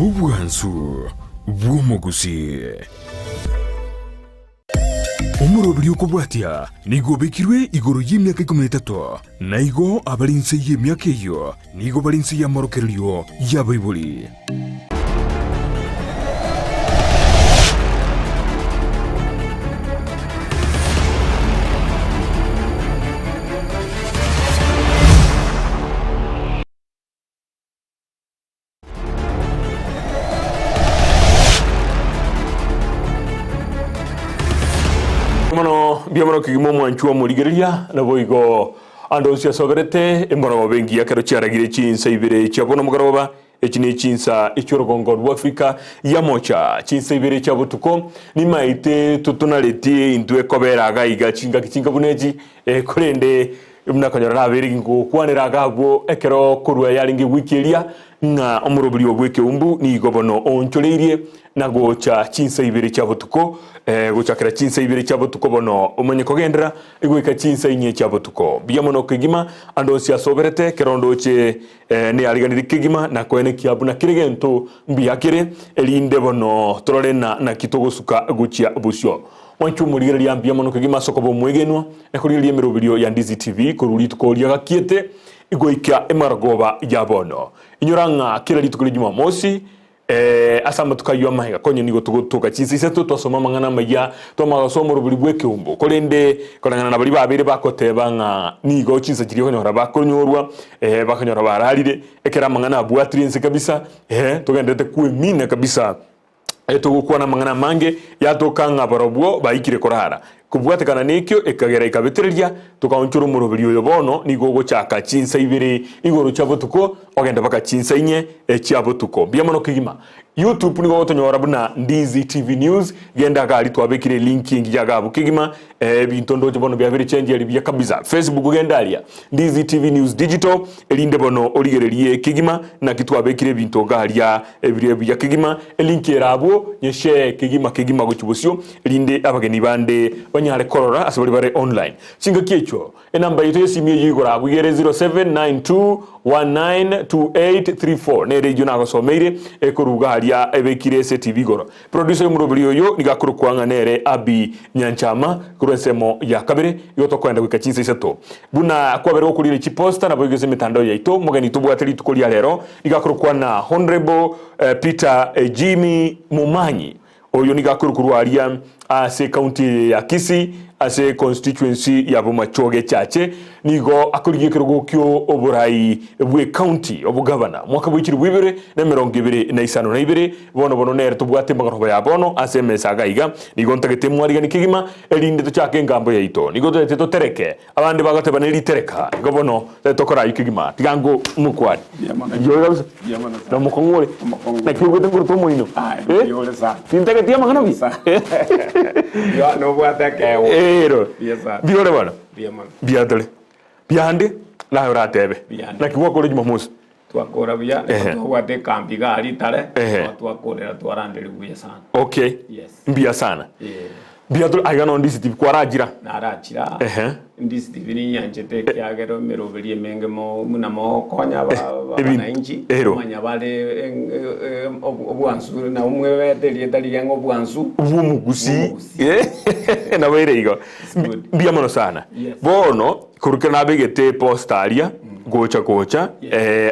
Ubwansu bw'omugusi omurobiri okubwatya nigo bekirwe igoro y'emyaka 13 naigo abalinse y'emyaka eyo nigo balinse y'amorokereryo y'abaibuli. Biamano kigimo mwanchuwa murigeria na boigo ando cia soberete embona bengi yakero cyaragire cinsa ibere cyabona mugaroba ekine cinsa icyorogongo rwa Afrika ya mocha cinsa ibere cyabutuko ni maite tutunaleti indwe koberaga iga cinga buneji kurende mnakanyora nabere ngo kwanira gabo ekero kurwa yaringi wikelia nga omurobiri obweke umbu ni gobono oncholeirie nago cha cinsa ibere cyabutuko guchakira cinsa ibere cyabutuko bono umenye kogendera igwika cinsa inye cyabutuko biyamono kigima ando cia soberete kerondo che ne aliganiri kigima na kwene kiabuna kirigento mbiyakire elinde bono tororena na kitogosuka guchia busyo wanchu murigere ya biyamono kigima sokobo mwegenwa ekuri yemerobirio ya Ndizi TV kururi tukoria gakiete igwika emaragoba ya bono inyoranga kira litukuri Jumamosi asamba tukaywa mahiga konye nigo tugotuka cinsa iseto twasoma mangana maya twamagasoma ruburi bweke umbo kolende kolangana na bari babere bakoteba nga nigo cinsa kiriho konyora bakonyorwa bakanyora bararire ekera mangana abwatrinse kabisa tugendete kuemina kabisa tugukuwa na mangana mange yatokanga barobwo baikire korara kubwatekana nekyo ekagera ikabetereria tukaonchura umurobiri uyo bono nigo gochaka cinsa ibere igoro cyabutuko ogenda baka cinsa inye cyabutuko biyamono kigima YouTube nigo gotonyora buna Ndizi TV News genda gali twabekire linking yagabu kigima bintondo bono byabere change yali bya kabisa Facebook genda alia Ndizi TV News Digital elinde bono oligererie kigima na kitwabekire binto galia ebire bya kigima link erabo nyeshe kigima gochubusyo elinde abageni bande banyare korora asabari bare online singa kiecho enamba yetu yesimye yigora bugere 0792192834 ne region agosomeire ekoruga halia ebekire STV goro producer y'umurobiri yo nigakuru kwanga nere Abi Nyanchama kurensemo ya kabere yoto kwenda kwikacinsa iseto buna kwabere okurire chiposta na boigeze mitandao yaito mugani tubwateri tukolia lero nigakuru kwana Honorable Peter Jimmy Mumanyi oyo nigakuru kurwaria ase county ya Kisii ase constituency ya Bomachoge chache nigo akuriye kirogokyo oburai bwe county obugavana mwaka bwikiri bwibere na 2022 bono nere tubwate magaroba ya bono ase mesaga iga nigo ntagete mwariga nikigima elinde to chake ngambo yaito nigo to tereke abandi bagate baneli tereka nigo bono tokora ikigima tigango mukwari yo na mukongore na kigo tenguru to moino yo sa tintagete magana bi yo no bwate ke ero biore bana biadole biande la yoratebe na kiwa kole Jumamosi twakora bya twate kambi gali tare twakorera twarandere buya sana okay mbia sana biadole ayano Ndizi TV kwarajira narachira Ndizi TV ni yanjete kyagero meroberie mengemo munamo konya bananchi manya bale obwansu na umwe wedelie dali yango obwansu ubumugusi na weireigo mbia mono sana bono kurukana abegete postalia gocha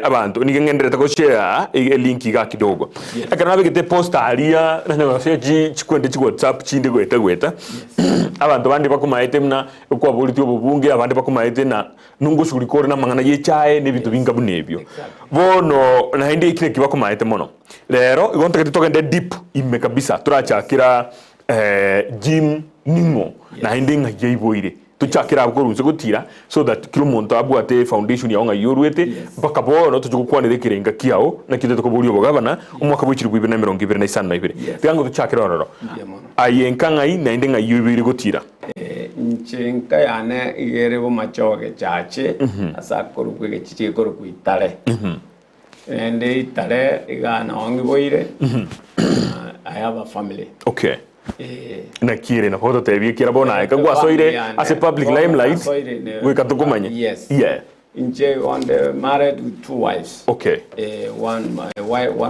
abantu nigengendera tako share link ga kidogo akana abegete postalia na message chikwende chi WhatsApp chinde gweta abantu bandi bakumaite mna kwa buliti obubunge abandi bakumaite na nungo shulikore na mangana yechae nebintu bingabu nebyo bono na hindi ikire kibakumaite mono lero igonta kitogende deep imme kabisa turachakira Jim Nimo na hindi ngayiboire tuchakira abugurunze gutira so that kilo muntu abwate foundation ya onga yorwete baka bono tujukukwanire kirenga kiao na kidete ko buri obugabana umwaka bwikiri 2022 byango tuchakira ororo ayenkanga ina indenga yubiri gutira nchenka yane igere bo machoge chache asakoro kwege chiche koro kuitale ende itale igana ongi boire I have a family okay na kire na foto te bi kira bona ka gwa soire as a public limelight we ka tukumanye yes inche on the married with 2 wives. Okay. One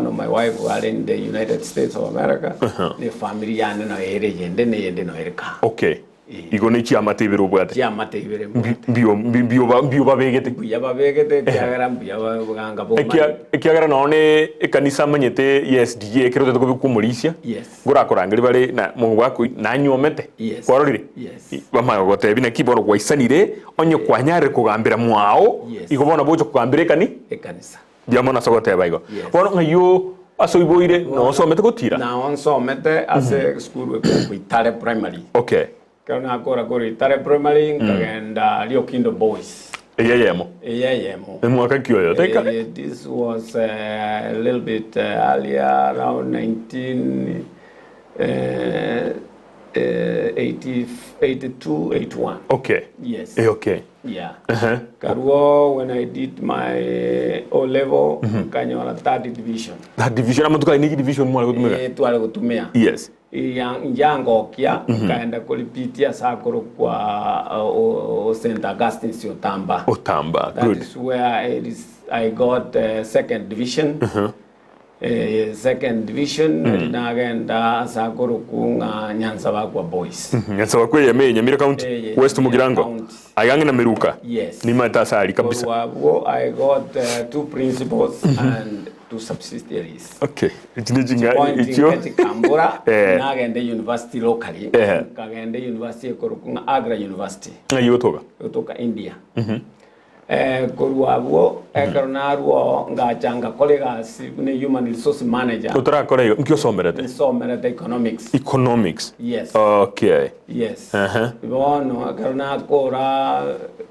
of my wife were in the United States of America. The family yana no ere yende ne yende no erika. Okay. Igo ni chia mate biro bwate. Chia mate biro. Bio ba begete. Bio ba begete kia bio ganga bo. Kia gara none kanisa manyete ESDA kero to ko Mauricia. Yes. Gora korangiri bare na mongwa ku na nyomete. Yes. Kwarorire. Yes. Bama gote bine kibono kwaisanire onye kwanyare kugambira mwao. Igo bona bojo kugambire kani? Ekanisa. Diamona sogote baigo. Bono ngayo aso iboire no so mete gotira. Na on so mete as a school we Itare primary. Okay. Kana akora Itare primary kagenda Liokindo boys. Eyeyemo. Mwaka kioyo teka. This was a little bit earlier, around 1982, 81. Okay. Yes. Okay. Yeah. Karuo, when I did my O level, kanyola third division. That division, amatuka iniki division mwale kutumia. Tuwale kutumia. Yes. Yango kia kaenda kulipitia sakoro kwa St. Augustine's Otamba. Otamba, that good. That is where I got second division. Second division nagenda sakoro kunga Nyansabakwa boys. Nyansabakwa ya Nyamira County, West Mugirango. Ayangi na Meruka. Yes. Ni matasari kabisa. I got 2 principals and 2 subsidiaries. Okay. Ichio Kambura nagende university locally. Kagende university korukunga Agra University. Yotoka India. Koruabo ekaronaruo ngachanga colleagues ne human resource manager. Otra kore mkio somerete. Somerete economics. Economics. Yes. Okay. Yes. Bono karona kora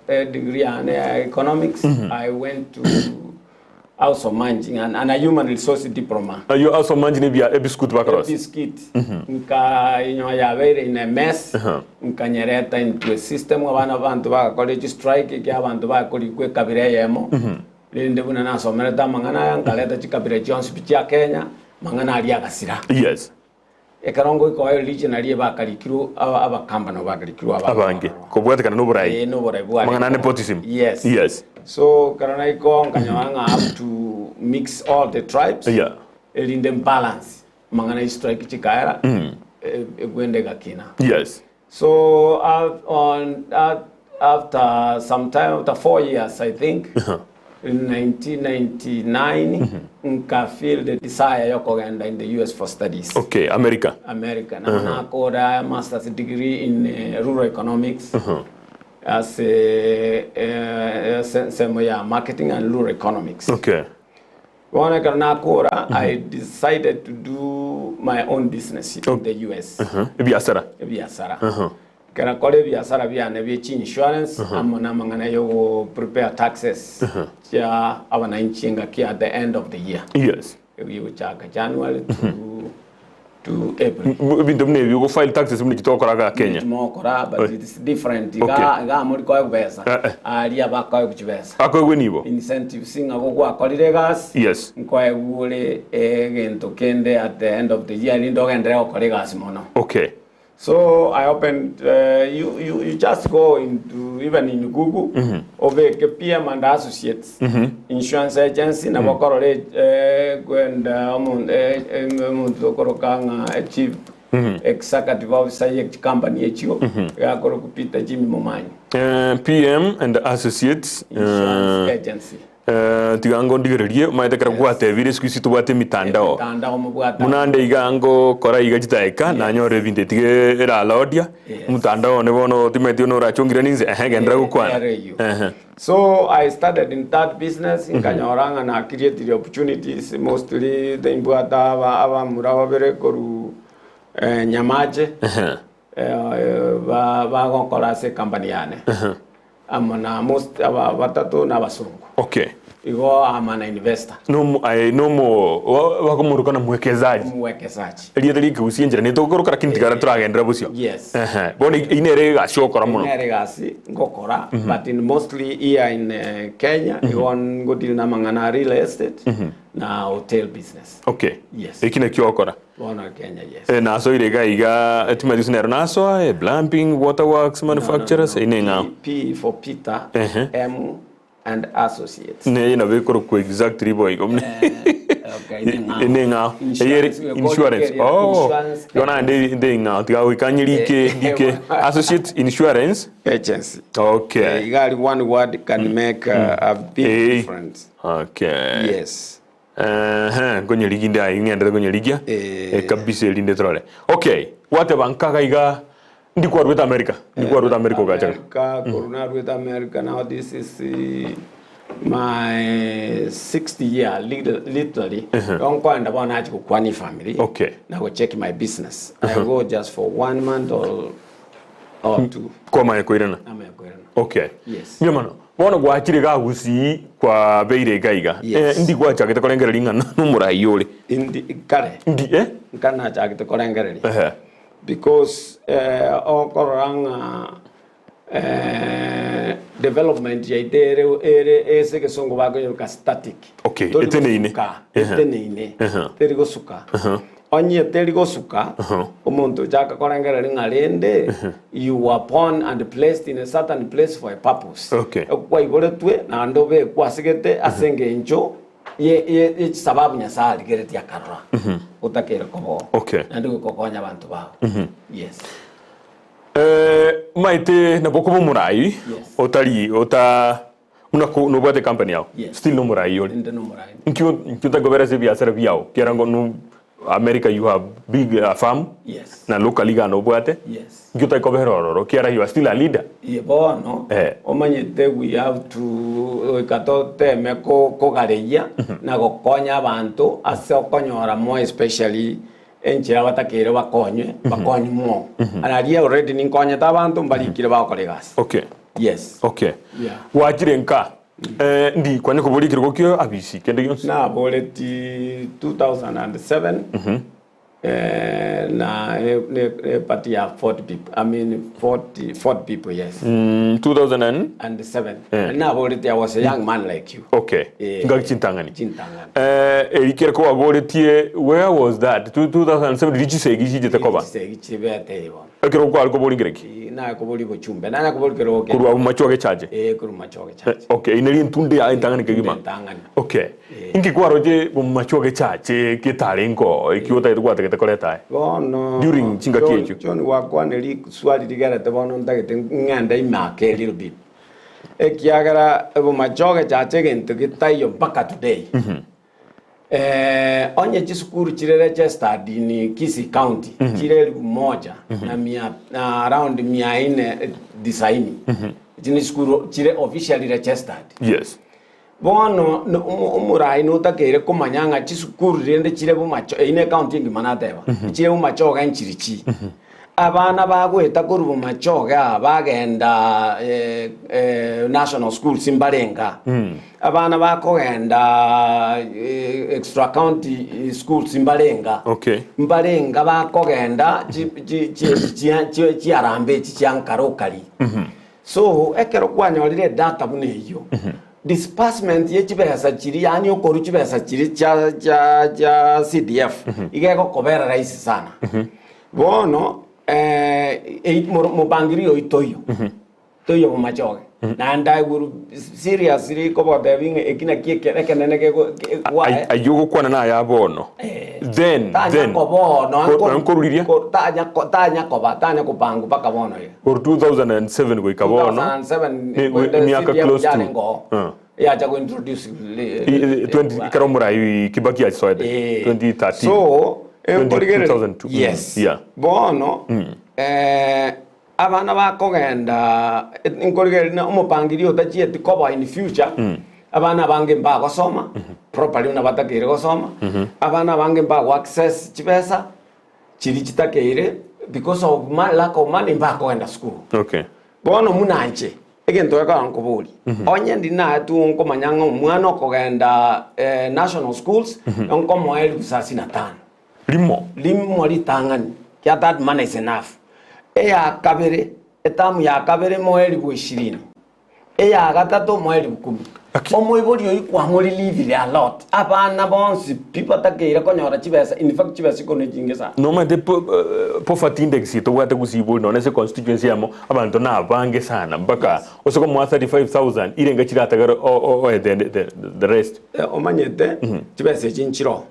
degree in economics. I went to also managing and a human resource diploma. You also managing via a biscuit background. Biscuit. Nka ya very in a mess. Nka nyereta into a system abana bantu ba college strike ke abantu ba kuri kwe kabire yemo. Linde buna na somereta mangana yangaleta chikabire Jones picha Kenya mangana ali akasira. Yes. Ekarongo ko ayo region ali bakalikiru aba kambano bakalikiru abange. Ko bwatekana no burai. No burai bwa. Mangana nepotism. Yes. Yes. So Karanaiko Kanyawanga have to mix all the tribes. Yeah. In them balance. Mangana strike chikaera. Gwende gakina. Yes. So after some time, after 4 years, I think, in 1999, nka feel the desire yokogenda in the US for studies. Okay, America. Na koda master's degree in rural economics. As a marketing and rural economics. Okay. When I decided to do my own business in the US. Biasara. Karakole biasara biane bichi insurance. Amona mangana yo prepare taxes. Ja wananchi ngaki at the end of the year. Yes. We chaka January to April. You go file taxes when you talk about Kenya. But it's different. Ga muri kwa kubesa. Aria ba kwa kubesa. Ako wenibo. Incentive singa go akolire gas. Yes. Kwa gule gento kende at the end of the year lindo gendre akolire gas mono. Okay. So I opened you just go into even in Google over PM and Associates insurance agency na bakorole kwenda korokanga chief executive officer ye company echo yakoro kupita Jimmy Momanyi PM and Associates insurance agency tigango ndigererie maite kara gwate virus kwisitu bwate mitandao munande igango kora igajitaeka na nyore vinde tige era lodia mutandao ne bono timeti no rachongira ninze gendra gukwana so I started in that business in Kanyoranga na create the opportunities mostly the imbwata aba murawa bere koru nyamaje ba gonkola se company yane amana most aba batatu na basungu. Okay. Igo amana investor. No wako murukana mwekezaji. Eliye kusienjera ne tokoro kintigara turagendera busyo. Yes. Boni inere gashokora muno. Inere gasi ngokora but in mostly here in Kenya igon godil na mangana real estate na hotel business. Okay. Yes. Ekine kyokora. Bona Kenya yes. Na so irega iga etimadisunero naso plumbing waterworks manufacturers inenga. P for Peter M and Associates. Ne ina be koro ku exactly boy gomne. Okay, Insurance. Oh, yona de nga tiga wikanyiri ke Associate Insurance Agency. Okay. You got one word can make a big difference. Okay. Yes. Gonyeri nda ingenda gonyerigia kabisa linde trole. Okay. What about Kagaiga? Ndi kwa Rweta America. Ndi kwa Rweta America gacha. Corona Rweta America now this is my 60th year literally. Don't go and one to Kwani family. Okay. Now go check my business. I go just for 1 month or 2. Kwa kwirana. Okay. Yes. Nyamano. Bona gwakire ga gusi kwa beire gaiga. Ndi kwa chakete kolengera lingana numurayi yole. Ndi kare. Ndi Kana chakete kolengera li. Because okoranga development ya ere ese ke songo bago ka static. Okay. Eteneine. Terigo suka. Onye terigo suka. Omuntu chaka kolengera lingalende. You were born and placed in a certain place for a purpose. Okay. Kwa ibole twe na ndobe kwa sigete asenge njo ye sababu nyasali gereti ya karwa. Utakere kobo. Okay. Ndio kokonya abantu bao. Yes. Maite na bokubo murai otali no bate company yao still no murai yole no murai nkyo ta gobera se biasara biao kirango no America you have big farm na locally ga no bate nkyo ta gobera oro kiara you are still a leader bono omanyete we have to kato teme ko gareya na gokonya abantu ase okonyora mo especially enchira batakere bakonywe mo araria already ninkonya tabantu mbalikire bakore gas. Okay. Yes. Okay. Yeah. Wajire nka ndi kwanye kubulikire gokyo abisi kende yonse na boleti 2007 na party ya 40 people. I mean 40 people, yes. 2007. Na boleti I was a young man like you. Okay. Ngaki Chintangani. Chintangani. Ko aboleti, where was that? 2007 did you say giji tekoba? Giji bete bo. Ekero ko alko bolingireki. Na ko boli bo chumbe. Na ko boli kero ke. Kuru machoge charge. Kuru machoge charge. Okay, ineri ntunde ya Intangani kegima. Intangani. Okay. Inki kwa roje bo machoge charge ke talengo ikiota itwa tekete koleta. Bono. During chinga kiecho. John wakwa neli swali ligara te bono ndagete nganda imake a little bit. Ekiagara bo machoge charge gento kitayo mpaka today. Onye chisukuru chirere registered in Kisii County chirere moja na around 490 chini skuru chire officially registered. Yes. Bono umurai no takere komanyanga chisukuru rende chire bumacho ine county ngimanateba chire bumacho ga nchirichi abana bagweta kuri bumacho ga bagenda national school simbarenga abana bakogenda extra county school simbarenga. Okay. Mbarenga bakogenda chi arambe chi ankarokali. So ekero kwanyorire data buneyo disbursement ye chibesa chiri yani okoru chibesa chiri cha CDF igeko kobera rahisi sana. Bono mubangirio itoyo toyo mumachoge na ndai guru seriously ko bodeving ekina kieke kenene ke wa ayugo kwana na ya bono then ko bono ankoruriria tanya ko bangu paka bono ye for 2007 go ikabono 2007 miaka close to ya jago introduce 20 karomura kibaki ya soede 2013 so 2002 yes yeah bono abana bakogenda inkorigeri na umupangirio tachieti koba in future abana bange mba gosoma properly na batakire gosoma abana bange mba access chibesa chiri chitakire because of lack of money mba kogenda school. Okay. Bono munanche egento eka nkobuli onye ndina tu nko manyanga mwana okogenda national schools nko moeli kusasina 5 limo litangani kya that money is enough. Eya kabere etamu ya kabere moeli 20 eya gatatu moeli 10 omoibori oyikwa muri live a lot abana bonsi people takeira konyora chibesa in fact chibesa kono jingesa no mate poverty index to wate kusibo no nese constituency yamo abantu na bange sana mpaka osoko mwa 35000 irenga chirata the rest omanyete chibesa chinchiro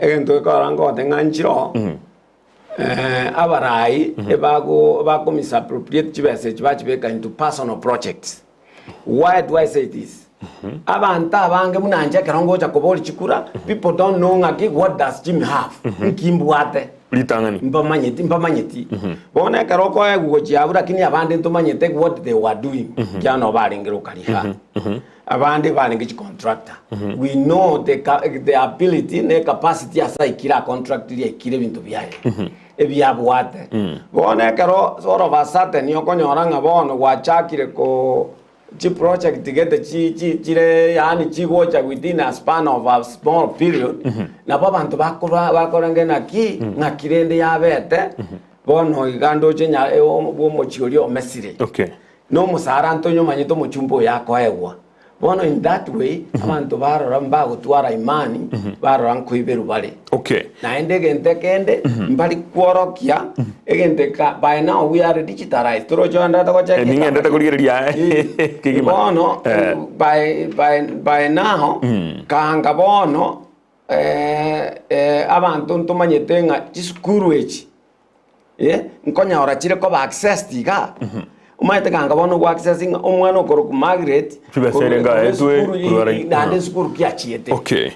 egento karango tenganchiro abarai ebago misappropriate chibesa chibachibeka into personal projects. Why do I say this? Abantu abange munanje kerongo cha koboli chikura people don't know ngaki what does Jim have nkimbwate litangani mbamanyeti bona karoko ego chiabura kini abande ntomanyete what they were doing kyano balengero kaliha abande balengi contractor we know the ability ne capacity asaikira contract ile ikire bintu byaye ebyabwate bona karo sort of a certain yokonyoranga bono gwachakire ko chi project together chire yani chigocha within a span of a small period na babantu bakoranga nakirende yabete bono igando chenya bo chiolio mesire okay no musara antonyo manyito muchumbo yako ewa bono in that way abantu barora mbago twara imani barora nkuiberu bale okay na endege ntekende mbali kworokia egenteka by now we are digitalized torojo ndata ko check ninge ndata kuligeria kigima bono by now kanga bono abantu ntumanyete nga chisukuru echi nkonya ora chire ko access tiga umayete kanga bono kwa accessing omwana okoro ku Margaret chibeserenga etwe ndande skuru kiachiete okay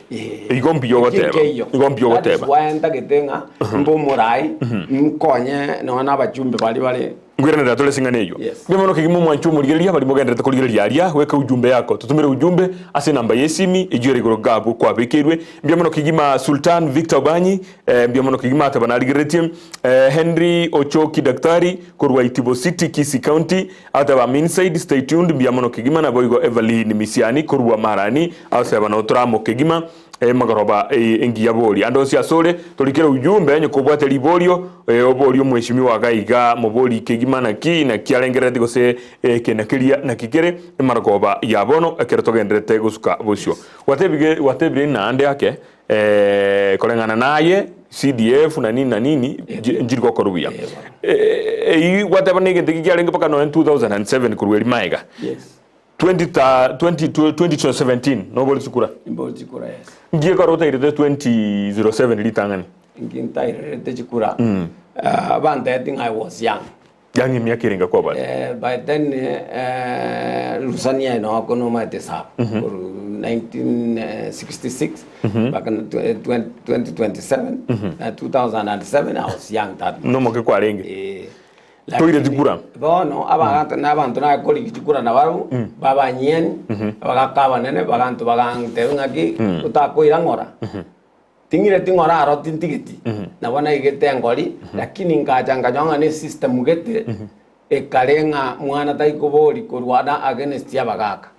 igombi yogoteba waenda getenga mbo murai mkonye no na bachumbe bali ngwirana ndatole singaneyo bimono kigimo mwanchu murigeria bali mugendete kuligeria aria weka ujumbe yako tutumire ujumbe ase namba yesimi ijure goro gabo kwa bekirwe bimono kigima Sultan Victor Banyi bimono kigima tabanaligeretie Henry Ochoki daktari kurwa Itibo City Kisii County ataba inside stay tuned bimono kigima na boigo Evelyn Misiani kurwa Marani asaba no tramo kigima magaroba engia boli ando cia sole tulikira ujumbe enye kubwate libolio obolio mweshimiwa gaiga moboli kegima na kialengerete gose kenakiria na kikere maragoba yabono akeretogendrete gusuka busyo watebire na ande yake kolengana naye CDF na nini njiriko korubia watebane gende kialenge paka no 2007 kurweli maiga yes 2017 no boli sukura yes ngie karota irete 2007 litangani nginta irete chikura band I think I was young yangi miaka irenga kwa bali by then Lusania no kono mate sa 1966 back in 2027 2007 I was young that no moke kwa renge toire chikura bono abantu na koli chikura na baru baba nyen bagakaba nene bagantu bagante ngaki utakoira ngora tingire tingora aro tintigiti na bona igete ngori lakini ngajanga nyanga ne system gete ekarenga mwana taikobori kurwana against ya bagaka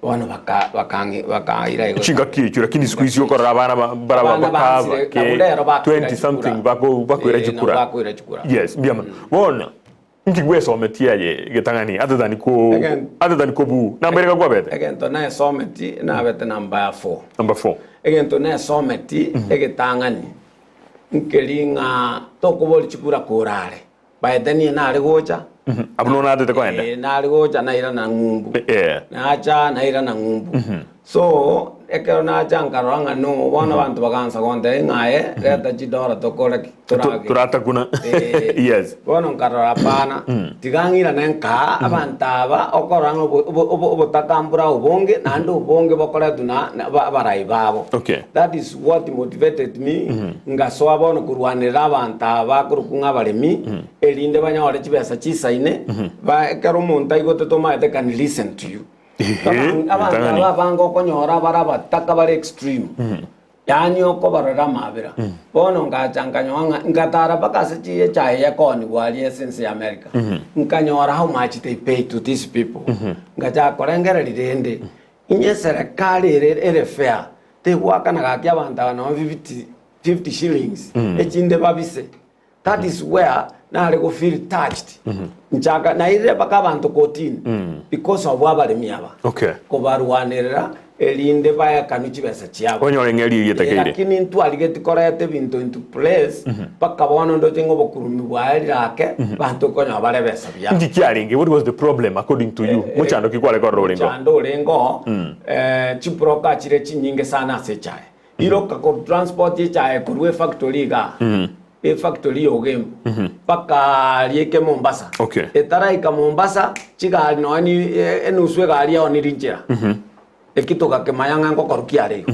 bono bakaira ego chinga kichu lakini siku hizo ko rabana baraba ke 20 something bakwira chikura yes biama bona ngigwe sometia ye getangani other than ko bu number ka kwabete again to na someti na bete number 4 again to na someti egetangani nkelinga tokoboli chikura korare by then na rigocha abuno na dete kwenda na rigocha na ira na ngumbu na acha na ira na ngumbu so ekero na jankaranga no wana bantu baganza konde ngae reta jidora tokora turata kuna yes bono nkarora pana tigangira nenka abantaba okoranga obotakambura obonge nando obonge bokora tuna barai babo okay that is what motivated me ngaso abono kurwanira abantaba kurukunga baremi elinde banyore chibesa chisaine ba ekero monta igote toma they can listen to you abantu abango konyora baraba takabare extreme yani oko barara mabira bono ngachanganywa ngatara bakase chiye chaye yakoni wali essence ya America nkanyora how much they pay to these people ngacha korengera rirende inye serikali ere fair te waka na gakya banta no 50 shillings echinde babise That is where na go feel touched. Nchaka na ire baka abantu kotini because of abalemi aba. Okay. Kobarwanirira elinde baya kanuchi besa chiabo. Onyore ngeli yetakeire. Lakini ntu aligeti korete bintu into place baka bono ndo jengo bokurumi bwali rake bantu konya abale besa bya. Ndikiaringe, what was the problem according to you? Muchando kikwale kwa rolingo. Muchando lengo chiproka chire chinyinge sana sechae. Iroka ko transport chae kurwe factory ga. E factory yogembo paka lieke Mombasa. Okay. Etaraika Mombasa chigali no ani enuswe gali onirinjira. Ekitoka kemayanga ngokorukia rego.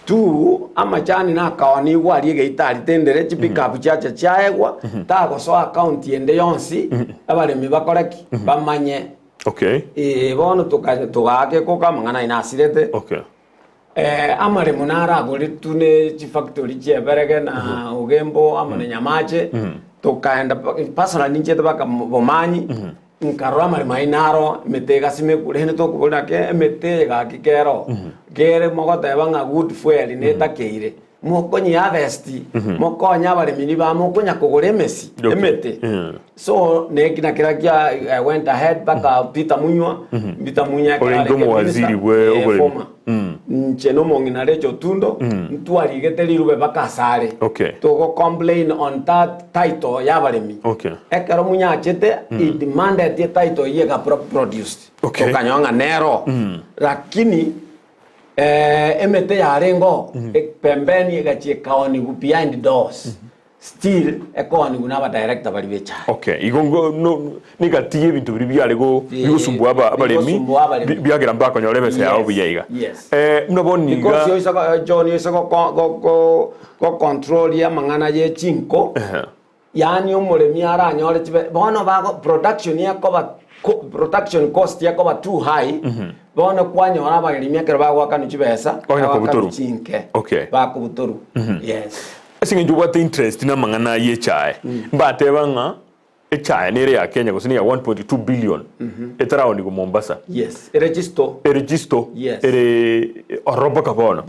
Tu amachani na kawani wali geitali tendere chipika buchacha chaegwa ta go so account yende yonsi abale mibakoreki bamanye. Okay. Bono tugake ko kamangana inasirete. Okay. Amare munara goli tune chi factory cheberege na ugembo amane nyamache tukaenda personal ninche baka bomanyi nkarwa amare mainaro metega sime kulene to kubona ke metega kikero gere mogota banga good fuel neta keire mokonyi avesti mokonya bare mini ba mokonya kugure mesi emete so nekina kirakia I went ahead baka Peter Munya Olengo waziri we ncheno mongina lecho tundo ntu aligete lirube baka sare okay to go complain on that title ya baremi okay ekero Munya achete he demanded the title yega produced okay to kanyonga nero lakini emete ya rengo pembeni egachie kaoni behind doors still ekoni gunaba director bali becha okay igongo no nigatie bintu biri byale go bigusumbwa abalemi byagera mbako nyorebe yao biyaiga mnaboni because yoisa John yoisa go control ya mangana ye chinko yani umulemi ara nyore tibe bono bago production yako production cost yako ba too high bono kwanya wana bagirimia kero bagwa kanu chibesa bakabuturu chinke okay bakubuturu yes singe njuwa interest na mangana ye chae mbate banga e chae nere ya Kenya kusini ya 1.2 billion etara ni ku Mombasa yes register yes ere oroba kabono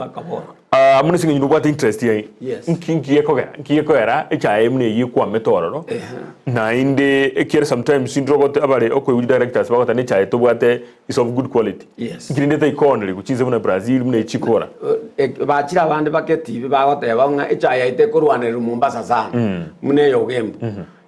amune singe njuwa interest ya yes nkiye ko era e chae mune yikwa metoro na inde ekere sometimes indrogo abale okwe directors bagota ne chae to bwate is of good quality yes ngirinde ta economy kuchize muna Brazil mune chikora bachira bande baketi bagota banga e chae ite kurwane Mombasa sana mune yogembo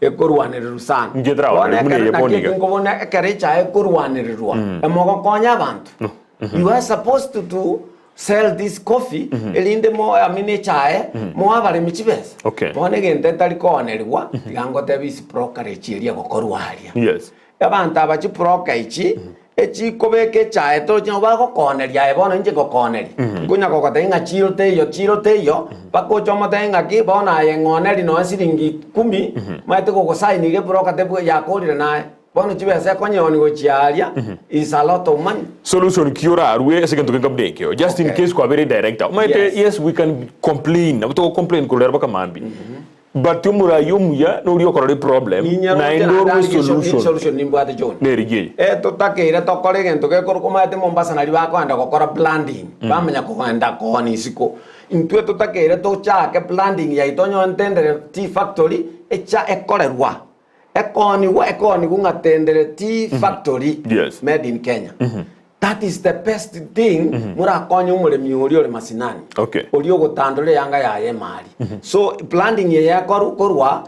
ekurwanirwa sana ngedrawa mune yeboniga ngobona ekere chae kurwanirwa emogo konya abantu you are supposed to do sell this coffee elinde mo amine chae mo abare michibesa okay bone gente tali konerwa tigango tebisi brokerage eria gokorwaria yes abantu abachi brokerage echi kobeke chae to nyoba gokoneria ebono nje gokoneri kunya gokotenga chirote yo bakochoma tenga ki bona yengoneri no siringi 10 maite gogosaini ge broker tebu yakorire nae bono chibesa konyoni gochiaria is a lot of money solution kiora arwe second to ngabdeke just in case kwa very director maite yes we can complain to complain ko lerba kamambi but tumura yumuya no uri okora problem na indoro solution nimbwate John nerige to takira to kore gento ke kor kumate Mombasa na liba kwanda gokora blending bamenya ko kwanda ko ni siko intwe to takira to cha ke blending ya itonyo entendere tea factory echa ekorerwa ekoni kungatendere tea factory yes made in Kenya that is the best thing mura konyo umulemi uri masinani okay uri ogotandole yanga yaye mali so planting ye yakorwa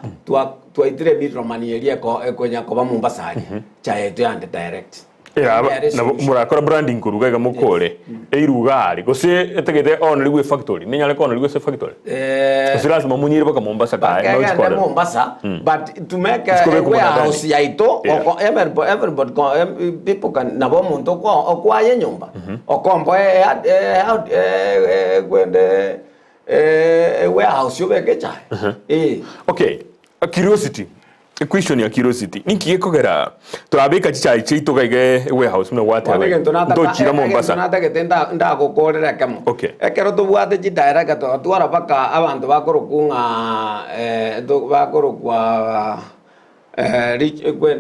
twaitire bitromani erie ko ekonya ko ba Mombasa ari cha yetu and direct na murakora branding kuruga ga mukore eiruga ari gose etegete on ligwe factory ninyale kono ligwe factory osiras mamunyire baka Mombasa ka no Mombasa but to make a warehouse yaito everybody people can nabo muntu ko okwaye nyumba okombo gwende warehouse yobeke chai okay a curiosity a question ya curiosity ninki ekogera turabeka chichai cheito gaige warehouse mna wate ndo chira Mombasa nata getenda ndagokorera kamo ekero tubwate chi direct to twara baka abantu bakorokunga bakorokwa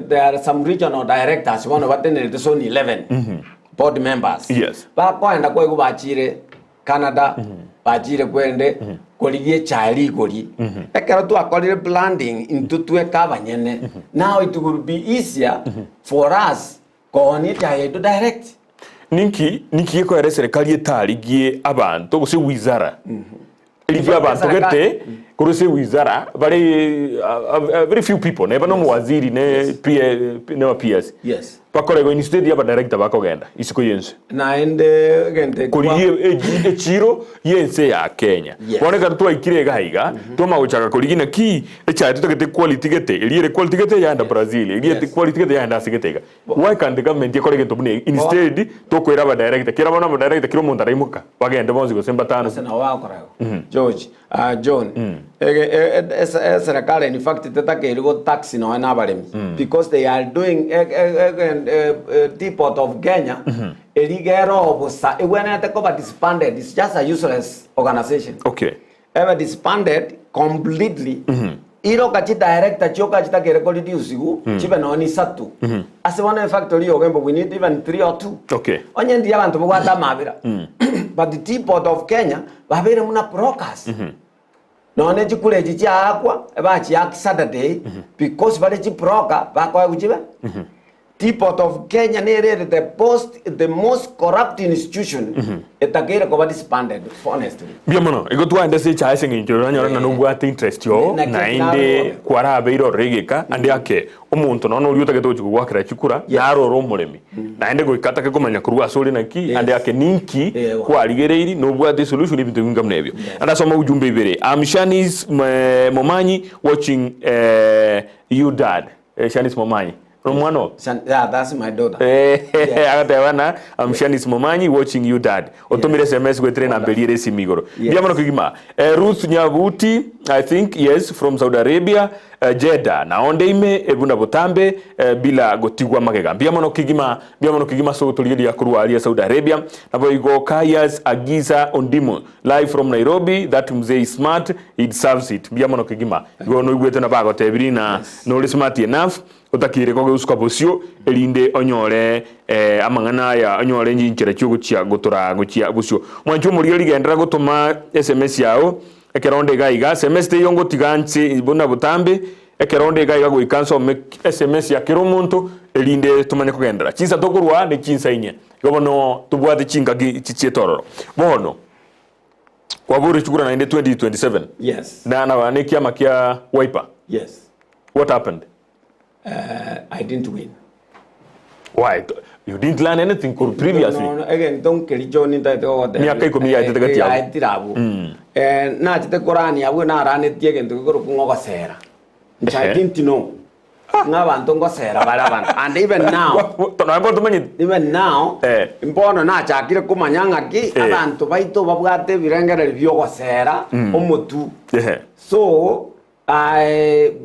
there are some regional directors one of them is only 11 board members yes bakwenda kwa kubachire Canada bajire kwende koligie chali koli ekero tu akolire blending into tweka abanyene now it will be easier for us koni to direct ninki ko ere serikali etarigie abantu gose wizara ilivyo abantu gete kuruse wizara very few people never no waziri ne PS yes bakorego instead ya director bakogenda isiko yense na ende gente kuriye echiro yense ya Kenya bone ka twa ikire gaiga to maguchaka kurigina ki echa tutagete quality gete iliere quality gete ya anda Brazil iliere quality gete ya anda sigete why can't the government yakorege to bune instead to kwera ba director kira bona ba director kiro monta raimuka bagende bonzi go semba tano sana wakorego George John serikali in fact tetake go tax no na baremi because they are doing Teapot of Kenya eligero obusa when it go disbanded it's just a useless organization okay ever disbanded completely iro kachi director choka chita kere quality usigu chibe no ni satu as one factory ogembo we need even 3 or 2 okay onye ndi abantu bwata mabira but the Teapot of Kenya babere muna brokers none chikule chicha akwa bachi ak Saturday because bale chi broker bakwa kuchiba Teapot of Kenya near the most corrupt institution etakere ko disbanded honestly biamono ego twande se cha ese nginjoro nyora na nubwa interest yo na inde kwara beiro regeka ande ake omuntu no uriuta geto chukwa kira chikura yaroro muremi na inde go ikata ke komanya kurwa sori na ki ande ake ninki kwa rigereiri nubwa the solution ibintu binga mnebyo anda soma ujumbe ibere Shanis Momanyi watching you dad Shanis Momanyi Romano. Yeah, that's my daughter. Agatawana, Shanis Momanyi watching you dad. Otomire SMS go train ambelire simigoro. Biamono kigima. Ruth Nyabuti, I think yes from Saudi Arabia, Jeddah. Na onde ime ebunda botambe bila gotigwa magega. Biamono kigima so tolieri yakuru alia Saudi Arabia. Nabo igo Kayas Agiza Ondimo live from Nairobi. That mzee is smart, it serves it. Biamono kigima. Go no igwete na bago tebirina no smart enough. Otakire koge usuka bosio elinde onyore amangana ya onyore njinchira cyugo cya gutora gucia bosio mwanju muri ligendera gutuma SMS yao ekeronde gaiga SMS te yongo tiganse ibona butambe ekeronde gaiga go ikanso SMS ya kiro muntu elinde tumanye kugendera chinsa tokurwa ne chinsa inye gobono tubwate chinga gichie tororo bono kwabure chukura na inde 2027 yes na wane kiama kia Wiper yes what happened I didn't win. Why? You didn't learn anything previously? No, again, don't carry John in that order. Miaka iko miya ite tegati ya tirabu. Na chite Qur'ani yawe na rane tiege ndukuru kungoga sera. I didn't know. Ngabantu ngosera barabantu. And even now. Even now. Impono na chakire kumanyanga ki abantu baito babwate birengere byo sera omutu. So I'm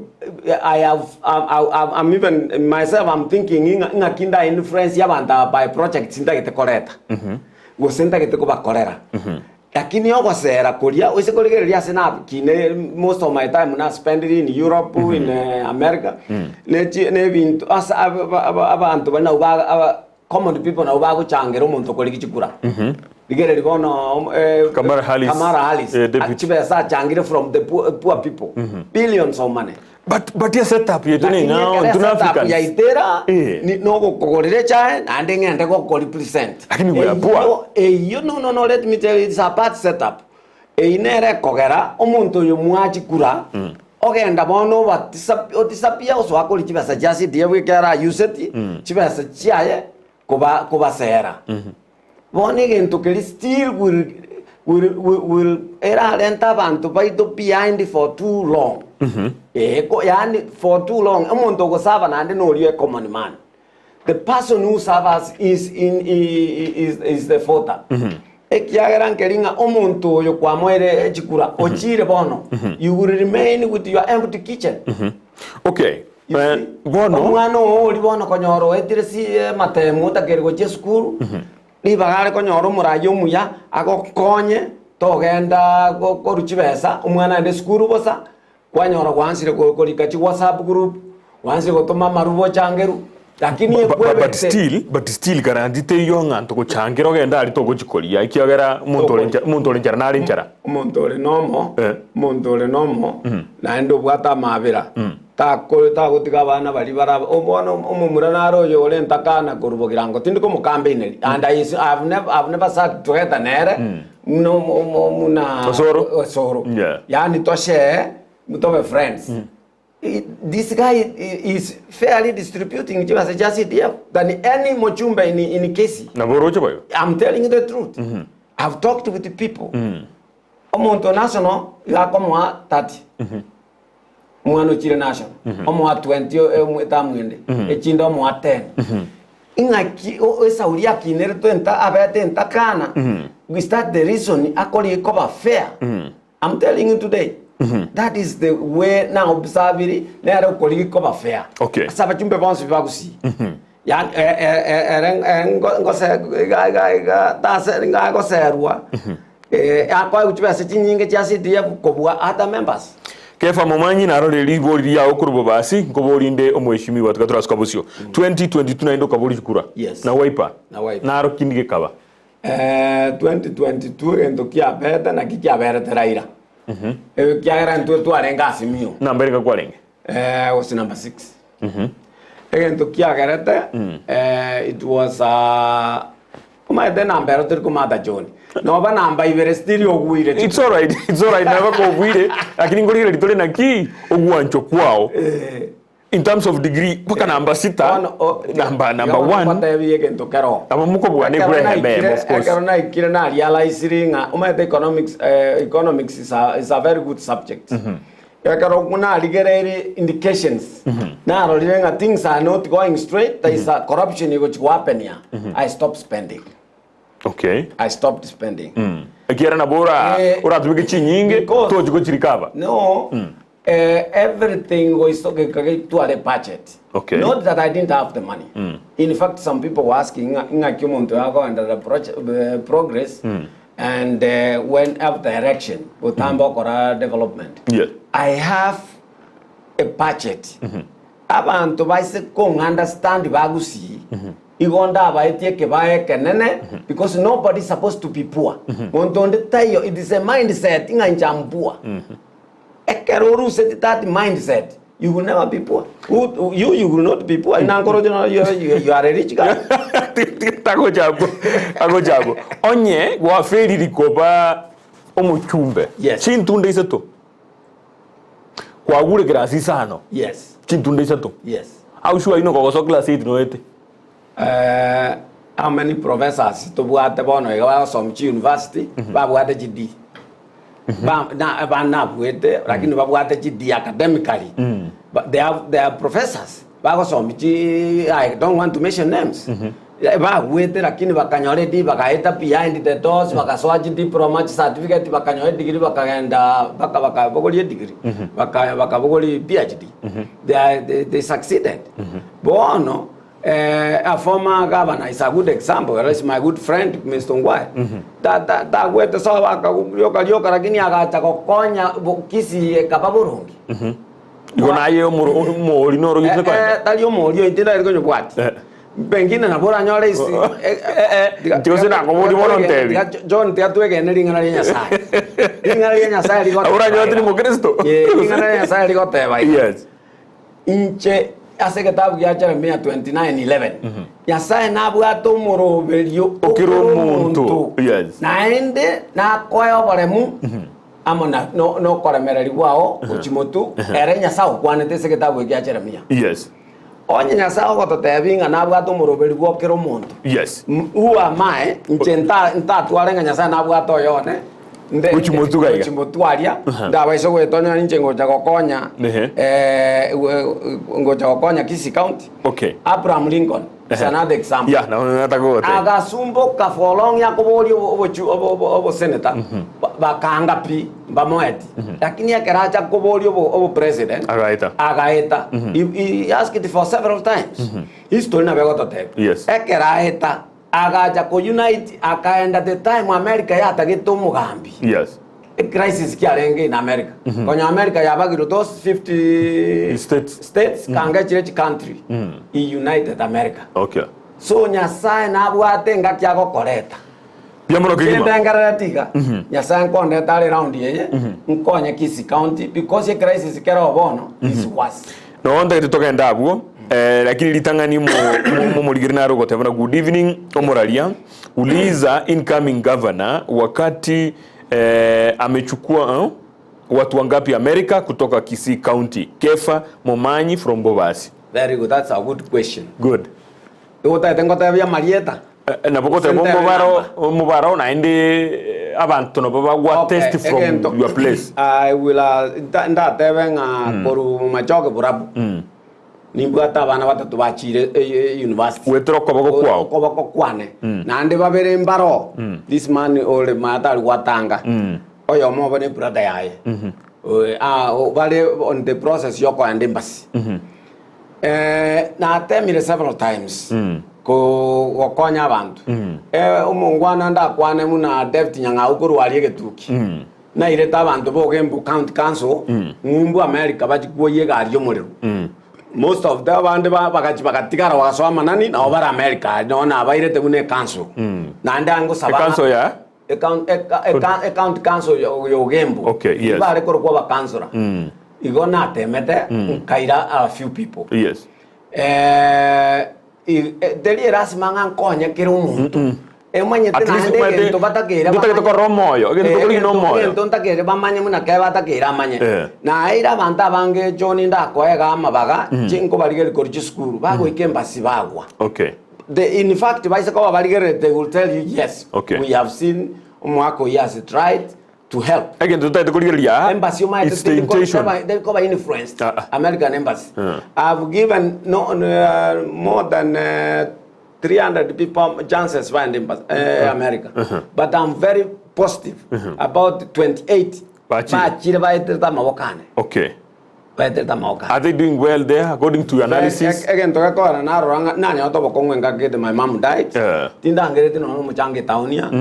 even myself I'm thinking inga kinda influence yabanda by projects inda gite koreta go senta gite ko bakorera lakini yoko sera kulia usikoligeria sina kine most of my time na spend it in Europe in America ne bintu asa abantu bana uba common people na uba go changero umuntu koli kichikura Ligere libono Kamala Harris actually changire from the poor people billions of money but your setup you doing now in Africans ya itera ni no go kogorere cha and ngende go ko represent lakini we are poor you no let me tell you it's a bad setup inere kogera omuntu yo mwachi kura ogenda bono otisapia oswako chibasa jasi die wikera useti chibasa chiaye kuba sera Boni gento que still will era lenta bantu baito behind for too long. Yani for too long. Amonto go sava na ande no liye common man. The person who serves is the voter. Ekiageran keringa omonto yo kwa mwere chikura ochire bono. You will remain with your empty kitchen. Okay. Bono mwana oli bono konyoro etire si matemu takergo je school. Ni bagare konyoro murayo muya agokonye togenda goruchibesa umwana ende skuru bosa kwanyoro kwansire ko likachi WhatsApp group wansire gotoma marubo changeru lakini but still garantite yo nganto ko changiro genda ari to gochikoria ikiagera muntu ole njara nari njara muntu ole nomo na ndo bwata mabira ta gutiga bana bari bara omwana omumura naro yo ole ntakana kurubogira ngo tindi ko mukambe and I've never sat together nere no muna soro yani toshe mutobe friends. This guy is fairly distributing just than any mochumba in Kesi. I'm telling you the truth. I've talked with the people. Omonto national yako mwa 30. Mwano chile national. Mwa 20 etamwende. Echindo mwa 10. Ingaki esauria kinere to enta abete enta kana. We start the reason akoli cover fair. I'm telling you today. That is the way now observe na koligi cover fair. Okay. Saba chumbe bonse bagusi. Ya ngose ga tase nga goserwa. Akwa kuchwa sechinyinge chasi dia kobwa other members. Kefa momanyi na role libori ya okurubo basi ngoborinde omweshimiwa tukatura skabusio 2022 na ndo kaburi kura. Yes. Na wiper. Na ro kindige kaba. 2022 endo kia beta na kikia beta Raila. Kiagera ntu arenga Azimio. Namba ringa kwa renge. Was number 6. Ento kiagera it was uma de number to kumada John. No ba namba ibere stereo guire. It's all right never go guire. Lakini ngori litole na ki ogwancho kwao. In terms of degree paka namba 6 number 1 pata biye kento kero aba muko bwane kure hebe of course kero na ikire na realize ringa umete economics is a very good subject kero kuna aligere indications na rolinga things are not going straight. There is a corruption which happen here. I stopped spending. Okay, I stopped spending. Akiera na bora ora tubike chinyinge to jiko chirikaba no. Everything was to a budget. Okay. Not that I didn't have the money. In fact, some people were asking under the progress and went up direction with Tambokora development. Yes. I have a budget. Abantu baise kong understand bagusi. Igonda abaetie kebae kenene because nobody is supposed to be poor. It is a mindset inga njambua. Ekeroru set that mindset. You will never be poor. You will not be poor. You are a rich guy. Tako jago. Onye wa feri rikoba omuchumbe. Yes. Chintunde isato. Kwa gure grasi sano. Yes. Chintunde isato. Yes. How sure ino ko so class 8 no ete. How many professors to buate bono ya some university ba buate GD. Ba buete lakini ba buate GD academically. But they are professors. Ba some I don't want to mention names. Ba buete lakini bakanyore di bakaeta behind the doors bakaswaji diploma certificate bakanyore degree bakaenda baka bogoli degree. Baka bogoli PhD. They succeeded. Bono a former governor is a good example. That's my good friend, Mr. Ngwai. That way the sawa yoka lakini agacha kokonya kisi kababurungi. Yona ye mo linoro yitse kwa. Talio mo yo intenda riko kwati. Bengine na bora nyore isi. Tioze na ko modi bono ntebi. John te atuege neringa nya sai. Ringa nya sai riko. Ora nyotri mo Kristo. Ringa nya sai riko te bai. Yes. Inche ase kitabu ya Jeremia 29:11. Yasaye nabwato moroberio okiro muntu. Yes. Naende na koyo baremu amona no koremereri wao uchimotu ere Nyasaye kwanete ase kitabu ya Jeremia. Yes. Onye Nyasaye gototebinga nabwato moroberio okiro muntu. Yes. Uwa mae nchenta ntatuarenga Nyasaye nabwato yone. Uchimotwaria ndabaiso gwetonya ninche ngoja gokonya ngoja gokonya Kisii County. Okay. Abraham Lincoln is another example. Yeah, na tagote. Agasumbuka for long yakobori obo senator bakanga pi bamoeti lakini akaracha kobori obo president agaeta he asked it for several times. History na begotote. Yes. Ekeraeta agaja ko unite akaenda the time America yatagito mugambi. Yes. crisis kiarenge in America. Konya America yabagiro those 50 states kanga chire country. United America. Okay. So nyasaye nabwate ngakya gokoreta. Biamono kigima. Ndengara tiga. Nyasaye nkonde tale round yeye. Nkonye Kisii County because the crisis kera obono is worse. No onda itoka ndabuo. Lakini litangani mu muligirina rogote bana good evening omoralia. Uliza incoming governor wakati amechukua watu wangapi Amerika kutoka Kisii County. Kefa Momanyi from Bobasi. Very good, that's a good question. Good. Uta tengo tabia Marieta. Na pokote mubaro na indi abantu no baba what test from your place. I will nda tebenga koru machoke burabu. Nimbwata bana batatu bachire university. Wetro kobako kwao. Kobako kwane. Na ndi babere mbaro. This man ole matali watanga. Oyo mo bane brother yae. Bale on the process yoko and embassy. Na temire several times. Ko wakonya abantu. Umungwana ndakwane muna David Nyanga ukuru waliye tuki. Na ireta abantu bogembu county council. Ngumbu America bajikuye gariyo muriro. Most of the bande bakatigara wakasoma nani na obara America no na bairete bune council. Na ndango sabana. Council ya? Account council yogembu. Okay, yes. Ibare ko kwa councilor. Igona temete kaira a few people. Yes. Deli erasmanga nkonye kiri umuntu. Emanye tena ndege to batakira. Ndutake to romoyo, agento kuri no moyo. Ndento ntakere bamanye muna ke batakira amanye. Na aira banta bange John ndakoega amabaga chinko baligere kuri school bago ikembasi bagwa. Okay. In fact baise ko baligere they will tell you yes. Okay. We have seen umwako has tried to help. Again, to take the embassy it's the intention. They cover influenced American embassy. I've given more than 300 people chances find embassy America, but I'm very positive about 28. Okay. Are they doing well there according to your analysis? Again, to record na my mom died. Tinda ngere no muchange taunia.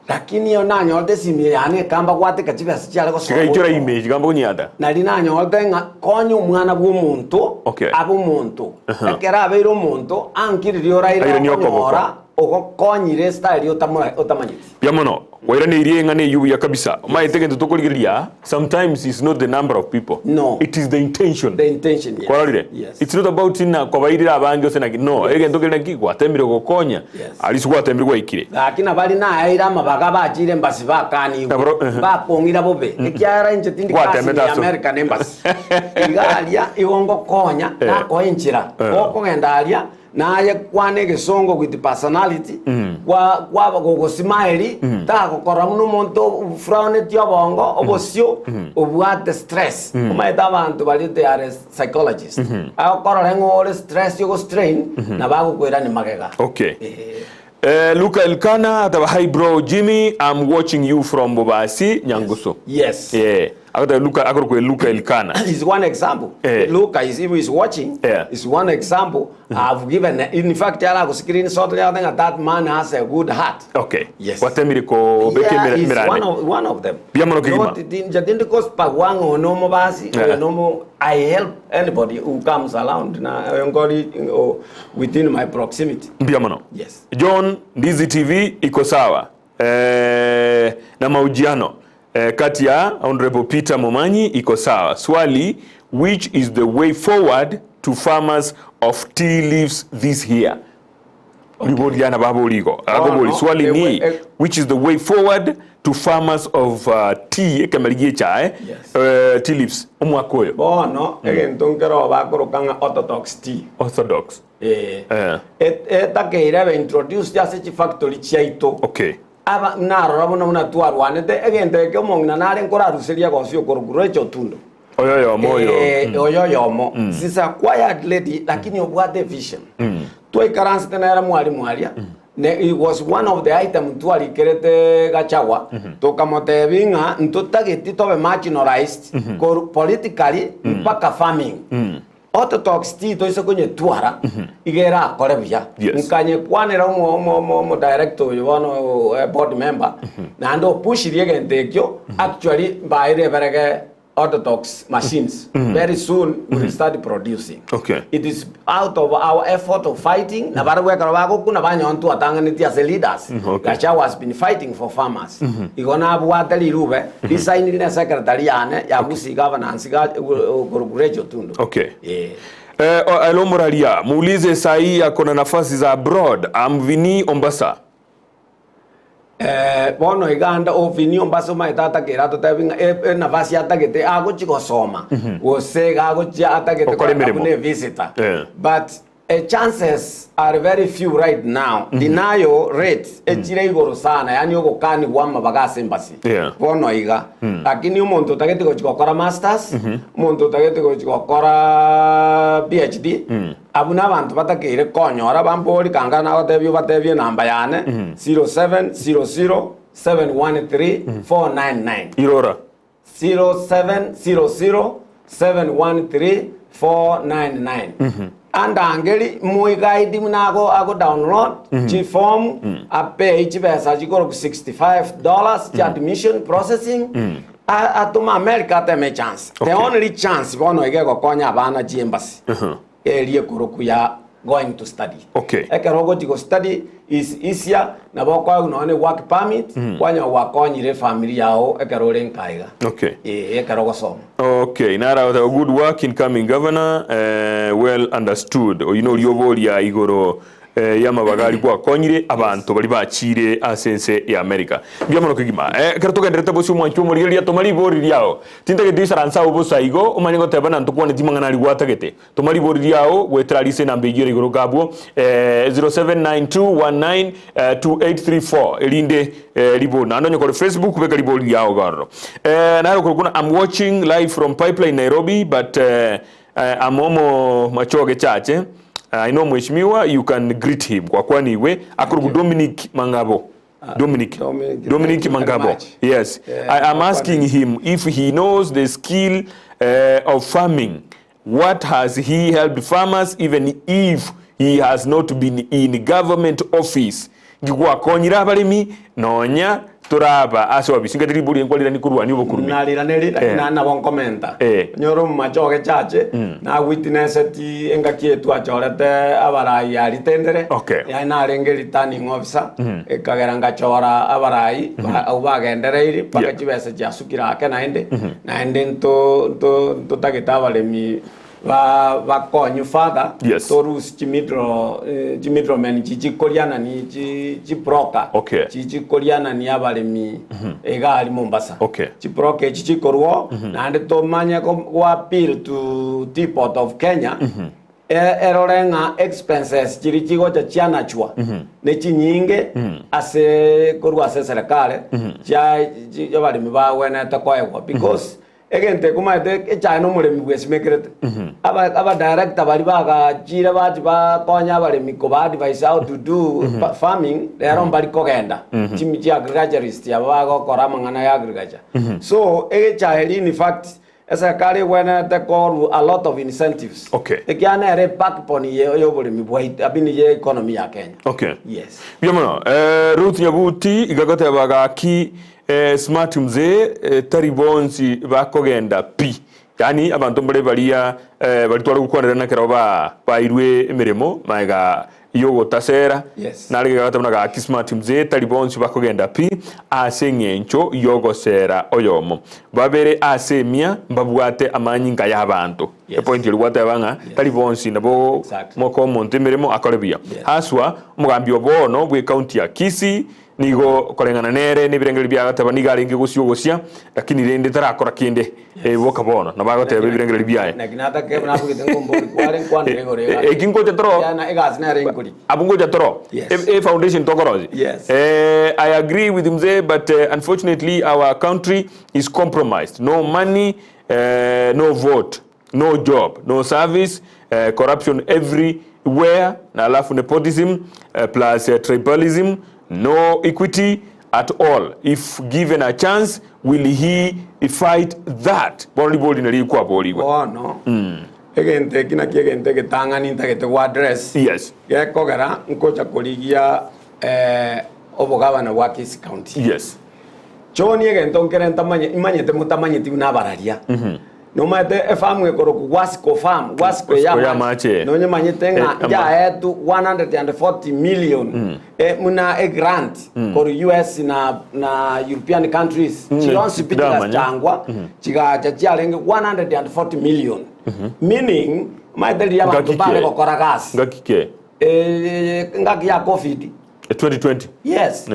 Lakini yo nanyo olte simiyane kamba kwate kachiba sichale ko so. Kira image kamba kunyada. Na linanyo olte nga konyo umwana bw'umuntu abo umuntu. Ekera abero umuntu ankiri riora ira okonyire style otamanyiti. Yamono waira ni iriye ngane yubu ya kabisa. Maiteke ntutokuligiria sometimes it's not the number of people. No. It is the intention. The intention, yes. Yes. It's not about ina kwa bairira abange sena no. Ege ntokirira kigwa temire gokonya. Alisuwa temire kwa ikire. Lakini abali na aira mabaga bachire mbasi bakani. Bakongira bobe. Ekyara inche tindi kasi ni American embassy. Igalia iwongo konya na ko inchira. Okogenda alia naye kwane gesongo with personality kwa gogo smile ta gukora muno muntu frown ti obongo obosio obwate stress umaita abantu bali they are psychologists akora ngore stress yogo strain na bagukwira ni magega. Okay. Luka Elkana at High Bro Jimmy, I'm watching you from Bobasi Nyanguso. Yes. Yeah. Luka Elkana. Is one example. Luka is watching. Is one example. I've given. In fact, I have screenshot. I think that man has a good heart. Okay. Yes. What temiko beke mirane. One of them. Biamono kigima. Jadinde kos pagwango no mobasi. No. I help anybody who comes around na within my proximity. Biamono. Yes. John, Ndizi TV iko sawa. Na maujiano. Kati ya Honorable Peter Momanyi iko sawa. Swali, which is the way forward to farmers of tea leaves this year? Swali ni, which is the way forward to farmers of tea tea leaves umwakoyo. Bono tongero bakorokanga orthodox tea. Orthodox. Takeira introduce just factory chiaito. Okay. Aba naro rabo na twarwanete egente ke mongna nare nkora ruseria gosio korugurecho tundo. Oyoyomo. She's a quiet lady lakini obwate vision. Toi karansi tena mwalimu alia. It was one of the items twali kerete gachagwa tokamotebinga ntotageti tobe marginalized politically mpaka farming. orthodox tito iso kunye twara igera akore buya nkanye kwanera mo director yo wono board member na ando push riege ntekyo actually baire berege orthodox machines very soon we will start producing. It is out of our effort of fighting na barwe karabago kuna banyontu atanganiti as leaders. Gachagua has been fighting for farmers. Igona abwateli rube design ile secretary yane ya busi governance ga gurejo tundu. Alo Moralia muulize sahi akona nafasi za abroad amvini Ombasa. Bono iganda ovini Ombasa maitata kerato tabinga nafasi atagete ago chiko soma wose ago cha atagete kwa visitor but chances are very few right now. Denial rate echire igoro sana yani uko kani wama bagase embassy bono iga lakini umuntu tagete ko chikokora masters umuntu tagete ko chikokora PhD abuna abantu batakire konyora bambori kangana batebyo batebye namba yane 0700713499 irora 0700713499 and angeli muy guide munago ago download chi form ape ichibesa chikoro $65 chi admission processing atuma America teme chance the only chance bono igego konya abana chi embassy elie kuruku ya going to study ekerogo to study is easier na bokwa unaone work permit kwanya wakonyire family yao ekerore nkaiga ekerogo soma nara the good work incoming governor well understood you know lyobolia igoro yamabagari kwa konyire abantu bali bachire asense ya America byamono kigima karato gendrete bosi mwanchu muri ya tomali bori lyao tindage disaransa ubusa igo umanyengo tebana ntukwane timangana ali gwatagete tomali bori lyao wetralise nambe igire igoro gabwo 0792192834 elinde libona andonyo ko Facebook beka libori lyao garo naro kuna I'm watching live from Pipeline Nairobi but amomo machoge chache I know Mheshimiwa, you can greet him. Kwa kwani we akurugu Dominic Mangabo. Dominic Mangabo. Yes. I'm asking him if he knows the skill of farming. What has he helped farmers even if he has not been in government office? Gwa konyira abalimi nonya turaba ase wabisinga diribuli enkwalira ni kurwa ni bokurumi nalira na bon commenta nyoro machoge chache na witness ti engakietu achorete abarai aritendere ya na rengeri turning officer ekagera ngachora abarai ubagendereire paka chibese cyasukira ake naende nto tageta balemi va konyu father torus chimidro men chichikoriana ni chiproka chichikoriana ni abalemi ega ali Mombasa chiproka chichikorwo and to manya ko appeal to Teapot of Kenya erorenga expenses chirichigo cha chiana chwa ne chinyinge ase korwa ase serikali cha abalemi ba wena takoywa because again te kuma te echano muremi bwesimekirete aba director bali baga jira baji ba konya balemi ko ba advise how to do farming lero bali kogenda chimichi agriculturist yabago kora mangana ya agriculture so echaheli in fact esakari wena te call a lot of incentives ekiana re back poni yo bulemi bwai abini ye economy ya Kenya yes byamono Ruth Nyabuti igagote baga ki smart mzee taribonzi bakogenda pi yani abantu mbere baliya balitwara gukorera nakero bairwe emirimo maiga yogo tasera nalege gatamuna ga smart mzee taribonzi bakogenda pi asenyencho yogo sera oyomo babere asemia mbabwate amanyinga y'abantu point yelwate banga taribonzi nabo moko montemirimo akorebia haswa mugambi obono bwe county ya Kisii nigo korengana nere nibirengeri byagataba nigaringe gusyogosia lakini rende tarakora kinde boka bono nabagote bibirengeri byaye naginata ke na bugite ngombori kware kwandire gorega ekingo tetro yana egas na renkuri abungo jatro foundation tokorozi I agree with mzee but unfortunately our country is compromised. No money, no vote, no job, no service, corruption everywhere na alafu nepotism plus tribalism, no equity at all. If given a chance, will he fight that? Oh no. egente kina kiegente getang'ani ntagete gwa address Yes. gekogera nkocha korigia obogabana bwa Kisii County. Yes. Choni egento nkere imanyete mutamanyeti n'abararia. Nomate efamu ekoroku Wasco farm, Wasco ya mache. Nonye manyete nga ya etu 140 million. Muna grant for US na European countries. Chilonsi pitika changwa. Chiga chachalenge 140 million. Meaning maiteli ya bantu bale kokora gas. Ngakike. Ngaki ya COVID. 2020. Yes.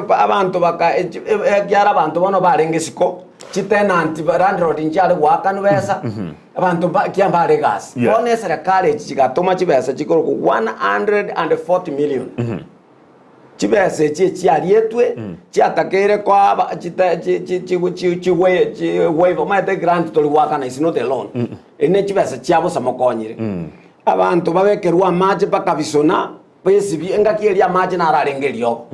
Abantu baka gyara abantu bono barengesiko. Chitenanti landlord njale wakanu besa abantu kyambare gas one serikali chigatuma chibesa chikoro ku 140 million chibesa chiarietwe chiatakere kwa waive maite grant toli wakana is not a loan ene chibesa chiabo samokonyire abantu babekerwa amaje bakabisona besi engakieria amaje nararengerio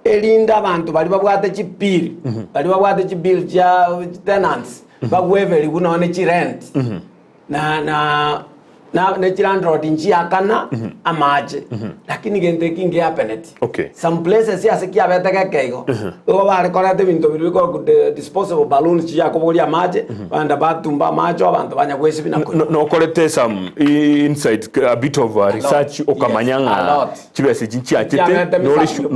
elinda abantu bali babwate chipiri bali babwate chibill cha tenants bagweveli kunone chi rent na ne landlord nchi akana amaje lakini gente kinge happened some places yasikia beteke kego o bali korate bintu biko disposable balloons chi yakobori amaje banda batumba macho abantu banya kwesi binako no korete some inside a bit of research okamanyanga chibese chinchi achete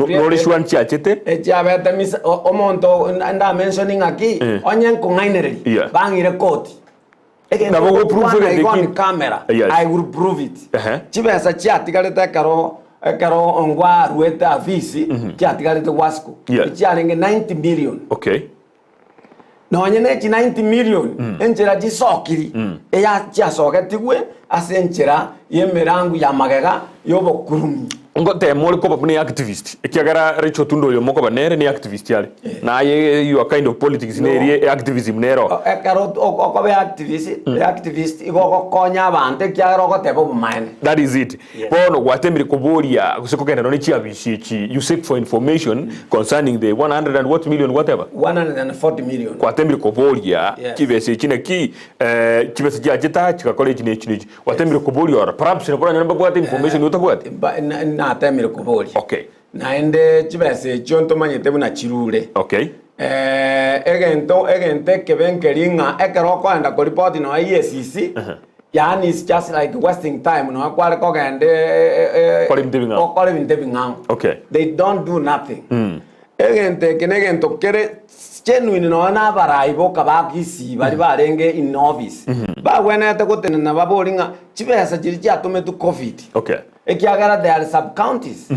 no rishwan chi achete echabete mis omonto nda mentioning aki onyen kungaineri bangire court again I will prove it on camera. Yes. I will prove it. Chibesa chiatigalete karo ongwa rueta visi chiatigalete Wasco. Chialenge 90 million. Okay. No nyene 90 million enjera jisokiri eya chiasogetiwe asenjera yemerangu ya magega yobo kurumi. Ngote mori ko bapune activist ekiagara Rachel Tundo yo moko banere ni activist yale na ye you are kind of politics in area activism nero ekaro ko be activist igo konya abantu ekiagara ko tebo bumane that is it bono watemire koboria kusiko kenda no chi abishi you seek for information concerning the 100 and what million whatever 140 million watemire koboria kibese kine ki kibese jajeta chikakole chine watemire koboria perhaps ne bora namba bwate information utakwate na temire kuboli. Okay. Na ende chibese chonto manyete buna chirure. Okay. Egente kebenkeringa ekero kwenda ko report no IECC. Yani it's just like wasting time no akwale ko gende okole bintebinga. Okay. They don't do nothing. Egente kenegento kere genuine no na baraibo kabakisi bali barenge in office. Ba wenete ko tenena babolinga chibesa chiri cyatume tu COVID. Okay. Ekiagara there are sub counties.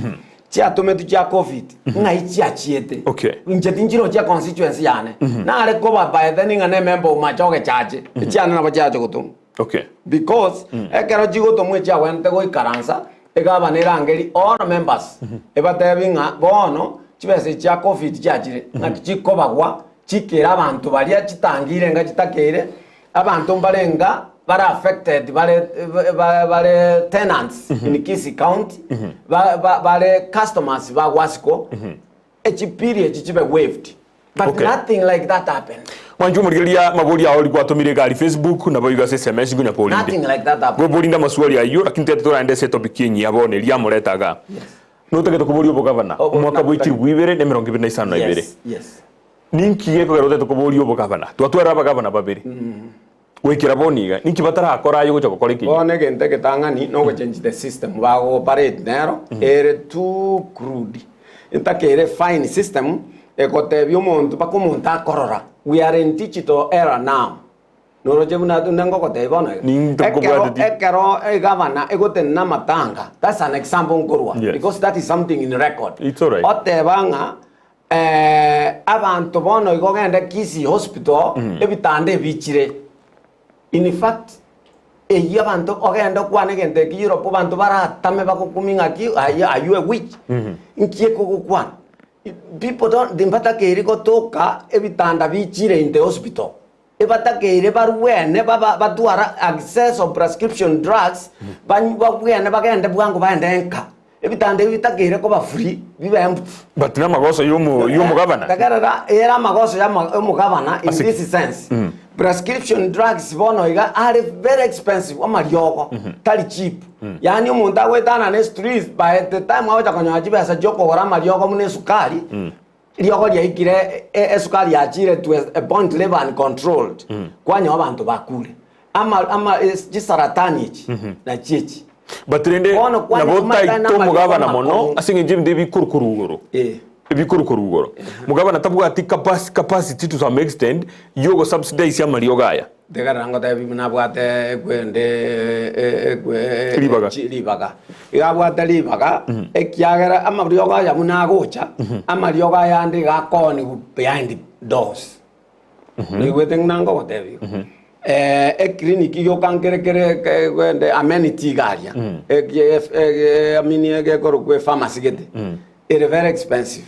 Chiatume tu cha COVID. Ngai chiachiete. Okay. Nchetinjiro cha constituency yane. Na ale ko baba etheninga ne member machoke chache. Chiana na bachacho kutum. Okay. Because ekero jigoto mwe cha wente go ikaransa egaba nerangeri all members. Ebatebinga bono chibese cha COVID chachire. Ngati chikobagwa chikera abantu bali chitangire nga chitakere abantu mbalenga bara affected bare tenants in Kisii County bare customers ba Wasco each period chibe waived but nothing like that happened. Wanju murigeria maburi aho ligwatumire gari Facebook na boyiga SMS gunya polinde nothing like that happened. Go bolinda maswali ayo lakini teto ende se topic yenyi abone lya muretaga no tegeto kuburi obo governor umwaka bwiti gwibere ne 2025 na ibere yes ninkiye ko garote to kuburi obo governor twatwara aba governor babiri wekira boniga niki batara akora ayo gocha gukora iki bone gente ketangani no go change the system ba operate nero ere too crude intakere fine system ekotebyo muntu pakumunta korora we are in digital era now no roje buna ndngo kotebona ekero governor egotenna matanga that's an example ngorwa because that is something in record it's all right otebanga abantu bono igogende Kisii hospital ebitande bichire in fact abantu ogenda kwane gente ki Europe bantu baratame bakukuminga ki ayu a witch nkie kokukwana people don't dimpata keri kotoka ebitanda bichire in the hospital ebata keri barwene batuara access of prescription drugs babwene bagende bwangu baendenka ebitanda bitakere ko ba free bibe but na magoso yumu governor tagarara era magoso ya mu governor in this sense prescription drugs bono iga are very expensive amariogo tari cheap yani umuntu agwetana ne street by the time awacha konyoa chibesa joko gora mariogo mune sukari riogo ria ikire sukari yachire to a point level uncontrolled kwanyo abantu bakure ama jisaratani na chichi batrende na bota itomo gavana mono asinge jim debi kurkurugoro bikurugoro mugabana tabuga ati capacity to some extent yogo subsidize ya mariogaya degarango tabi munabwate kwende libaga igabwate libaga ekiagera amarioga ya munagocha amarioga ya ndi gakoni behind doors ni weteng nango gotebi clinic yo kankere kwende amenity garia amini egekoro kwe pharmacy gete it very expensive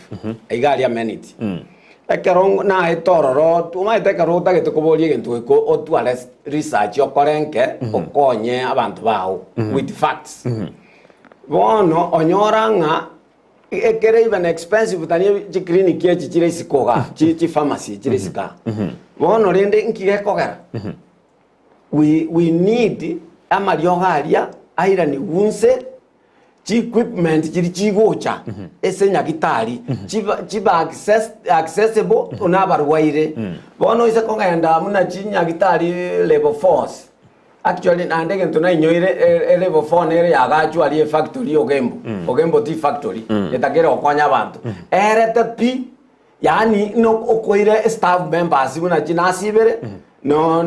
igari amenity ekerong na etororo tuma etekaro tagete kobolie gento ko otwale research okorenke okonye abantu bawo with facts bono onyoranga ekere even expensive tani clinic ye chire sikoga chi pharmacy chire sika bono rende nkigekogera we need amariogaria aira ni gunse chi equipment chiri chigocha esenya gitari chiba accessible unabarwaire bono ise kongaenda muna chinya gitari level 4 actually nandege ntuna inyoire level 4 nere yagachu ali factory ogembo tea factory etakere okwanya abantu erete pi yani no okoire staff members muna chinasibere no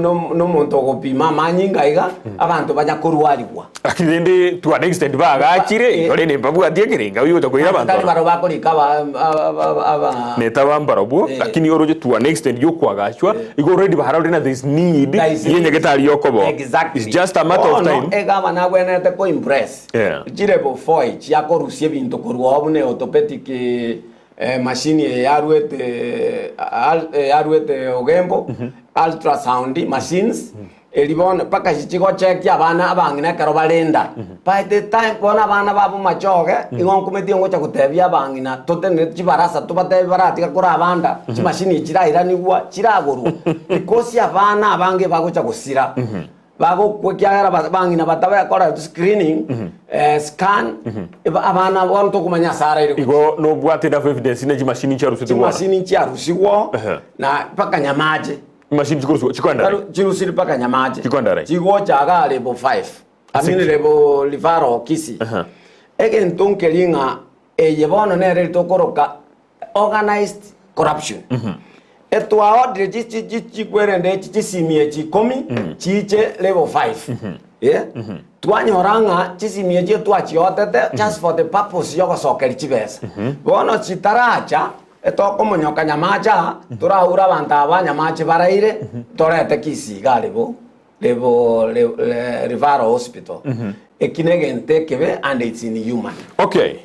muntu gopima manyinga iga abantu banya kurwariwa akirende to an extent bagachire yore ne babu atiekirenga uyo tokoira abantu kali baro bakorika aba neta bambarobo lakini oroje to an extent yo kwagachwa igo already baharode na this need yenye getali yokobo exactly. It's just a matter of time ega bana gwenete ko impress jirebo foi chia korusie bintu kurwa bune orthopedic machine yaruete ogembo ultrasound machines elibona paka chigo check ya bana abangina karo balenda by the time bona bana babu machoge ingon kumeti ngo cha kutebya abangina totene chibarasa tubate barati kora abanda chi machine chiraira nigwa chiraguru because ya bana abange bagocha gusira bago kwekyara bangina bataba kora screening scan abana bonto kumanya sara ile igo no bwate da evidence ne machine charusiwo machine charusiwo na paka nyamaje machine chikwandara chirusiri paka nyamaje chikwandara chigo chaga level 5 amini level livaro kisi ege ntonkelinga eyebono nere tokoroka organized corruption eto audre chikwerende chisimie chikomi chiche level 5 twanyoranga chisimie chetu achiotete just for the purpose yoko sokeri chibesa bono chitaracha etoko monyoka nyamacha turaura banta abanyamache baraire torete kisiga levo Rivaro Hospital ekinegente kebe and it's in human. Okay,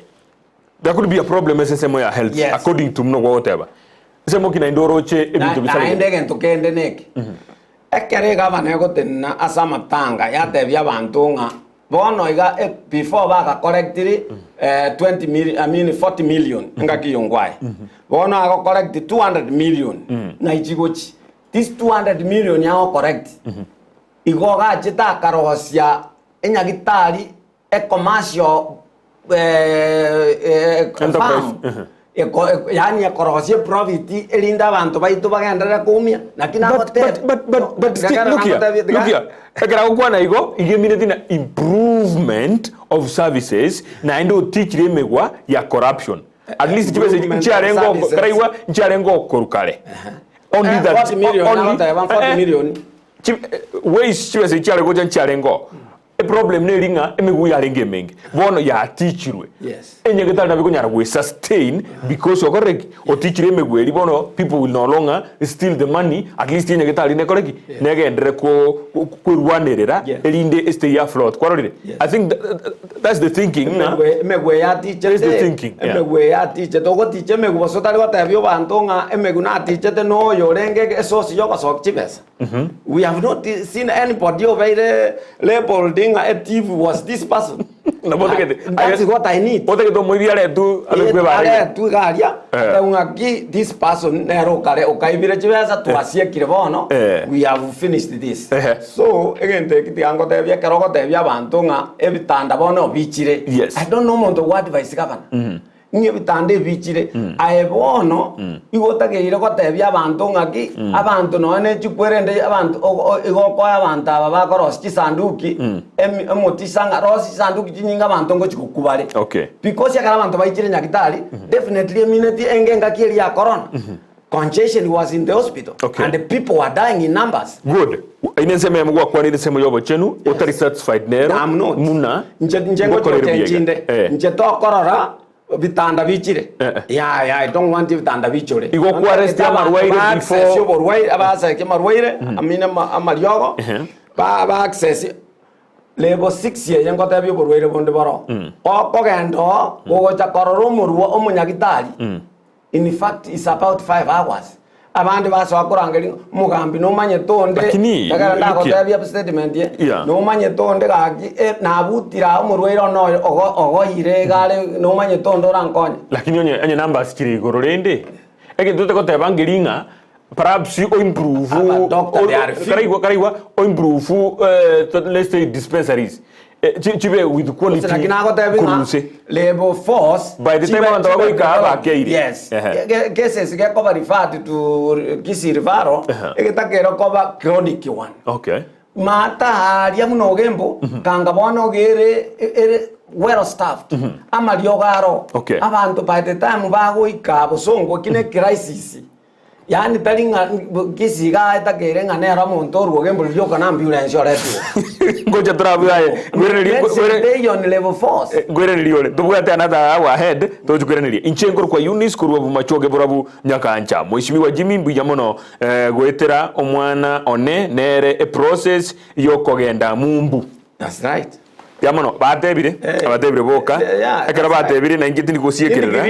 there could be a problem SSMO ya health according to mno whatever semo kina indoroche ebintu bisale endegento kende neki ekere gavana gotenna asama tanga yatebya abantu nga bono iga before baga collected 20 million I mean 40 million ngaki yongwae bono ago collect 200 million na ichigochi this 200 million ya correct igoga chita karosia enyagitari commercial farm yani yakorosie profit elinda abantu baitu bagendera kumia nakina hotel but look here ekara ukwana igo igemine dina improvement of services na endo teach remegwa ya corruption at least chibese ncharengo karaiwa ncharengo korukale only that 40 million ways chibese ncharengo ncharengo a problem nelinga emegu ya renge mengi bono ya teachirwe enye getala na bikunyara we sustain because okoreki o teachire emegu eri bono people will no longer steal the money at least enye getala ne koreki negendere ko rwanerera elinde stay afloat kwarorire I think that's the thinking na emegu ya teacher is the thinking emegu ya teacher to teacher emegu bosotari batabyo bantonga emegu na teacher te no yorenge esosi yoko sokchibesa we have not seen anybody over there labeled a thief was this person Na botegete. That's what I need. Botegete moidiare tu alekwe bare. Ale tu garia. Ungaki this person nero kare okaibire chibesa twasie kirebono. We have finished this. So again take the ango tebia kerogo tebia bantu nga ebitanda bono bichire. I don't know monto what vice governor. Nye bitande bichire aebono igotageire gotebia abantu ngaki abantu none chikwerende abantu igoko abantu aba bakoros chisanduki emotisanga rosi sanduki chinyinga abantu ngo chikukubare because yakara abantu baichire nyakitali definitely immediately engenga kiri ya corona congestion was in the hospital and the people were dying in numbers. Good. Inensema ya mgwa kwa nini sema yobo chenu utari satisfied nero muna njengo chotenjinde njetokorora bitanda bichire I don't want bitanda bichore igo kwa arrest ya marwaire before sio borwaire abasa ke marwaire amina amaryogo ba access level 6 ye yango tabi borwaire bonde baro okogendo gogo chakororo murwo omunyagitari in fact it's about 5 hours abandi baso akurangeri mugambi no manye tonde ndagara ndagotabi up statement ye no manye tonde gaki nabutira umurwaire no ogoire gale no manye tonde orankonya lakini onye numbers kiri gororende ege dote ko tebangiringa perhaps o improve karaiwa o improve let's say dispensaries chibe with quality labor force by the time abantu bagoika keiri yes cases get cover referred to kisirvaro egetakero cover chronic one mata haria muno gembo kanga bono gere well staffed amaliogaro abantu by the time bagoika bosongo kine crisis yani talinga kisiga etakere nganera muntu rugo gembo lyoka na ambulance oretu ngoja trabaye they on level 4 gwereliole tubwate another hour ahead tujugwerenelie inchengo kwa unis kurwa bumachoge burabu nyakancha mwishimiwa Jimmy Mbuyamono gwetera omwana one nere a process yokogenda mumbu. That's right. Yamono batebire abatebire boka ekara batebire na ngiti nikosiekerera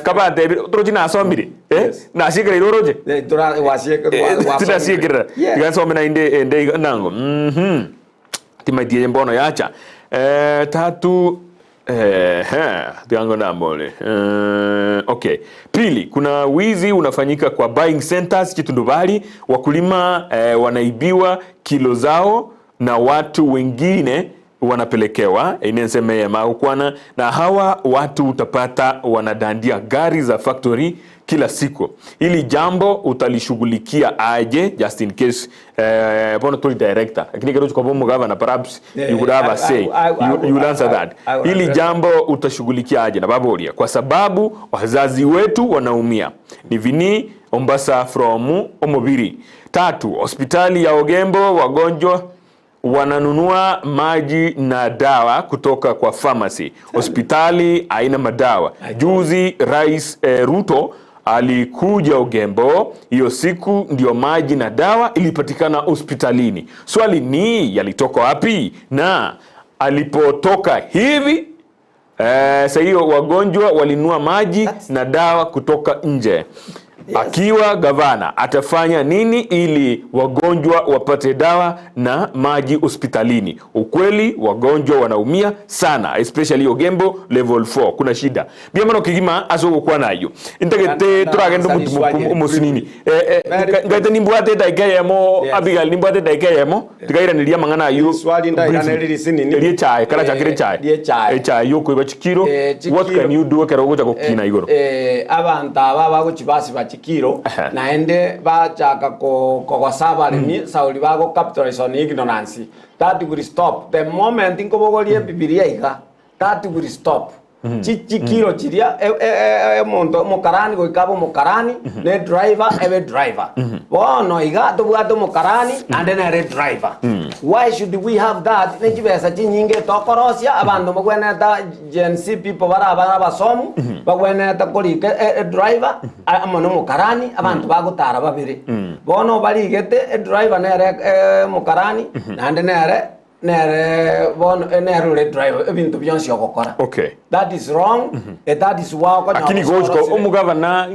kabatebire troji na asomire na siekere roroje tora wasiekerera siekera tigasome na inde nango timatie mbono yacha tatu tiango nambole okay. Pili, kuna wizi unafanyika kwa buying centers Kitundubali, wakulima wanaibiwa kilo zao na watu wengine wanapelekewa inenseme maukwana, na hawa watu utapata wanadandia gari za factory kila siku. Ili jambo utalishughulikia aje just in case bono tuli director lakini kero kwa bomo governor perhaps you would have a say you will answer that. Ili jambo utashughulikia aje na baboria kwa sababu wazazi wetu wanaumia. Ni Vini Ombasa from Omobiri. Tatu, hospitali ya Ogembo wagonjwa wananunua maji na dawa kutoka kwa pharmacy. Hospitali haina madawa. Juzi Rais Ruto alikuja Ogembo, hiyo siku ndio maji na dawa ilipatikana hospitalini. Swali ni yalitoka wapi? Na alipotoka hivi sasa hiyo wagonjwa walinunua maji na dawa kutoka nje. Yes. Akiwa gavana atafanya nini ili wagonjwa wapate dawa na maji hospitalini? Ukweli wagonjwa wanaumia sana, especially Ogembo level 4 kuna shida. Biamano kigima asogo kwa nayo. Intagete turagendo mutu umusinini. Ngaite nimbwate daikayemo Abigail nimbwate daikayemo tigaira nilia mangana ayo. Swali ndaira neriri sinini. Elie chai kala chakire chai. Chai yoko ibachikiro. What can you do kero goja kokina igoro? Abantu aba gochibasi kiro naende bachaka kogosaba ni sauli bago capitalize on ignorance. That will stop the moment inkobogolie bibilia iga. That will stop. Chikiro chiria mondo mokarani goikabo mokarani ne driver ebe driver bono iga tobwato mokarani and then a driver. Why should we have that? Nekibesa chinyinge tokorosia abantu bagweneta Gen Z people bara basomu bagweneta kolike driver amono mokarani abantu bagutara babiri bono baligete driver ne mokarani and then nere driver ebintu byonse okokora. Okay, that is wrong. That is why akini gochko omugavana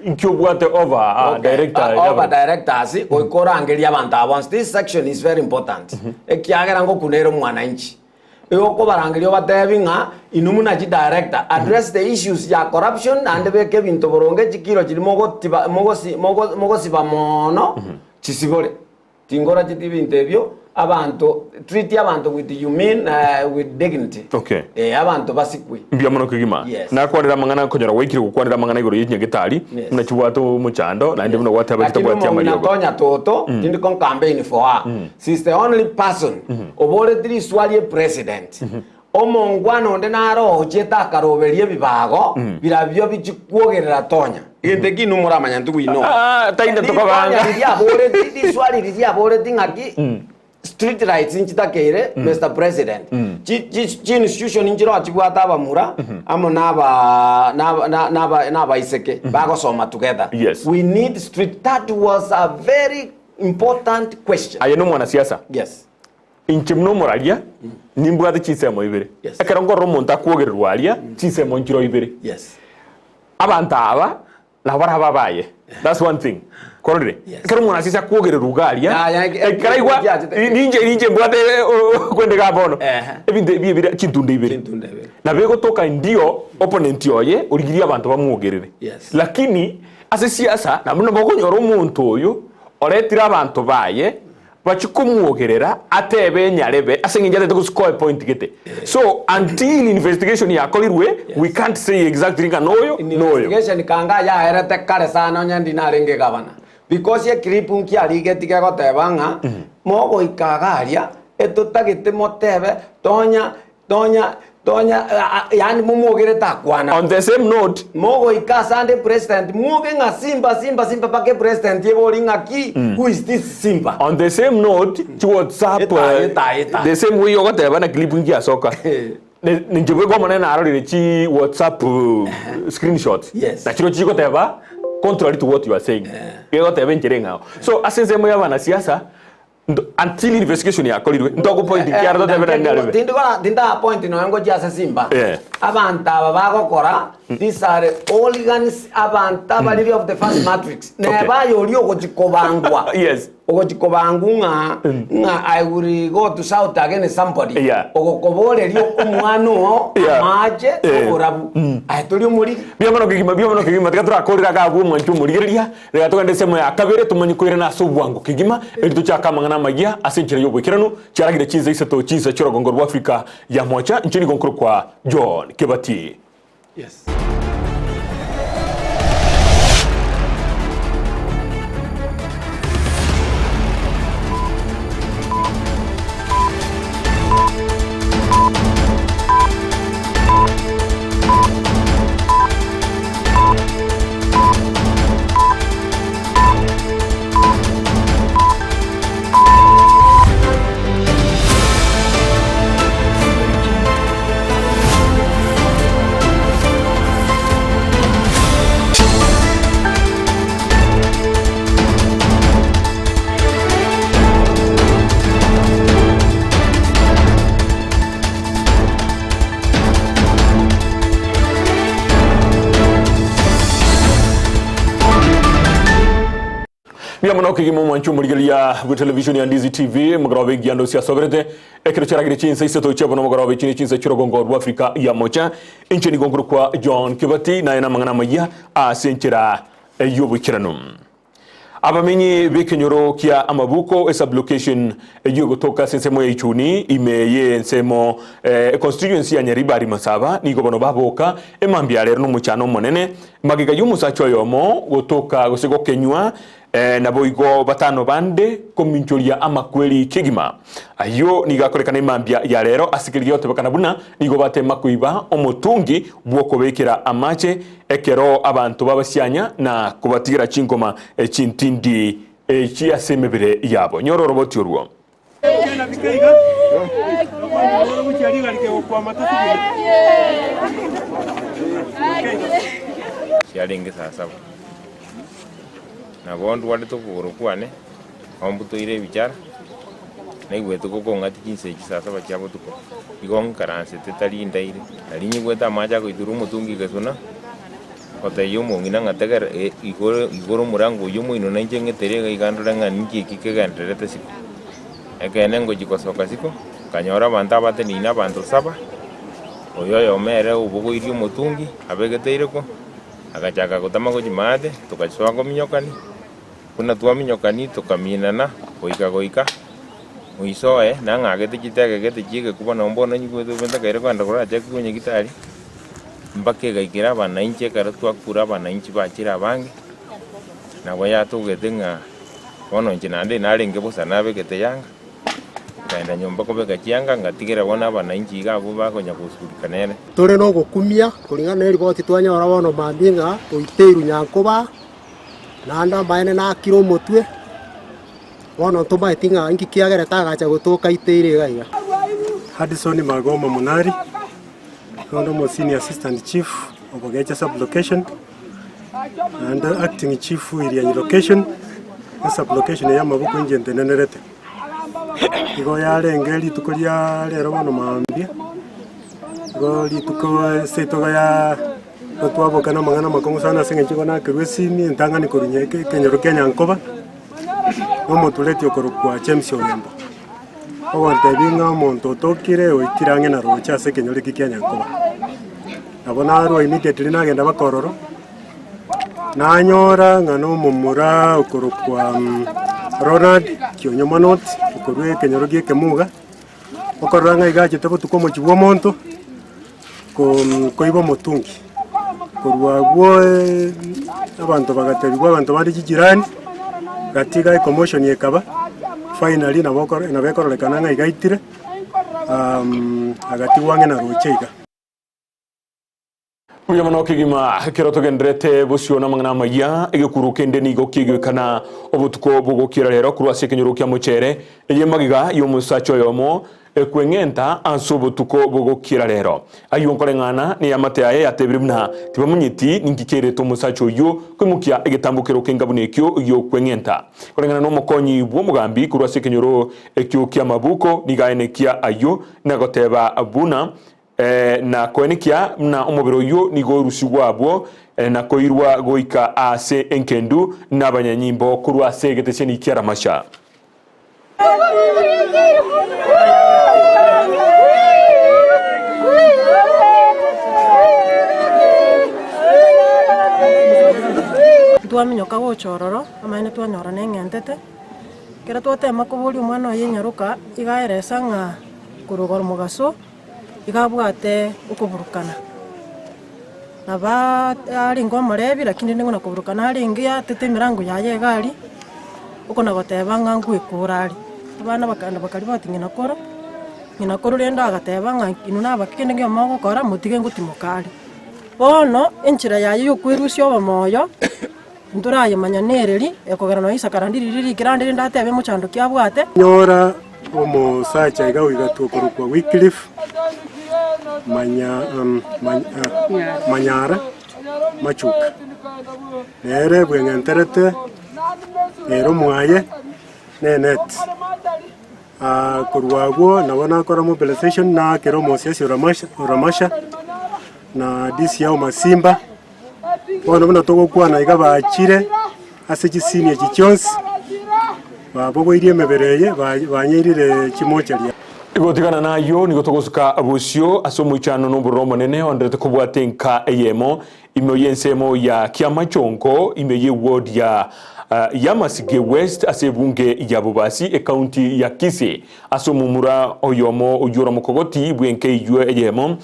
inkobwate over directors oikorangeria abantu abans. This section is very important. Ekiagera ngo kunero mwananchi Eko barangirio batebinga inumuna chi director address the issues ya corruption and beke bintu boronge chikiro chiri mogo siba mono chisibore tingora chiti bintebyo abantu treat abantu with with dignity. Okay. Abantu basikwi mbia mono kigima na kwarira mangana konyora wikiri kwarira mangana igoro yinye gitari na chiwato muchando na ndimo wataba kitabo ya chama yogo Tonya Toto tindi kon campaign for her. She's the only person obole three swali president. Omongwano ndenaro ocheta karoberie bibago birabyo bichikuogerera Tonya inde kinu muramanya ntugu ino tainde tokabanga ya bole three swali ria bole tingaki street rights inchitakere Mr. President chi institution injiro achibwata abamura amo naba iseke bagosoma together. Yes. We need street. That was a very important question. ayeno mwana siasa. Yes. Inchimno moralia nimbwate chisemo ibere akarongo romonta kuogererwa alia chisemo njiro ibere. Yes. Abantaba na baraba baye. That's one thing. Korore. Kero mwana sisa kuogererwa galia karaigwa ninje mbwate kwende gabono ebinde bibira chintunde ibere na bego toka ndio opponent yoye urigiria abantu bamuogerere. Yes. Lakini ase siasa na muno bagonyora umuntu oyo oretira abantu baye bachikumuogerera atebe nyarebe asenginjate to score point gete. So until investigation yakolirwe we can't say exactly nganoyo investigation kanga ya erete kare sana nyandi narenge gavana because ye kripun ki aligeti ke gotebanga mogo ikagaria etutagite motebe Tonya yani mumuogere takwana. On the same note mogo ikasande president muoge nga simba pake president yebori ngaki who is this Simba. On the same note to WhatsApp the same way you got na clip ngia soka ninjibwe kwa manena arorire chi WhatsApp screenshot. Yes. Na chiro chiko teba contrary to what you are saying. Yego teba nchirenga. So asenze moya bana siasa until investigation yakolirwe ndogo point kyardo tebera ngarebe tinda point no ngo jase Simba abantu aba bagokora these are hooligans abantu abali of the first matrix ne bayori ogojikobangwa. Yes. Ogojikobangunga I will go to south again somebody ogokobole rio omwano maje orabu aitoli muri biamano kigima tikatura korira gabu mwanchu murigeria rega tugande semo ya kabere tumanyikwire na subwango kigima elito chaka mangana magia asenchire yobwekirano cyaragire cyiza isato cyiza cyorogongo rwa Afrika ya mwacha nchini gonkuru kwa John Kibati. Yes. Biamono kigimo mwanchu murigelia bu television ya Ndizi TV mugarobe giando sia sogerete ekero charagire chinse iseto chebo no mugarobe chinse chirogongo rwa Afrika ya mocha incheni gonguru kwa John Kibati na ina mangana maya asenchira yobukirano. Abamenyi bekenyoro kia amabuko esa blocation yugo toka sensemo ya ichuni imeye nsemo constituency ya Nyaribari Masaba ni gobono baboka emambia lero no muchano monene magiga yumusacho yomo gotoka gosego kenywa na boigo batano bande komincholia amakweli kigima ayo nigakorekana imambia ya lero asikiriyo tebakana buna nigo bate makuiba omutungi bwoko bekera amache ekero abantu babasyanya na kubatigira chingoma chintindi chiasemebere yabo nyoro roboti urwo yaringe sasa na bondu wale to kuguru kwane ombuto ire bichara na igweto koko ngati kinse kisasa bacyabo tuko igong karanse tetali ndaire alinyi gweta maja ko iduru mutungi gasuna kota yomo ngina ngategera igoro murango yomo ino nanje ngeterega igandura ngani kiki kegandere tesiko ekene ngo jikosoka siko kanyora abantu abatenina abantu 7 oyo omere ubugoirie omotungi abegeteireko agachaka gotama gochimate tukachwa gominyokani kuna twaminyokani tukaminana goika muisoe nang'agete chitege gete chige kubona mbona nyigwete benda kaire kwanda kora chaki kunye gitari mbake gaikira abananchi ekara twakura abananchi bachira abange nabo yatugete ng'a bono nchinde narenge busa nabegete yanga kaenda nyomba kobeka chianga ngatigera bona abananchi gabo bakonya gusurikanere tore no gukumia kuringana na riboti twanyora bono mambinga oiteiru nyankoba nanda maene na kiro motwe bono tumba etinga inki kiagere tagacha gutuka iteire gaiga Hadison Magoma Munari Honorable Senior Assistant Chief of Ogecha Sub-Location and Acting Chief Irianyi Location Sub-Location ya Mabuku Njente Nenerete Igo yarenge lituko lya lero bono mambia Igo lituko seitoga ya twavoka na mangana makongo sana senge chiko na kirwesimi ntanga ni korunyeke kenyoro Kenya nkoba Nomo tuleti okorokwa James Ogembo Owante binga monto tokire oikirange na rocha se kenyoro Kenya nkoba Abona aro immediately nagenda bakororo Nanyora ngano mumura okorokwa Ronald Kionyomanot okorwe kenyoro Kemuga okoranga igaje tebo tukomo chiwo monto koibo motungi korwa gwe abantu bagaterwa abantu bari kijirani gatiga commotion yekaba finally na bekorolekana nga igaitire agati wange na rocheiga Uya mano kigima kiroto gendrete busiona mangana maya egekuru kende nigo kigikana obutuko bugokira rero kurwa sekenyoro kya muchere eyemagiga yo musacho yomo ekwengenta ansobutuko bugokira rero ayonkorengana ni amate aye atebrimna tibamunyiti ninkikere to musacho yo kwimukia egetambukero kengabunekyo yo kwengenta korengana no mokonyi bwo mugambi kurwa sekenyoro ekyo kya mabuko nigaenekia ayo nagoteba abuna na koenikia na omobero yo nigo rusigwabwo na koirwa goika ase enkendu n'abanyanyimbo kurwa segeteseni kyaramasha Twaminyoka gochororo amaine twanyora neng'entete kera twatema kobori omwana yenyaruka igaeresa ng'a kurugora mugaso igabwate ukuburukana naba ari ngo morebi lakini ndingona kuburukana ari ngia tete mirango yaye gari uko nagoteba nga ngwikurari abana bakanda bakari batingina koro renda agateba nga inu nabakende ngyo mago kora mutige ngutimukari bono enchira yaye yokwirusyo obamoyo nduraye manyanereri ekogera no isakarandiri kirandiri ndatebe muchando kyabwate nyora omusacha igawiga tukorukwa Wycliffe Manyara Machuka nere bwengenterete nero mwaye nenet kurwago nabona kora mobilization na kero mosiasi Ramasha na disi yao Masimba bona bona togokwana iga bachire ase chisini chichonsi babogoirie mebereye banyirire kimocheria igotigana nayo nigotogosuka abusio asomuchano n'oburoro monene ondrete kubwatenka eyemo imoyensemo ya kiamachonko imeye ward ya Masige West asebunge ya Bubasi e county ya Kisii asomumura oyomo uyura mukogoti bwenke yue eyemo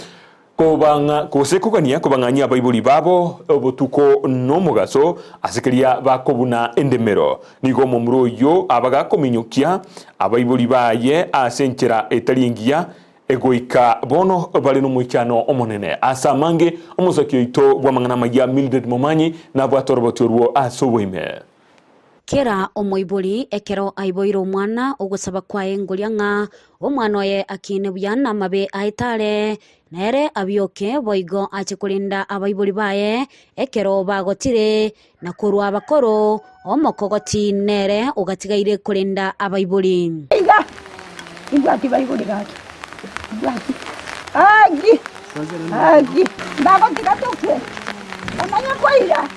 kosekogania kobang'ania abaibuli babo obutuko n'omugaso asekeria bakobuna endemero nigo momuro oyo abagakominyokia abaibuli baye asenchera etaringia egoika bono bali n'omuchano omonene asamange omusaki oito bwamang'ana maya Mildred Momanyi na bwatorobotorwo asoboime kera omoibuli ekero aiboiro omwana ogosaba kwae ngoria ng'a omwana oye akine buyana mabe aitare nere abioke boigo ache kulinda abaibuli baye ekero bagotire na kurwa bakoro omokogoti nere ugatigaire kulinda abaibuli ingwati baibuli gaki agi bagotira tukwe ananya kwaira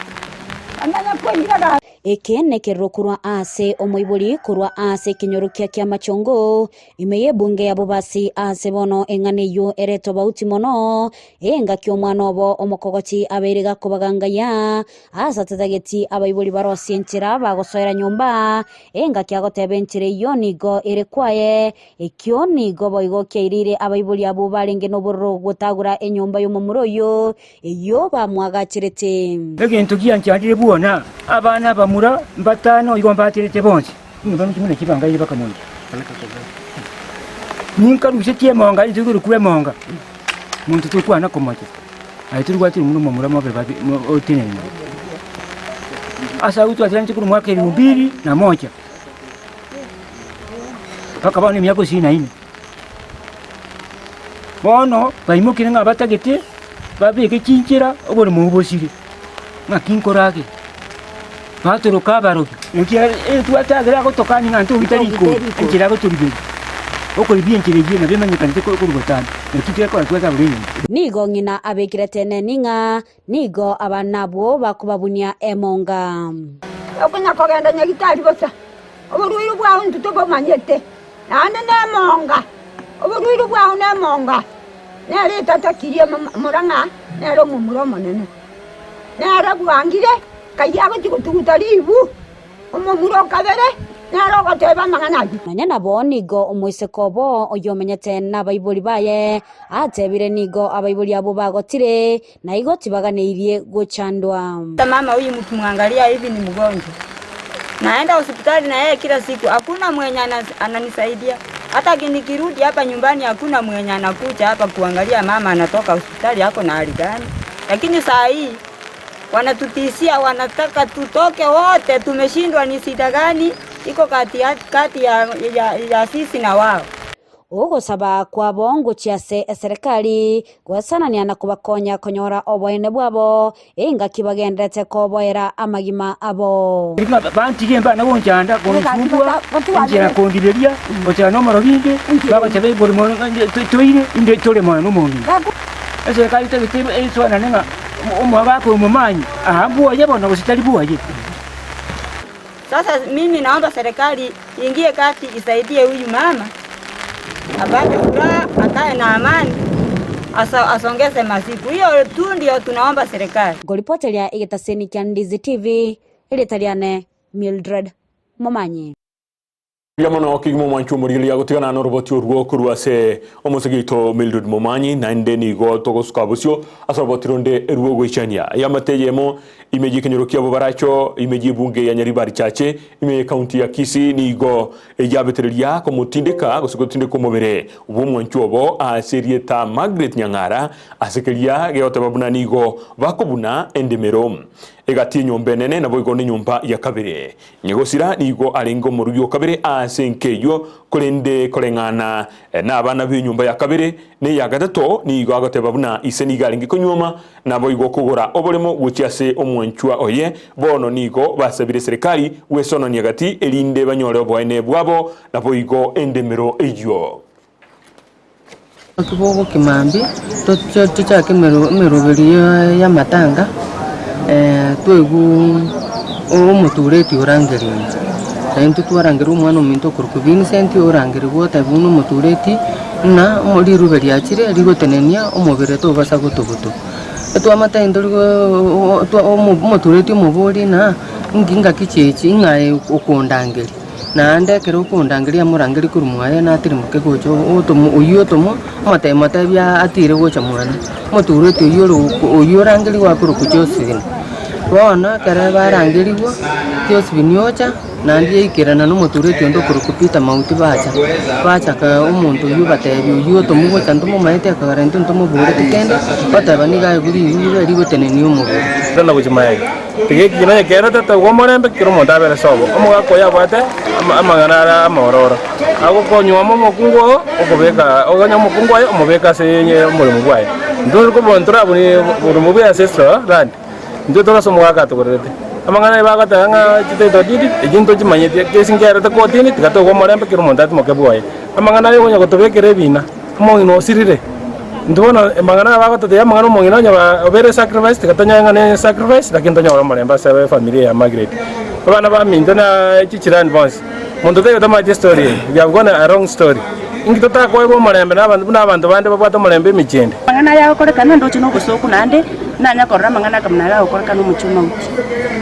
eke nekero kurwa ase omoibori kurwa ase kinyorukia kia machongo imeye bunge ya bubasi ase bono eng'aneyo ereto bauti mono engaki omwana obo omokogoti aberega kubagangaya asatetageti abaibori barosi enchira bagosoera nyumba engaki agotebe enchira iyo nigo erekwaye ekyo nigo boigo kiairire abaibori abo barenge nobororo gotagura enyumba y'omomuroyo iyo bamwagachirete ekintu kianchadire buona abana bamura batano igomba atirete bonse ngibano kimune kibangayire bakamonye ninka rushetie monga izuru kuwe monga muntu tukwana komoje aituru gwatiri muno momura mabe babi otinene asa utu atlanti kuru mwaka 2001 paka bani myako sina ine bono baimukire nga batagete babeke kinchira obone mubosire ngakinkorage batoro kabaroki nkia tuatagira gotokani ngantu bitariko enchira goturige okori bienchereje na bemanyikante ko kurugotana nekitire kwa twaka burini nigo ngina abekiretene ninga nigo abanabo bakubabunia emonga okunya kogenda nyagitari bosa oburuiru bwawe ntutobo manyete nane nemonga oburuiru bwawe nemonga nere tatakirie muranga nero mumuro monene nere bwangire kaya gutugutaribu omumuro kabere nero goteba manganaji nanyana bo nigo omwisekobo oyomenyete n'abaibori baye atebire nigo abaibori abo bagotire na igoti baganeirie gochandwa mama huyu mtu mwangalia hivi ni mgonjwa naenda hospitali na yeye kila siku hakuna mwenye ananisaidia hata nikirudi hapa nyumbani hakuna mwenye anakuja hapa kuangalia mama anatoka hospitali yako na hali gani lakini saa hii wanatutishia wanataka tutoke wote tumeshindwa ni shida gani iko kati ya sisi na wao ugosaba kwa bongo chiase serikali gwasanania na kubakonya konyora oboene bwabo inga kibagendete koboera amagima abo bantige mbana bonjanda konfumbwa njera kondiberia ocha no marobinde baba chebe borimo toire inde tore mwana no serikali tete eso nanenga omwabako mumanyi ahambuwa yabona usitali buwaje. Sasa mimi naomba serikali ingie kati isaidie huyu mama apate furaha akae na amani asongeze masiku hiyo tu ndio tunaomba serikali. Golipotelia igetaseni kya Ndizi TV ilitaliane Mildred Momanyi. Yamono kigimo mwanchu murili yagotigana no roboti urwo kurwase omusegito Mildred Momanyi na ndeni go togoskabusyo asabotironde erwo goichania yamateyemo imeji kenyorokia bobaracho imeji bunge ya Nyaribari chache ime county ya Kisii nigo ejabeteria komutindeka gosugotinde komobere ubu mwanchu obo a serieta Margaret Nyangara asekelia geote babuna nigo bakobuna endemero egati nyombe nene na boigo ni nyumba ya kabere nyegosira nigo arengo murugyo kabere asenkeyo kolende kolengana na abana b'inyumba ya kabere ne ya gatatu nigo agote babuna iseniga ringi konyoma na boigo kugura obolemo guchiase omwanchwa oye bono nigo basabire serikali wesono nyagati elinde banyore obwene bwabo na boigo endemero ejo Kibogo Kimambi tucha kemeroberi ya matanga twegu umutureti urangeri senti twarangeri umwana ominto kurukubini senti urangeri gota buno mutureti na muri ruberi akire rigotenenia omubere to basa gutugutu twamata indoro umutureti muburi na nginga kichechi ingaye ukondangeri na ndekero ukondangeri amurangeri kurumwaye na atirimuke gocho otomo uyotomo mata bya atire gocha mwana mutureti uyorangeri wakurukuchosini bona kare barangeriwo byose binyocha nandi ikirana no mutureti ndo kurukupita mauti bacha ka umuntu yubatebi yuto mugo tanto mu maite ka garento nto mubure kende batabani ga guri yuri ari goteneni umubure tala kujimaye tige kina kera tata gomorembe kiro monta bere sobo omuga koya bwate amagana amororo ago konyo mokungo okobeka oganya mokungo ayo omobeka senye muri mugwaye ndo ko bontora buri mubi ancestral land ndo tora somo ga katorete amangana bagatanga chiteto didi ejinto chimanyete kesingera ta kotini tikato gomorembe kiro monta tmokebwaye amangana yo gonya gotobekere bina mo ino sirire ndona amangana bagatote amangana mo ino nya obere sacrifice tikatanya ngane sacrifice lakini tonya ora moremba sabe familia ya Margaret abana baminto na chichirani bonse muntu tege tamaje story we have gone a wrong story ingito takwego morembe n'abantu bande babwata morembe michende mangana yawo korekana ndocho no gusoku nande nanya korra mangana kamna yawo korekana umuchuma uti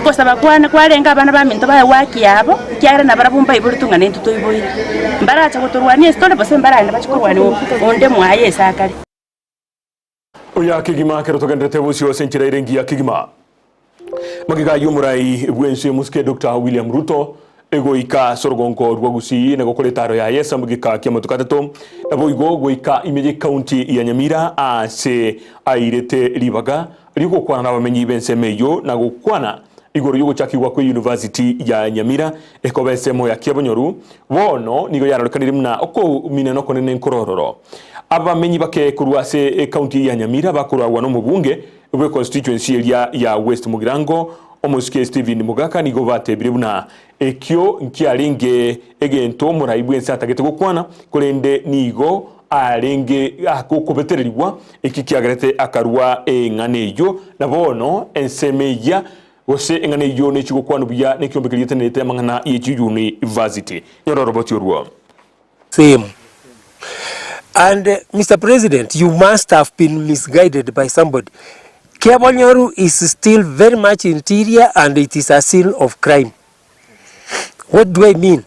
kosa bakwana kwarenga abana baminto baye waki yabo kyare na barabumba ibulutunga nento toyiboyire mbaracha kuturwania story bose mbaranda bachikorwani onde mwaye sakali oya kigima kero togendete busio senchira irengi ya kigima magiga yumurai bwense muske Dr. William Ruto ego ika sorgonko rwagusi nego koletaro ya yesa mugika kya matukateto abo igo goika imeje county ya Nyamira ase airete libaga riko kwana nabamenyi bense meyo nago kwana igoro yugo chakigwa ku University ya Nyamira ekobesemo ya Kiabonyoru wono nigo yaralokanire mna oko mineno konene nkorororo abamenyi bake kurwase county ya Nyamira bakurwa no mubunge bwe constituency ya West Mugirango omuske Steven Mugaka nigo batebire buna ekyo nkiaringe egento muraibu ensa tagete gukwana kurende nigo arenge akokobetererwa ekikiagarete akarwa eng'aneyo nabono ensemeya gose eng'aneyo nechigukwana buya nekyombekirite nete mangana yechi university yoro robot yorwo same. And Mr. President, you must have been misguided by somebody. Kiabonyoru is still very much interior and it is a scene of crime. What do I mean?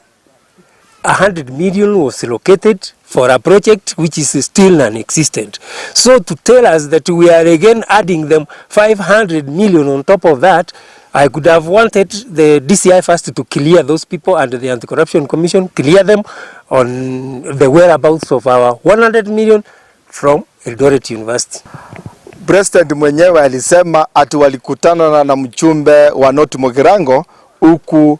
100 million was allocated for a project which is still non-existent. So to tell us that we are again adding them 500 million on top of that, I could have wanted the DCI first to clear those people and the Anti-Corruption Commission, clear them on the whereabouts of our 100 million from Eldoret University. President mwenyewe alisema ati walikutana na mchumbe wa North Mugirango huku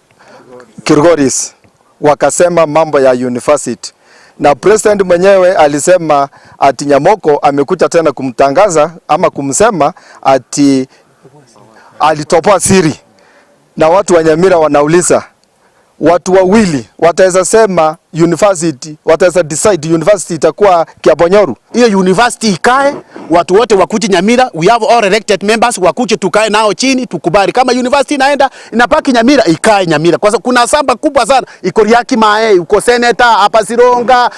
Kilgoris, wakasema mambo ya university. Na president mwenyewe alisema ati Nyamoko amekuja tena kumtangaza ama kumsema ati alitopoa siri. Na watu wa Nyamira wanauliza, watu wawili wataweza sema university, wataweza decide university itakuwa Kiabonyoru? Hiyo university ikae, watu wote wakuje Nyamira, we have all elected members, wakuje tukae nao chini, tukubali. Kama university inaenda, inapaki Nyamira, ikae Nyamira. Kwa sababu kuna samba kubwa sana, iko Riaki Mae, uko senator, hapa Sironga,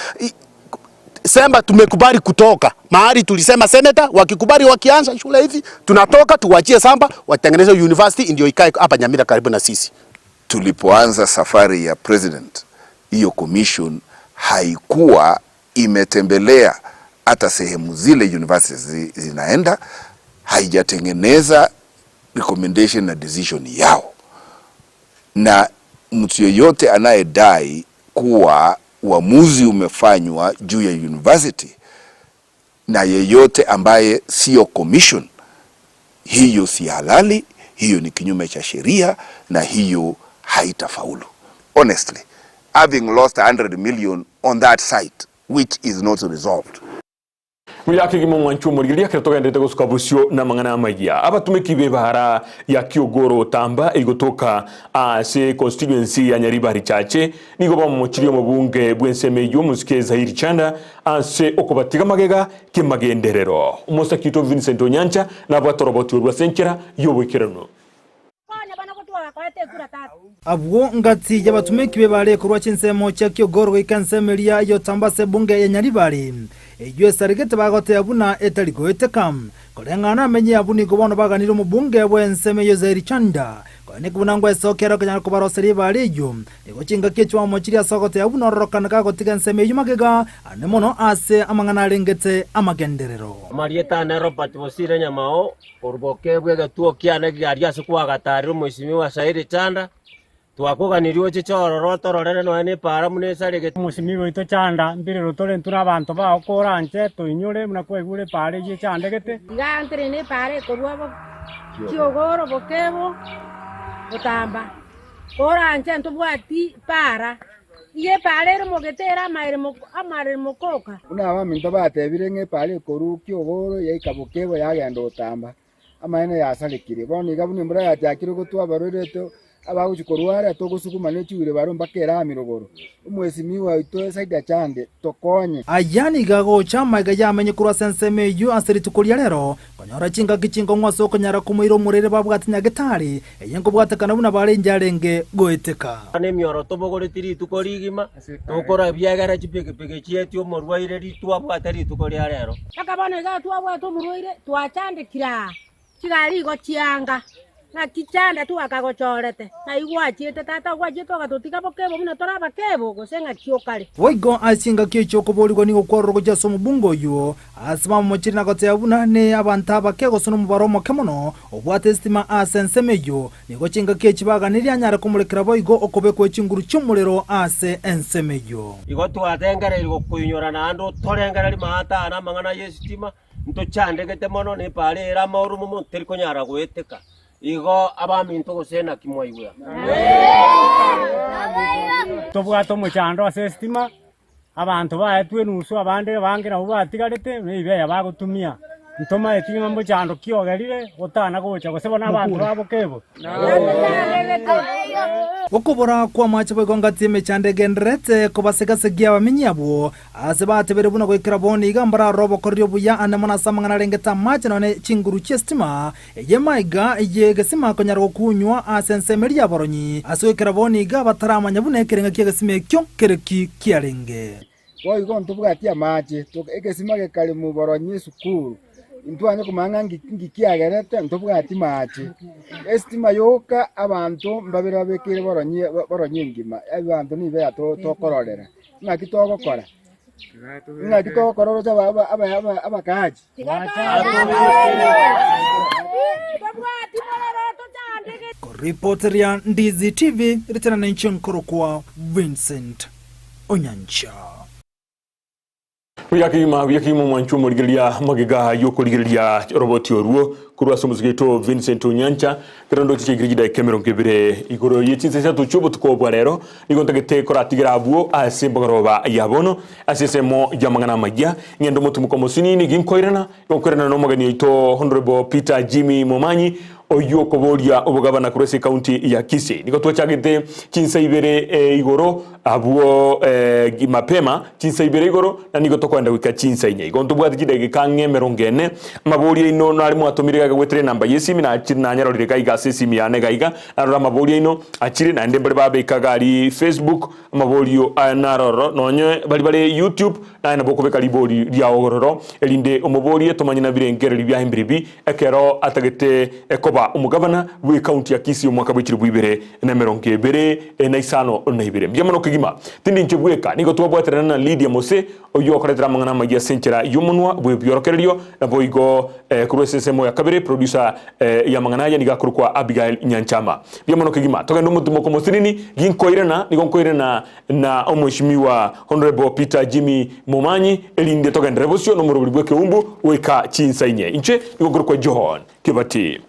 Semba tumekubali kutoka. Mahali tulisema senator, wakikubali wakianza shule hivi, tunatoka, tuwachie samba, watengeneze university, ndio ikae hapa Nyamira karibu na sisi. Tulipoanza safari ya president, hiyo commission haikuwa imetembelea hata sehemu zile universities zinaenda, haijatengeneza recommendation na decision yao. Na mtu yeyote anayedai kuwa uamuzi umefanywa juu ya university na yeyote ambaye sio commission, hiyo si halali, hiyo ni kinyume cha sheria na hiyo haitafaulu. Honestly, having lost 100 million on that site which is not resolved. Muyaki gimwanchu murigiria kertoga ndete gusuka busio na mangana magia abatumiki bebara ya Kiogoro Tamba igotoka se constituency ya Nyaribari chache nigo bamuchirio mubunge bwensemeyo musike Zahiri Chanda se okobatiga magega kimagenderero umusakito Vincent Onyancha na batoroboti urwasenkera yobwekerano abwo ngati y'abatumiki bebare kurwa chinsemo cha Kiogoro ikansemeria yo Tamba se bunge ya Nyaribari eyo sarigete bagote abuna etaligoetekam kolengana amenye abuni gobono baganira mu bunge bwenseme yo Zahiri Chanda kone kubunangwa esokero kanyana kubaroseri bariyo egochinga kechwa mu chiria sogote abuna rokana kagotiga nseme yo magega anemono ase amangana rengete amagenderero Marieta na Robert Bosire Nyamao orboke bwega tuo kiane giaria sikwa gatari mwesimi wa Zahiri Chanda twakuganirio chichororo tororere no ene para munesarege musimi wito Chanda mbire rutore ntuna abantu ba okoranje toinyure muna kwegure pare ye Chanda gete gantre ne pare korwabo Kiogoro bokebo Tamba oranje ntubwati para iye pare mo getera amare mo koka una ba minto batebire nge pare koru Kiogoro ye kabokebo yagenda Tamba amaene yasalikire boni gabuni mbura yatakire gutwa baroreto abaguchikorware togusukuma nechiwire baro mbakera mirogoro umwesimiwa ito saida chande tokonye ayani gagocha maiga yamenye kurwa senseme yu asiritukuria rero konyora chinga kichingo ngwaso konyara kumuiro murire babwatinya gitari eyengo bwatakana buna bare njarenge goeteka ane mioro tobogoretiri tukorigima tokora byagara chipeke chietio morwaire ritwa bwatari tukoria rero akabana ga twabwa tomurwaire twachandikira kigali go chianga na kichanda tu akagochorete na igwachite tata gwachite gatutika bokebo muna tora bakebo gosenga kiokale Woigo asinga kicho koborirwa ni gukwororo goja somo bungo yo asima mochiri na gote abuna ne abanta bakego sono mubaromo kemono obwate estima asensemeyo ni gochinga kichibaga niria nyara kumurekera boigo okobe ko chinguru cyumurero ase ensemeyo igo twatengera iri gokuyonyora nando torengera ri mahata na mangana yestima nto chandegete mono ne pare era mauru mumo teriko nyara gweteka igo abaminto gosena kimwaigwa tobwato muchando ase estima abantu baetwe nusu abande bangira ubatigarete nibe yabagutumia ntoma etinga muchando kiogerire gotana gocha gosebona abantu babokebo okobora kwa macha boigonga time chande genrete kobaseka segia abamenyabo ase batebere buna goikira boni igambara robo koryo buya anemana samangana rengeta macha none chinguru chestima yemaiga yegesima konyara kunywa asensemeria boronyi asoikira boni iga bataramanya buna ekerenga kiegesime kyo kereki kiarenge boigo ntubwatia mache egesima gekali mu boronyi sukuru intwanye kumanga ngikiagerete ntubwati mache estima yoka abantu mbabere babekire boronyi ngima abantu nibe atokororera ngakitogokora ngakitokorora abakaji Reporteria Ndizi TV ritana na nchinkoro kwa Vincent Onyancha Uyakima mwanchu murigilia magiga yoko rigilia roboti oruo kurwa somusgeto Vincent Onyancha kirando tichigirigida Cameron kebere igoro yitse se tuchubo tukobwa rero igontagete koratigira abuo ase mbogoroba yabono asesemo jamangana majya ngendo mutumuko mosinini ginkoirana no magani ito Honorable Peter Jimmy Momanyi oyo koboria obugabana kurese county ya Kisii niko twachagete chinsa ibere igoro abuo mapema chinsa ibere igoro na niko tokwenda wika chinsa inye igonto bwati kidege kange merongene maboria ino nari mwatomire gagwetre namba yesimi na achiri na nyarorire kaiga sesimi ya negaiga arora maboria ino achiri na ndembere babe kagari Facebook maborio anaroro nonye bali YouTube na naboko bekali bori dia ogororo elinde omoborie tomanyina birengere libya himbribi ekero atagete ekoba umugabana we county ya Kisii umwaka bw'ikiri bwibere na meronke bere na isano na ibere byamano kigima tindi nchebweka niko twabwaterana na Lydia Mose oyo koretera mangana magia senchera yumunwa bwe byorokererio na boigo kurwesesemo ya kabere producer ya mangana ya nigakurukwa Abigail Nyanchama byamano kigima togendo mutumo komosinini ginkoirena na omweshimiwa Honorable Peter Jimmy Momanyi elinde togenda revolution no muruburi bweke umbu weka chinsa inye inche nigokurukwa John Kibati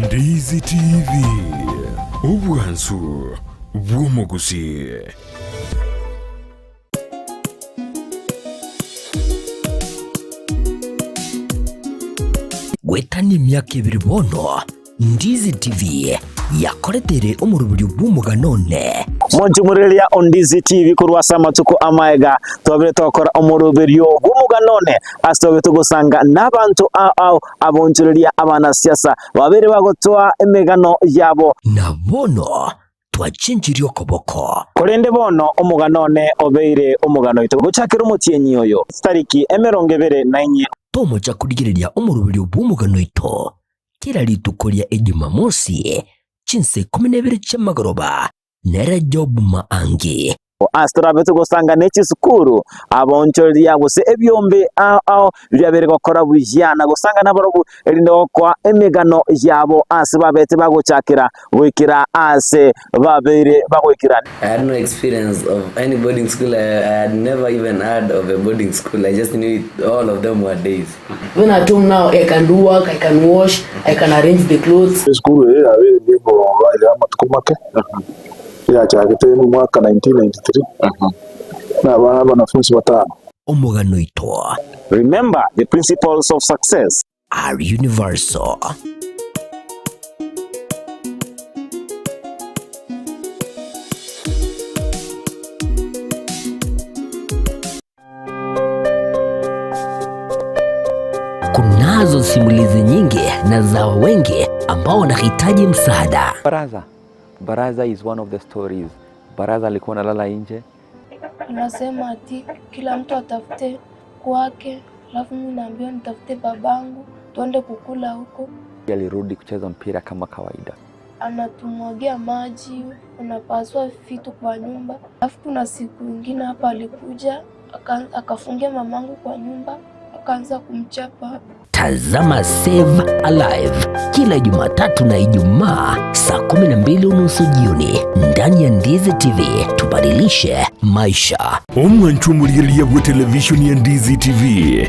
Ndizi TV Ubwansu Bwomogusi Gwetani myaka ibiri bono Ndizi TV yakoretere umurubiri bw'umuganone Monjumurelia Ndizi TV kurwasa matuko amaega twabire tokora umurubiri bw'umuganone astobe tugusanga n'abantu abonjurelia abana siasa babere bagotoa emegano yabo nabono twachinjirio koboko korende bono umuganone obeire umugano ito gucakira umutienyi oyo tariki emerongevere nainye tomoja kudigiriria umurubiri bw'umugano ito kira litukoria Jumamosi chinse 12 cy'amagoroba nere Job Maangi asiturabe tugusanga n'eki sukuru abonchoria guse ebyombe ao byabere gukora bujyana gusanga n'aborobu erindo kwa emigano yabo ase babete baguchakira wikira ase babere bagwikira. I had no experience of any boarding school. I had never even heard of a boarding school. I just knew it, all of them were days. When at home now, I can do work, I can wash, I can arrange the clothes. School ndipo matukumake ya chakete mwaka 1993 na wanafunzi watano. Omugano itwa. Remember, the principles of success are universal. Kunazo simulizi nyingi na za wengi ambao wanahitaji msaada. Baraza is one of the stories. Baraza alikuwa analala nje. Anasema ati kila mtu atafute kwake, alafu mimi naambiwa nitafute babangu tuende kukula huko. Alirudi kucheza mpira kama kawaida. Anatumwagia maji, anapasua vitu kwa nyumba. Alafu kuna siku nyingine hapa alikuja akafungia mamangu kwa nyumba, akaanza kumchapa. Tazama Save Alive kila Jumatatu na Ijumaa saa 12:30 jioni ndani ya Ndizi TV. Tubadilishe maisha. Omwanchu muliriria bwa televishoni ya Ndizi TV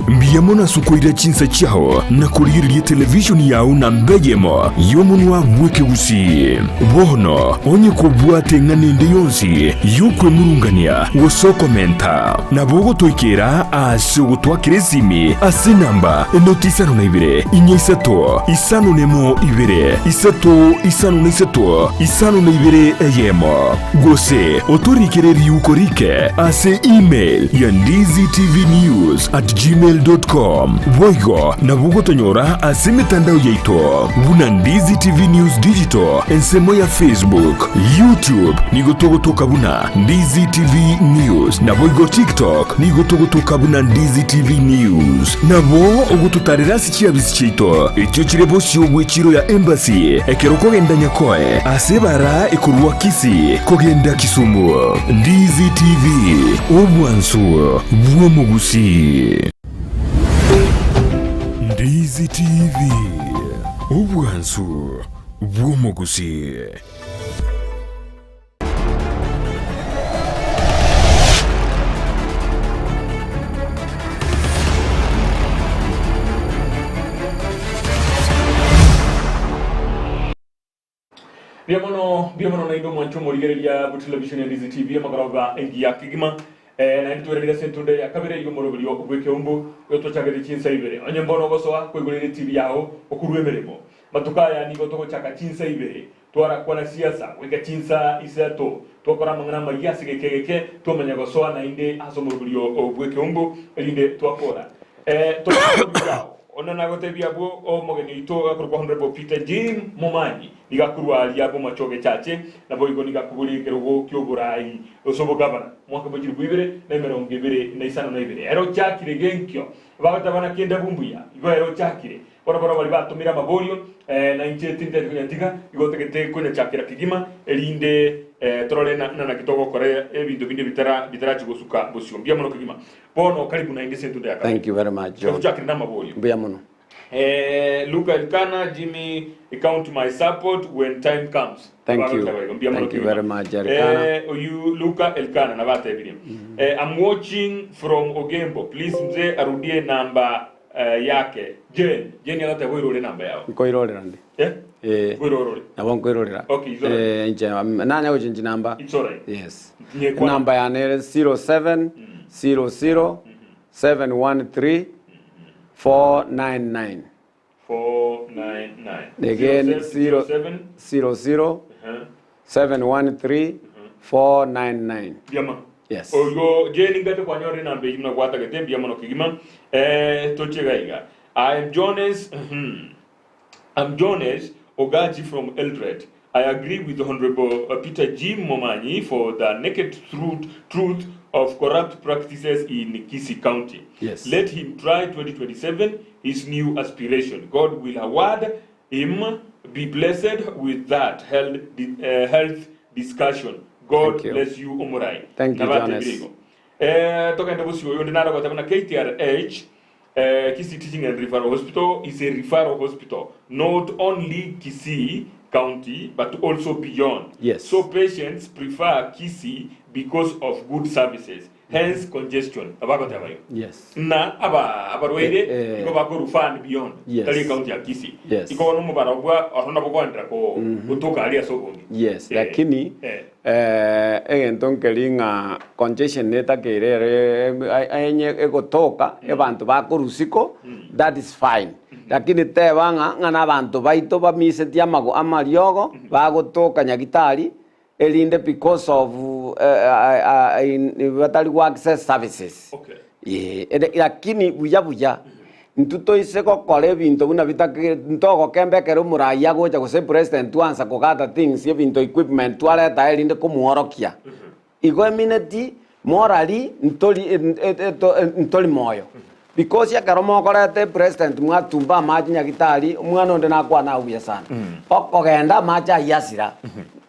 mbiyamona sukoira chinsa chao na kuliriria televishoni yao na mbegemo yomunwa bweke busi bono onye kubwate nganende yonsi yukwe murungania wosoko menta na bogo toikera ase gutwakire simi ase namba notisa no ibire inyisato isano nemo ibire isato isano n'isato isano n'ibire eyemo gose oturikireri ukorike ase email ya ndizitv.news@gmail.com boigo na bugotonyora ase mitandao yaito buna Ndizi TV News Digital ensemo ya Facebook, YouTube nigotogotoka buna Ndizi TV News na boigo TikTok nigotogotoka buna Ndizi TV News nabo ugututarira sikia bisichito icyo kirebo cyogwe kiro ya embassy ekero kogenda nyakoe asebara ikurwa kisi kogenda Kisumu. Ndizi TV obwansu bwomugusi. Ndizi TV obwansu bwomugusi. Biamono na indo mwancho morigereria bu television ya Ndizi TV amagaraba engiya kigima na ntuwerera sentunde yakabere yomorobiri ogweke umbu yotwachagere chinsa ibere anyembono gosoa kwegurire TV yaho okurwemeremo matukaya nigo togo chaka chinsa ibere twara kwa siasa weka chinsa isato twakora mangana mayasi gekeke twamanya gosoa na inde asomorobiri ogweke umbu elinde twakora twakora ona nagote biabo o mogeni ito akorwa honorable Peter Jim Momanyi nigakurwa liabo machoge chache na boigo nigakuguri kerugo kyoburai osobo gabana mwaka bujiri bwibere na merongo ibere na isano na ibere ero chakire genkyo babatabana kenda bumbuya igo ero chakire bora bali batumira maborio na incheti ndende kunyantika igotegete kunya chakira kigima elinde torole na kitogo kore ebintu binde bitara chigosuka bosio mbiamono kigima bono karibu na inde sentu ndaka. Thank you very much John. Chakira na maborio mbiamono Luka Elkana, Jimmy, count my support when time comes. Thank you very much Elkana. You Luka Elkana nabata ebiri. I'm watching from Ogembo. Please mzee arudie namba yake. Jane alata goirore namba yao. Goirore ndi. Goirore. Nabo goirorera. Okay, it's alright. Nje nanya ujinji namba. It's alright. Yes. Namba ya 0700 713 499. 499. Again 0700 713 499. Biama. Yes. Oyo Jane ngate kwa nyore nambe yimna kwata gatembi yamono kigima tochegaiga. I'm Jonas Ogaji from Eldred. I agree with Honorable Peter Jim Momanyi for the naked truth of corrupt practices in Kisii County. Yes. Let him try 2027, his new aspiration. God will award him, be blessed with that health discussion. God bless you Omurai. Thank you, Jonas. Tokende busio yondi nara kwa tabana KTRH Kisii Teaching and Referral Hospital is a referral hospital, not only Kisii County but also beyond. Yes. So patients prefer Kisii because of good services. Hence congestion. Abako tabayo. Yes. Na abarwede iko bako rufan beyond. Yes. Tali county ya Kisii. Yes. Iko wanu mubarabwa orona bokondra ko kutoka alia sokongi. Yes, lakini entonkelinga congestion neta kerere enye egotoka ebantu bakorusiko, that is fine. Lakini tebanga ngana abantu baito bamise tiamago amariogo bagotoka nyagitari elinde because of batali wa access services. Okay. Lakini buya ntuto iseko kole bintu buna bitake ntoko kembekero muraya gocha gose president tuanza kugata things ebintu equipment twale ta elinde kumuorokia igo emineti morally ntoli moyo because ya karomo korete president mwatumba maji nyagitari mwana onde na kwa na uya sana okogenda maja yasira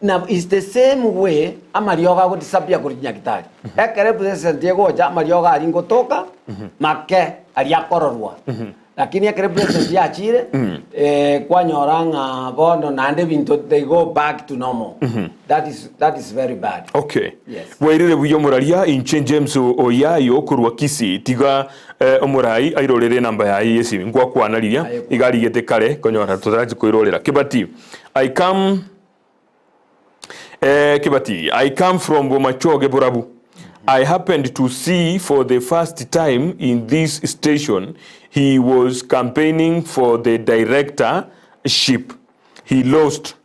na is the same way amarioga go disappear kuri nyagitari ekere president yegoja amarioga ari ngotoka make ari akororwa lakini ekere president ya chire kwa nyoranga bondo nande bintu they go back to normal. That is very bad. Okay. Yes. Wairire buyo muraria inche James Oyayo kurwa Kisii tiga omurai airorere namba ya yesi ngwa kwanariria igari gete kare konyora tutaje kuirorera Kibati I come from Bomachoge Borabu. I happened to see for the first time in this station he was campaigning for the directorship. He lost.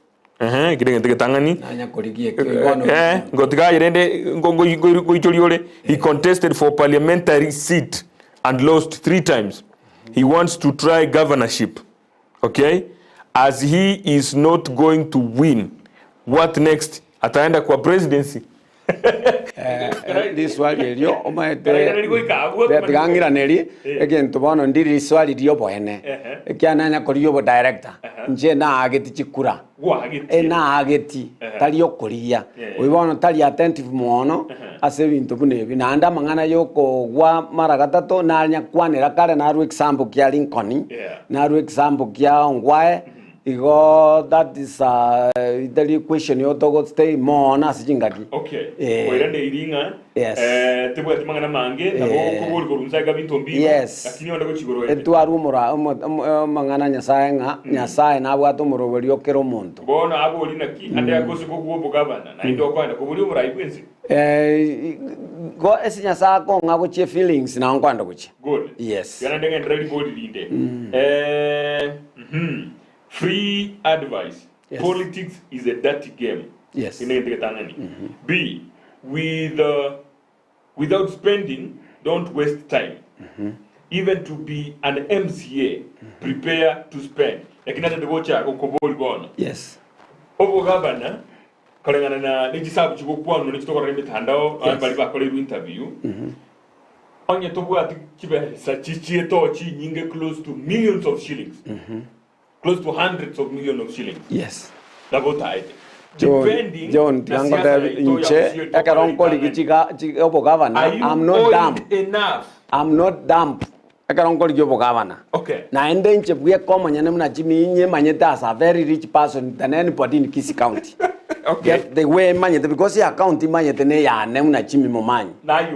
He contested for parliamentary seat and lost 3 times. He wants to try governorship. Okay? As he is not going to win, what next? Ataenda kwa presidency. This swali lio omaetegangira neri again tobono ndiri swali lio boene ekiananya koriyo bo director nje na ageti chikura na ageti tali okoria oibono tali attentive muono ase bintu bunebi na anda mangana yoko gwa mara gatatu na nya kwanera kare na ru example kya Lincoln na ru example kya Ongwae igo that is the question you to stay more na singaki. Okay. Oirande iringa. Yes. Tebwe timangana mange na ko kurunza ga bintu mbi. Yes. Lakini onda ko chigoro. Etu arumura mangana nyasaye nga nyasaye na bwato muroberi okero muntu. Bona abo lina ki ande akoze ko gwo bugabana na indo kwanda ko buri umura ikwenzi. Go esinya sako ngabo che feelings na nkwanda kuchi. Good. Yes. Yana ndenga ndreli body linde. Free advice. Yes. Politics is a dirty game. Yes. B. Without spending, don't waste time. Even to be an MCA, prepare to spend. Yes. Obo governor, kalengana na nijisabu chikukwano nichitoka na mitandao bali bakole interview. Onye tobu ati kibe sachichie tochi nyinge close to millions of shillings. Close to hundreds of millions of shillings. Yes. Depending. John, inche ekaronkoli kichika obo governor. I'm not dumb. I'm not dumb. Ekaronkoli obo governor. Okay. Na ende inche buye komo nyane muna chimi inye manyeta as a very rich person than anybody in Kisii County. Okay. Get the way manyete because ya account manyete ne ya ne muna chimi momanyi.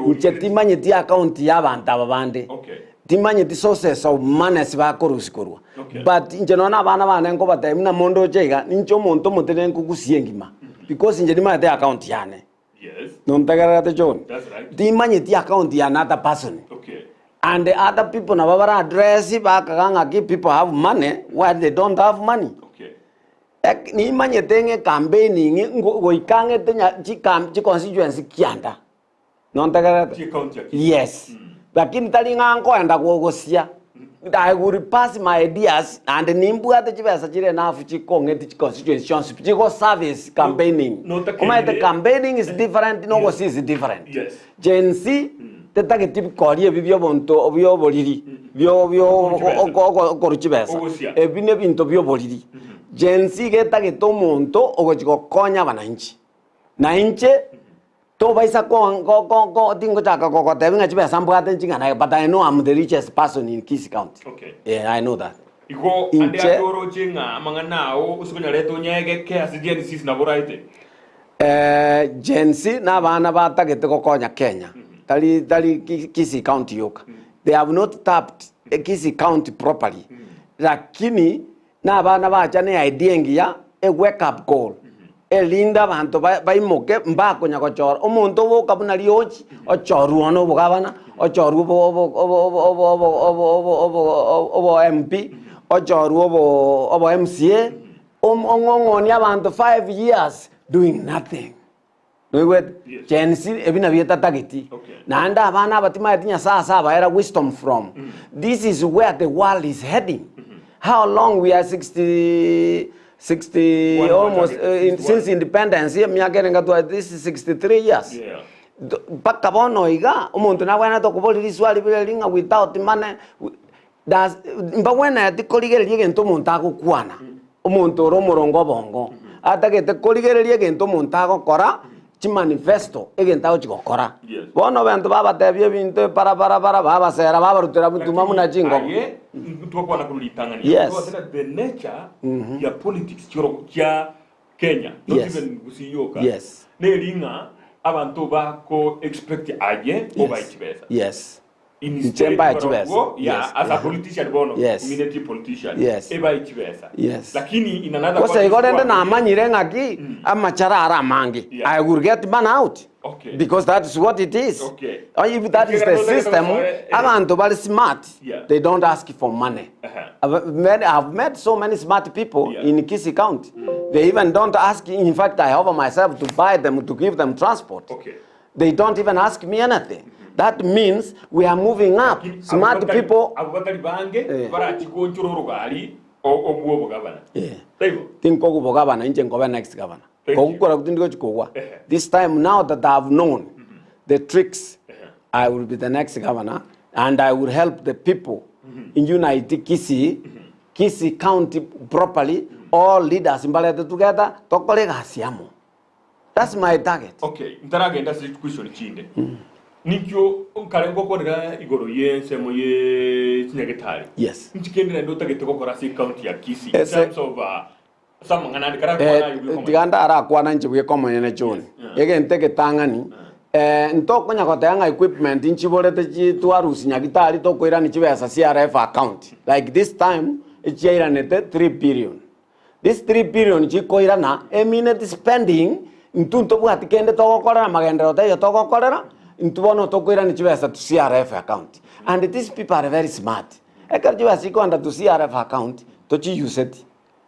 Inche ti manyete account ya banta babande. Okay. Timanye the sources of money siba korusikorwa. Okay. But inje nona bana bana ngo batemina mondo chega nincho monto motene kukusiengima because inje dimanye the account yane. Yes. Non tagarate John. That's right. Timanye the account ya another person. Okay. And the other people na babara address bakanga give people have money while they don't have money. Okay. Ni manye tenge campaigning go ikange tenya chi constituency kianda. Non tagarate. Yes. Lakini talinga ngo enda kuogosia I will pass my ideas and nimbu ate chibesa chire nafu chikongeti constituency chiko service campaigning. Kuma the campaigning is different no go is different. Yes. Gen Z tetake tip kolie bibyo bonto byo boliri byo koruchibesa ebine binto byo boliri Gen Z getake to monto ogochiko konya bananchi na inche to baisa ko tingo chaka ko tebinga chibe sambwate chinga na, but I know I'm the richest person in Kisii County. Okay. Yeah, I know that. Iko ande atoro chinga manganao usukunya leto nyege ke asijeni sisi na boraite. Gen Z na bana batagete kokonya Kenya. Tali Kisii County yoka. They have not tapped Kisii County properly. Lakini na bana bacha ne idea ngia a wake up call. Elinda bantu baimoke mbako nyakochora. Omuntu wo kabuna liochi ochoru ono bugabana, ochoru obo MP, ochoru obo MCA. Ongongoni abantu 5 years doing nothing. No wet Gen Z ebina bieta tageti. Na anda abana batima etinya sasa baera wisdom from. This is where the world is heading. How long we are 60 almost since independence here miaka renga this is 63 years. Yeah. Paka bono iga umuntu na bwana to kuboli swali bile linga without money. Das mbawena tikoligererie gento umuntu agukwana. Umuntu ro murongo bongo. Atagete koligererie gento umuntu agukora chi manifesto egenta chigokora. Bono bantu baba tebye bintu para baba sera baba rutera mutuma muna jingo. Tukwa na kulitangania. Tukwa the nature ya politics choro kya Kenya. Not even gusiyoka. Yes. Nelinga abantu bako expect aje oba ikibesa. Yes. In Chemba ikibesa. Yeah, as a politician bono. Yes. Community politician. Yes. Eba ikibesa. Yes. Lakini in another because igorende na amanyire ngaki amachara ara mangi. I will get man out. Okay. Because that is what it is. Okay. Or if that is the system, abantu bari smart. They don't ask for money. I've met so many smart people in Kisii County. They even don't ask. In fact, I offer myself to buy them, to give them transport. Okay. They don't even ask me anything. That means we are moving up. Smart people. Abubatari bange bara chikonchoro rugari obuo bugabana. Tinko kubogabana inje ngoba next governor. This time now that I have known the tricks, I will be the next governor and I will help the people in unite Kisii County properly. All leaders in Balete together, that's my target. Okay, ntaragenda situation chinde. Nikyo karengo korera igoro yense moye tinyagetari. Yes. Nchikendera ndo target kokora si county ya Kisii in terms of tiganda ara kwana nchibuye komo yene choni yege nteke tangani ntokonya kotanga equipment nchibolete chitwarusi nyagitari tokoira nichibesa CRF account like this time ichiira nete 3 billion. This 3 billion chikoira na eminent spending ntunto bwati kende tokokora magendero tayo tokokorera ntubono tokoira nichibesa to CRF account and these people are very smart ekarjiwa sikonda to CRF account tochi use it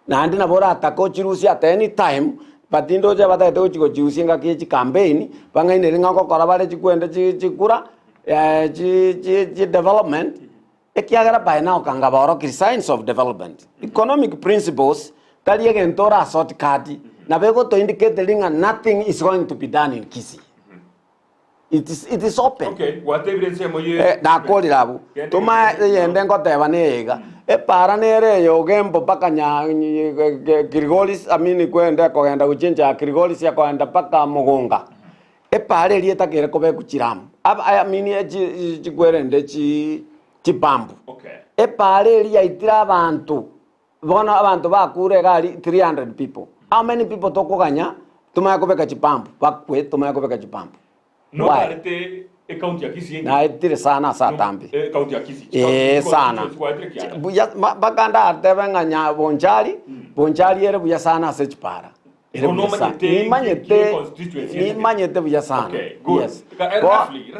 na andi na bora atako chirusi at any time but indo ja bata to chiko chirusi nga ki campaign banga ine ringa ko kora bale chikwende chikura chi development ekiagara by now kanga baro signs of development economic principles tali agentora sort card na bego to indicate ringa nothing is going to be done in Kisii. It is open. Okay, what evidence moye na koli labu tuma yende ngoteba nega para nere yo gembo paka nya Grigolis amini kwenda kogenda kuchinja Grigolis ya kwenda paka Mugunga pare lieta kere kobe kuchiramu amini chikwerende chipambu. Okay. Pare liya itira abantu bona abantu bakure gali 300 people. How many people tokoganya tuma kobeka chipambu bakwe tuma kobeka chipambu. No parete account ya Kisii. Na itire sana saa tambi. Account ya Kisii. Sana. Buya bakanda artebenga nya bonchari ere buya sana sechpara. Ni manyete buya sana. Okay, good. Yes. Roughly.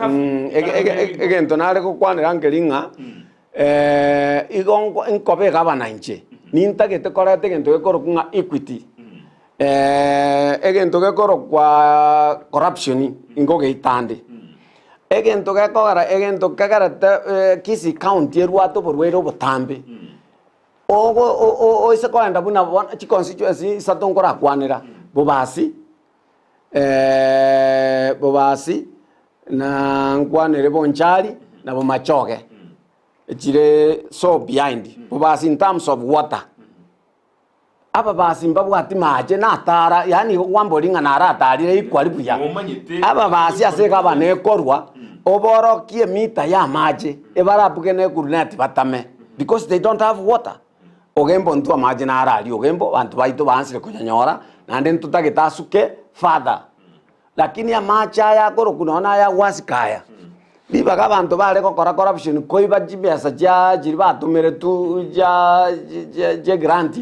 Again tonale ko kwanira ngelinga igongo enkobe gabana inche. Ninta gete korete gento gekoro kunga equity. Egento gekoro kwa corruption ingo geitande. Egento gekora egento kagarate Kisii County ruato borwero botambe. O isa kwanda buna chi constituency satongora kwanira bobasi na nkwanire bonchari na bomachoge chire so behind bobasi in terms of water aba basimba bwati maje natara yani wambolinga naratarire ikwali buya aba basi aseka banekorwa oborokie mita ya maje ebarabuke ne kurnet batame because they don't have water ogembo ntu maje narali ogembo bantu baito bansire kunyanyora nande ntutagitasuke father lakini ya macha ya koro kunaona ya wasikaya bibaga abantu bare kokora corruption koiba jibesa ja jiriba tumere tu ja grant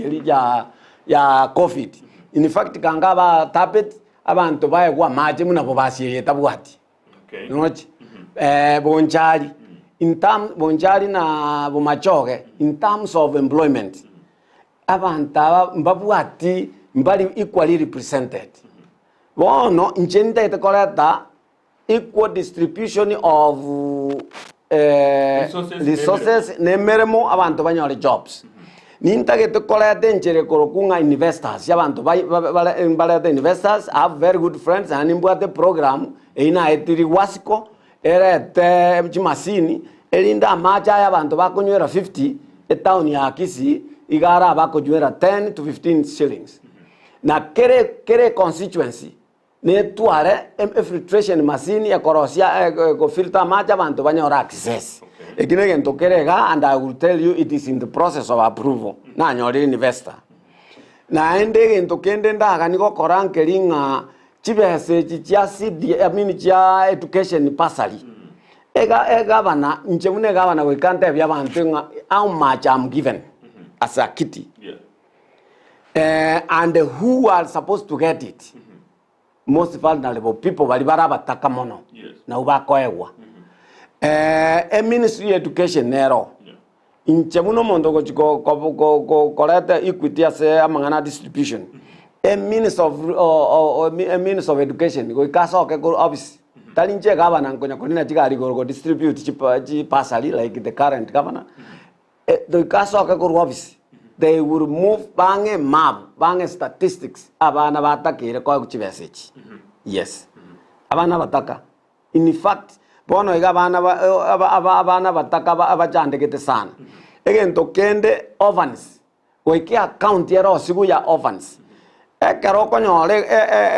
ya covid in fact kangaba tapet abantu baye kwa maje munabo basiye tabwati okay nochi bonjari bonjari na bomachoge in terms of employment abantu mbabwati mbali equally represented bono inchenda itakoleta equal distribution of resources nemeremo abantu banyore jobs nintage tukolete nchere korokunga investors yabantu balete investors have very good friends and imbwate program ina etiri wasiko erete mchimasini elinda macha yabantu bakonywera 50 town ya Kisii igara bakonywera 10 to 15 shillings na kere constituency ne tuare filtration machine ya korosia go filter maji abantu banyora access ekine gento kerega and I will tell you it is in the process of approval na nyori investor na ende gento kende ndaga niko korankelinga chibese chia CD chia education pasali ega bana nchemune gabana we can't have yabantu how much I'm given as a kitty and who are supposed to get it most vulnerable people bali barabataka mono na ubakoegwa ministry education nero inche muno mondo go koleta equity ase amangana distribution minister of education go kasoke go office talinche gavana ngonya konina chigari go distribute chi pasali like the current governor the kasoke go office they will move bange map bange statistics abana batakire kwa kuchibesage yes abana bataka in fact bono iga abana bataka abajandekete sana egento kende orphans weke account yero sigu ya orphans ekero konyore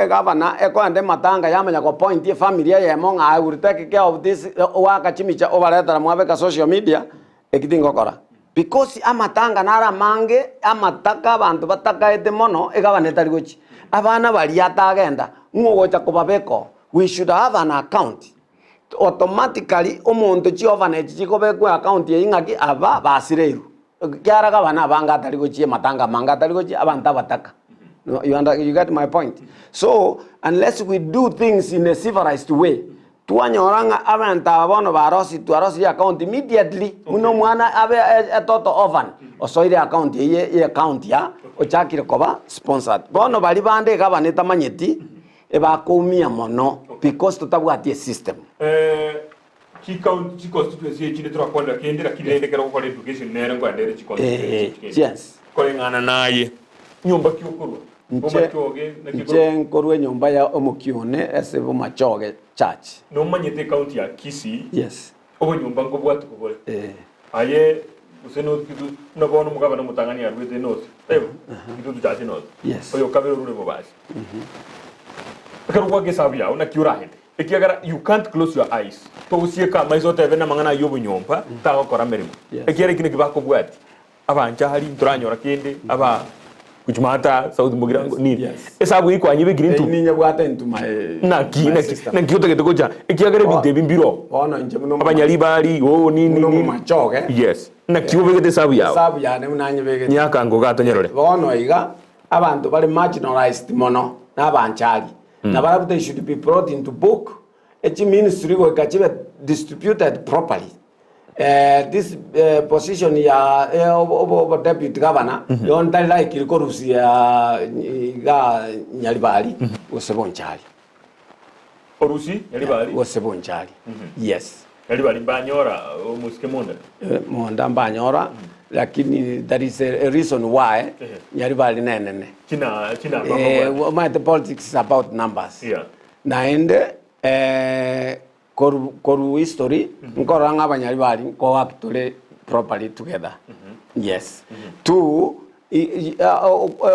gavana ekwande matanga yamenya ko point ye familia ye monga I will take care of this waka chimicha overeta mwabeka social media ekitingo kora because amatanga nara mange amataka abantu bataka ete mono egabane tari gochi abana bali atagenda ngogocha kubabeko we should have an account automatically omuntu chi orphanage chikobekwa account ye ingaki aba basireru kyara gabana banga tari gochi matanga manga tari gochi abanta bataka you get my point so unless we do things in a civilized way tuanyoranga abanta abono barosi tuarosi account immediately muno mwana abe toto orphan osoire account ye account ya ochakire koba sponsored bono bali bande gabaneta manyeti ebakumia mono because tutabwatie system ki constituency chine turakwenda kendera kilende kero kwa education nere ngo andere chi constituency yes kolengana naye nyumba kyokorwa nche nkorwe nyumba ya omukione ese bomachoge church no manyete county ya Kisii yes obo nyumba ngo bwatu kubole aye useno kitu nabono mugabana mutangani ya rwete note ebo kitu tuchache note yes oyo kabero rure bobashi akarwa gesabya una kiurahete ekiagara you can't close your eyes to usieka maizote bena mangana yobo nyumba tago kora merimo ekiare kine kibako bwati abanja hari nturanyora kende aba kuchimata South Mugirango ni esabu iko anyibe green ni nyabwata ntuma na kiyote ketekoja ekiagara binte bimbiro bona nje muno abanyali bali nini machoge yes na kiyobe kete sabu yao sabu ya ne munanyebe nyaka ngo gatonyerore bona iga abantu bali marginalized mono na banchali na barabu they should be brought into book echi ministry go kachibe distributed properly this position ya deputy governor yon tali like ilikorusi ya ga Nyalibali osebonchali orusi Nyalibali osebonchali yes Nyalibali banyora omusike monda banyora lakini that is a reason why Nyalibali nene china the politics is about numbers naende koru history nkoranga abanyali bali ko actually properly together yes two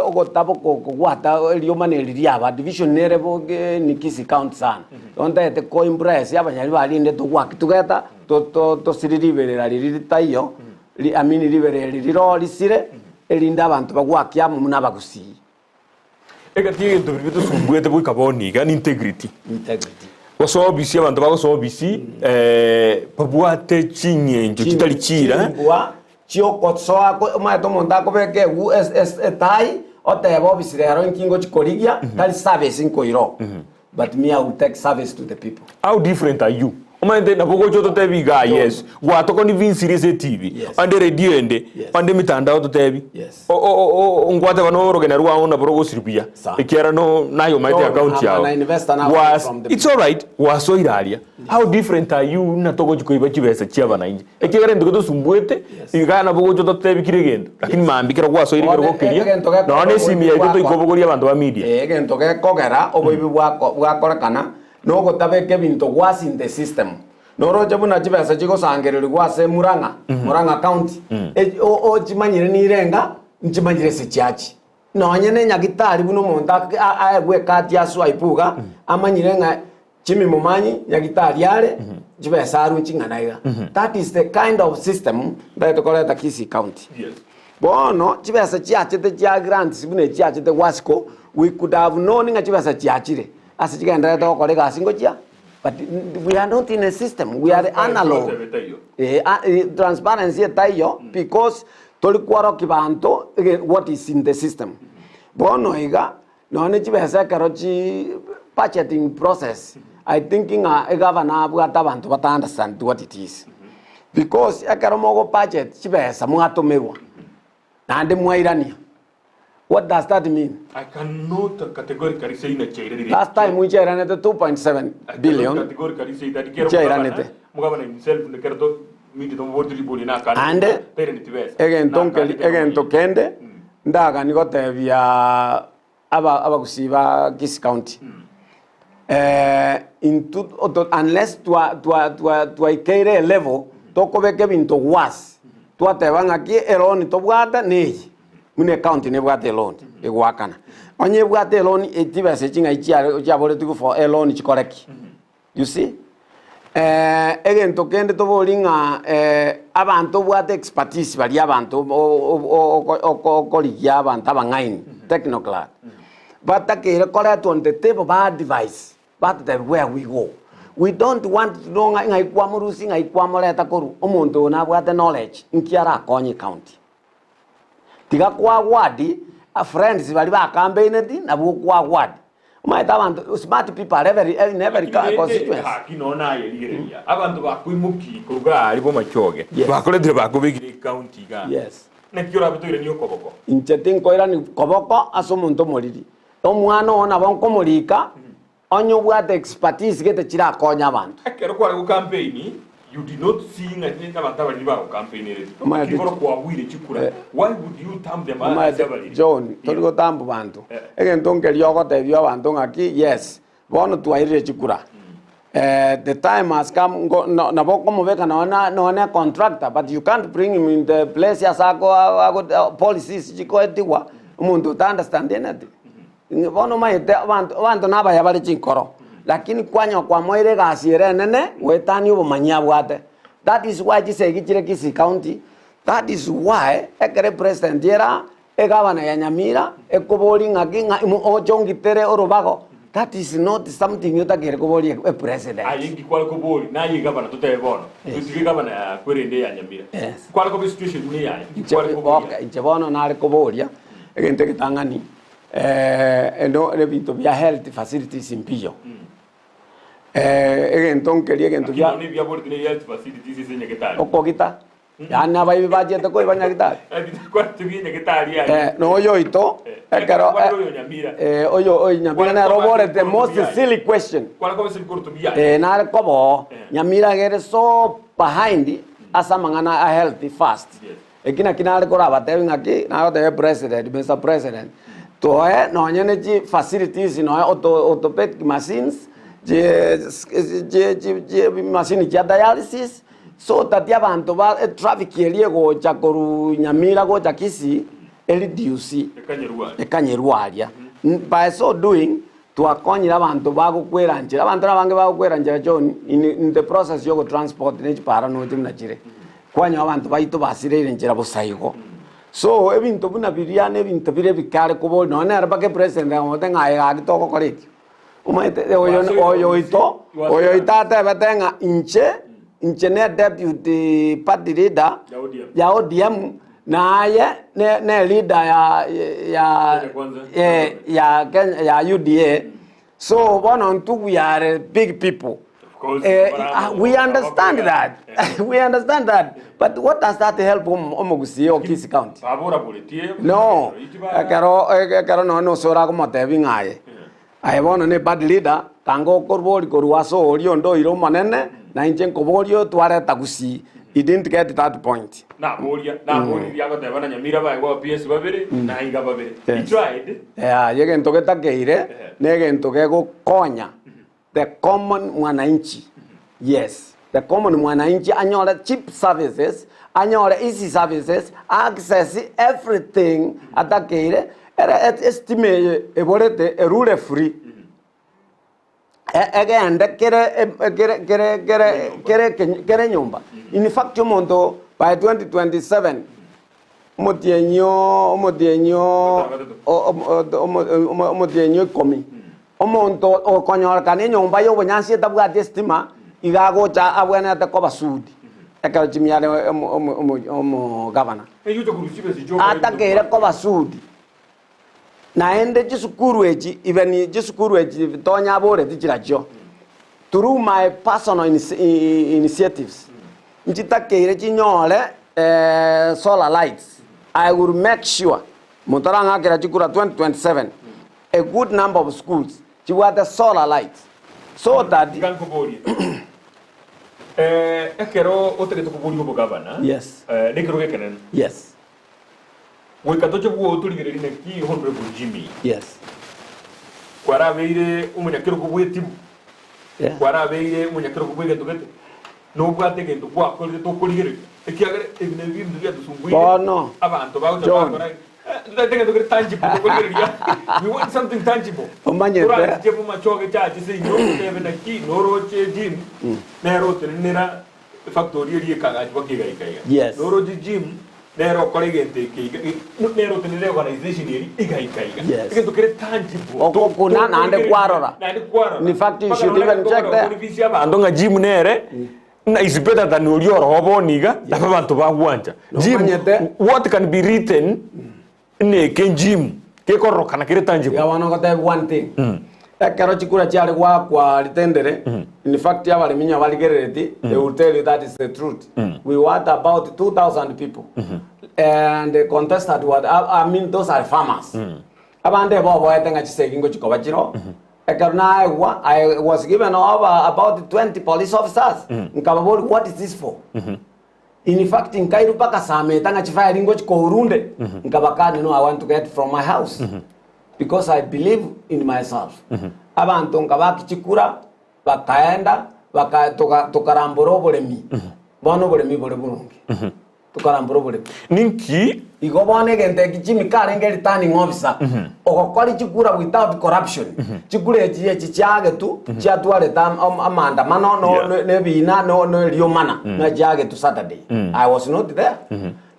ogotabo kogwata riomaneriria aba division nerebo ni Kisii County sana ontete ko impress abanyari balinde tugwaki tugeta to siririberera riri tayo amini riberera riro risire elinda abantu bagwakia mu nabagusi Egati into bitu sumbuete bui kaboni gan integrity waso bisi abantu bagoso bisi pabuate chinyenjo kitali chira chio kotsoa ko mato monda ko beke USS tai otebo bisirero inkingo chikorigia tali service inkoiro but me I will take service to the people. How different are you? Omande na bogo joto tebi ga yes wa to koni vin series TV ande radio ende ande mitandao to tebi o ngwate bano rogena ruwa ona borogo siribia ekera no nayo maite account yao was it's all right waso iralia how different are you na togo chiko iba chibesa chiaba na inje ekera ndo to sumbuete igana bogo joto tebi kiregendo lakini maambikira waso iri kero kiria no ne simi ya to ikobogoria bantu ba media egento ke kogera oboibi bwa korekana no gotabeke binto was in the system no roje buna chibesa chiko sangereri gwase Murang'a county o chimanyire ni renga nchimanyire se chachi no nyene nyagitari buno monta aegwe kati asu aipuga amanyire nga chimi mumanyi nyagitari yale chibesa aru chinganaiga that is the kind of system that koleta Kisii County bono chibesa chiachete chia grants bune chiachete wasco we could have known nga chibesa chiachire asijigenda to kolega singo chia but we are not in a system we are analog transparency tayo because tolikwaro kibanto what is in the system bono iga no ne chibesa karochi budgeting process I thinking a governor bwata bantu bata understand what it is because akaromogo budget chibesa mwatomerwa nande mwairania. What does that mean? I cannot categorically say that chairani. Last time we chairani the 2.7 billion. Categorically say that chairani. Mugabana himself ne kerto miti to vote libuli na kan. And again to kende ndaga ni gote via aba kusiba Kisii County. Unless to ikere level to kobeke binto was to atebanga ki eroni to bwata nei. Mune county ne bwate loan egwakana onye bwate loan etibase chinga ichia bole tuku for a loan chikoreki you see again to kende to bolinga abantu bwate expertise bali abantu okoligia abantu abangaini technocrat but takere correct on the table bad advice but that where we go we don't want to know ngai kwa murusi ngai kwa moleta koru omuntu na bwate knowledge nkiara konyi county tiga kwa wadi a friends bali ba campaign edi na bu kwa wadi maita abantu smart people in every constituency kinona yeligeria abantu bakwimuki kuruga alibo machoge bakoledire bakubigire county ga yes nekiora bitugire niyo koboko inchetin koira ni koboko asomuntu moriri omwana ona bankomulika onyo bwate expertise gete chira konya abantu akero kwa ku campaign you did not see na bataba liba ku campaign ere kiboro kwa wire chikura why would you tam them as John toligo tambo bantu egento ngelio gotebio abantu ngaki yes bono twaire chikura the time has come na boko mubeka na contractor but you can't bring him in the place yasako policies chikoetiwa umuntu ta understand anything bono maite abantu naba yabali chinkoro lakini kwanya kwa moire gasiere nene wetani ubumanya bwate that is why gisegikire Kisii County that is why ekere president era egabana ya Nyamira ekoboli ngakinga ojongitere orubago that is not something yotakere koboli a president ayingi kwa koboli na yigabana tutebona tutigabana ya kwerende ya Nyamira kwa ko situation ni yayi kwa koboli ichebono na kobolia egente kitangani eno rebito via health facilities impio egento keria egento ya ni via board ni health facilities senyeketari okogita yana bai budget ko ibanya kitari kwa tugine kitari ya no yo ito ekero oyo Nyamira na robore the most silly question kwa ko silly kurto bia na kobo Nyamira gere so behind asa mangana a healthy fast ekina kinale ko rabate ngaki na the president Mr. President to no nyene ji facilities no orthopedic machines je machine ya dialysis so tatia bantu ba traffic yeliego cha koru Nyamira go cha Kisii reduce ekanyerwaria by so doing twakonyera abantu bagukwera njira abantu abange bagukwera njira John in the process yo transport ne para no timna chire kwanya abantu baito basirire njira busaigo so ebintu buna biriane ebintu bire bikare kubo none araba ke president amote ngai agitoko koleti umaite oyo itata batenga inche ne deputy party leader ya ODM naye ne leader ya UDA so one on two we are big people. We understand that. We understand that. But what does that help Omogusi or Kisi County? No. Karo no sora como te vingaye. I want a bad leader. Tango Korbori Koruaso Oriondo Iro Manene, 19 Koborio, Tuare Tagusi. He didn't get that point. Na Boria, Yago Devana Miraba, PS Babiri, Nainga Babiri. He tried. Yeah, you can toget a geire, Negan Togego Konya. The common mwananchi. Yes. The common mwananchi anyola cheap services, anyola easy services, access everything at that geire. Estimate a borete a rule free. Again, the kere nyumba. In fact, you monto by 2027, Motienyo komi. Omonto o konyora kane nyumba yo bonyansi tabwa destima igago cha abwana ta koba sudi. Eka chimiale governor. Atakere koba sudi. Naende jisukuru eji even jisukuru eji tonya bore tichiracho. Through my personal initiatives. Njitakere chinyole solar lights. I will make sure Montaranga kera chikura 2027 a good number of schools to wear the solar lights so that ekero otere to kuburi go governor. Yes. Nekero gekenen. Yes. We katoche bwo oturigere ne ki honorable Jimmy. Yes. Kwara beire umunyakero kubwe timu. Yeah. Kwara beire umunyakero kubwe getugete. No bwate gento kwa ko to kurigere. Ekiagere ebine bintu bya dusungwe. Oh no. Abantu bawo bakora. Tangible. We want something tangible. Yes. Nero collegante che nero tenere organization yes. Tangible. Kuna ande kwarora. In fact, you should even check there. Andonga gym nere. Is better than your hobo niga. Abantu bagwanja. Gym. What can be written? Ne ken gym ke koroka na kire tangible. Ya wana kota one thing. Karo chikura chale kwa litendere. In fact ya wale minya wali gereti. They will tell you that is the truth. We want about 2,000 people. And they contested what I mean those are farmers. Abande bobo etenga chiseki ngo chikoba chiro. I was given over about 20 police officers. Nkababoli, what is this for? In fact, in Kairu paka same tanga chifaya ringo chiko urunde. Nkabakani no, I want to get from my house. Because I believe in myself. Abantu nkabaki chikura, bakaenda, tukaramboro bole mi. Bono bole mi bole burungi. Tukaramboro bole. Ninki? Igobone gente kichimi karenge returning officer. Okokori chikura without corruption. Chikure chichage tu, chiatuare tam amanda mano no nebina no riomana. No jage tu Saturday. I was not there.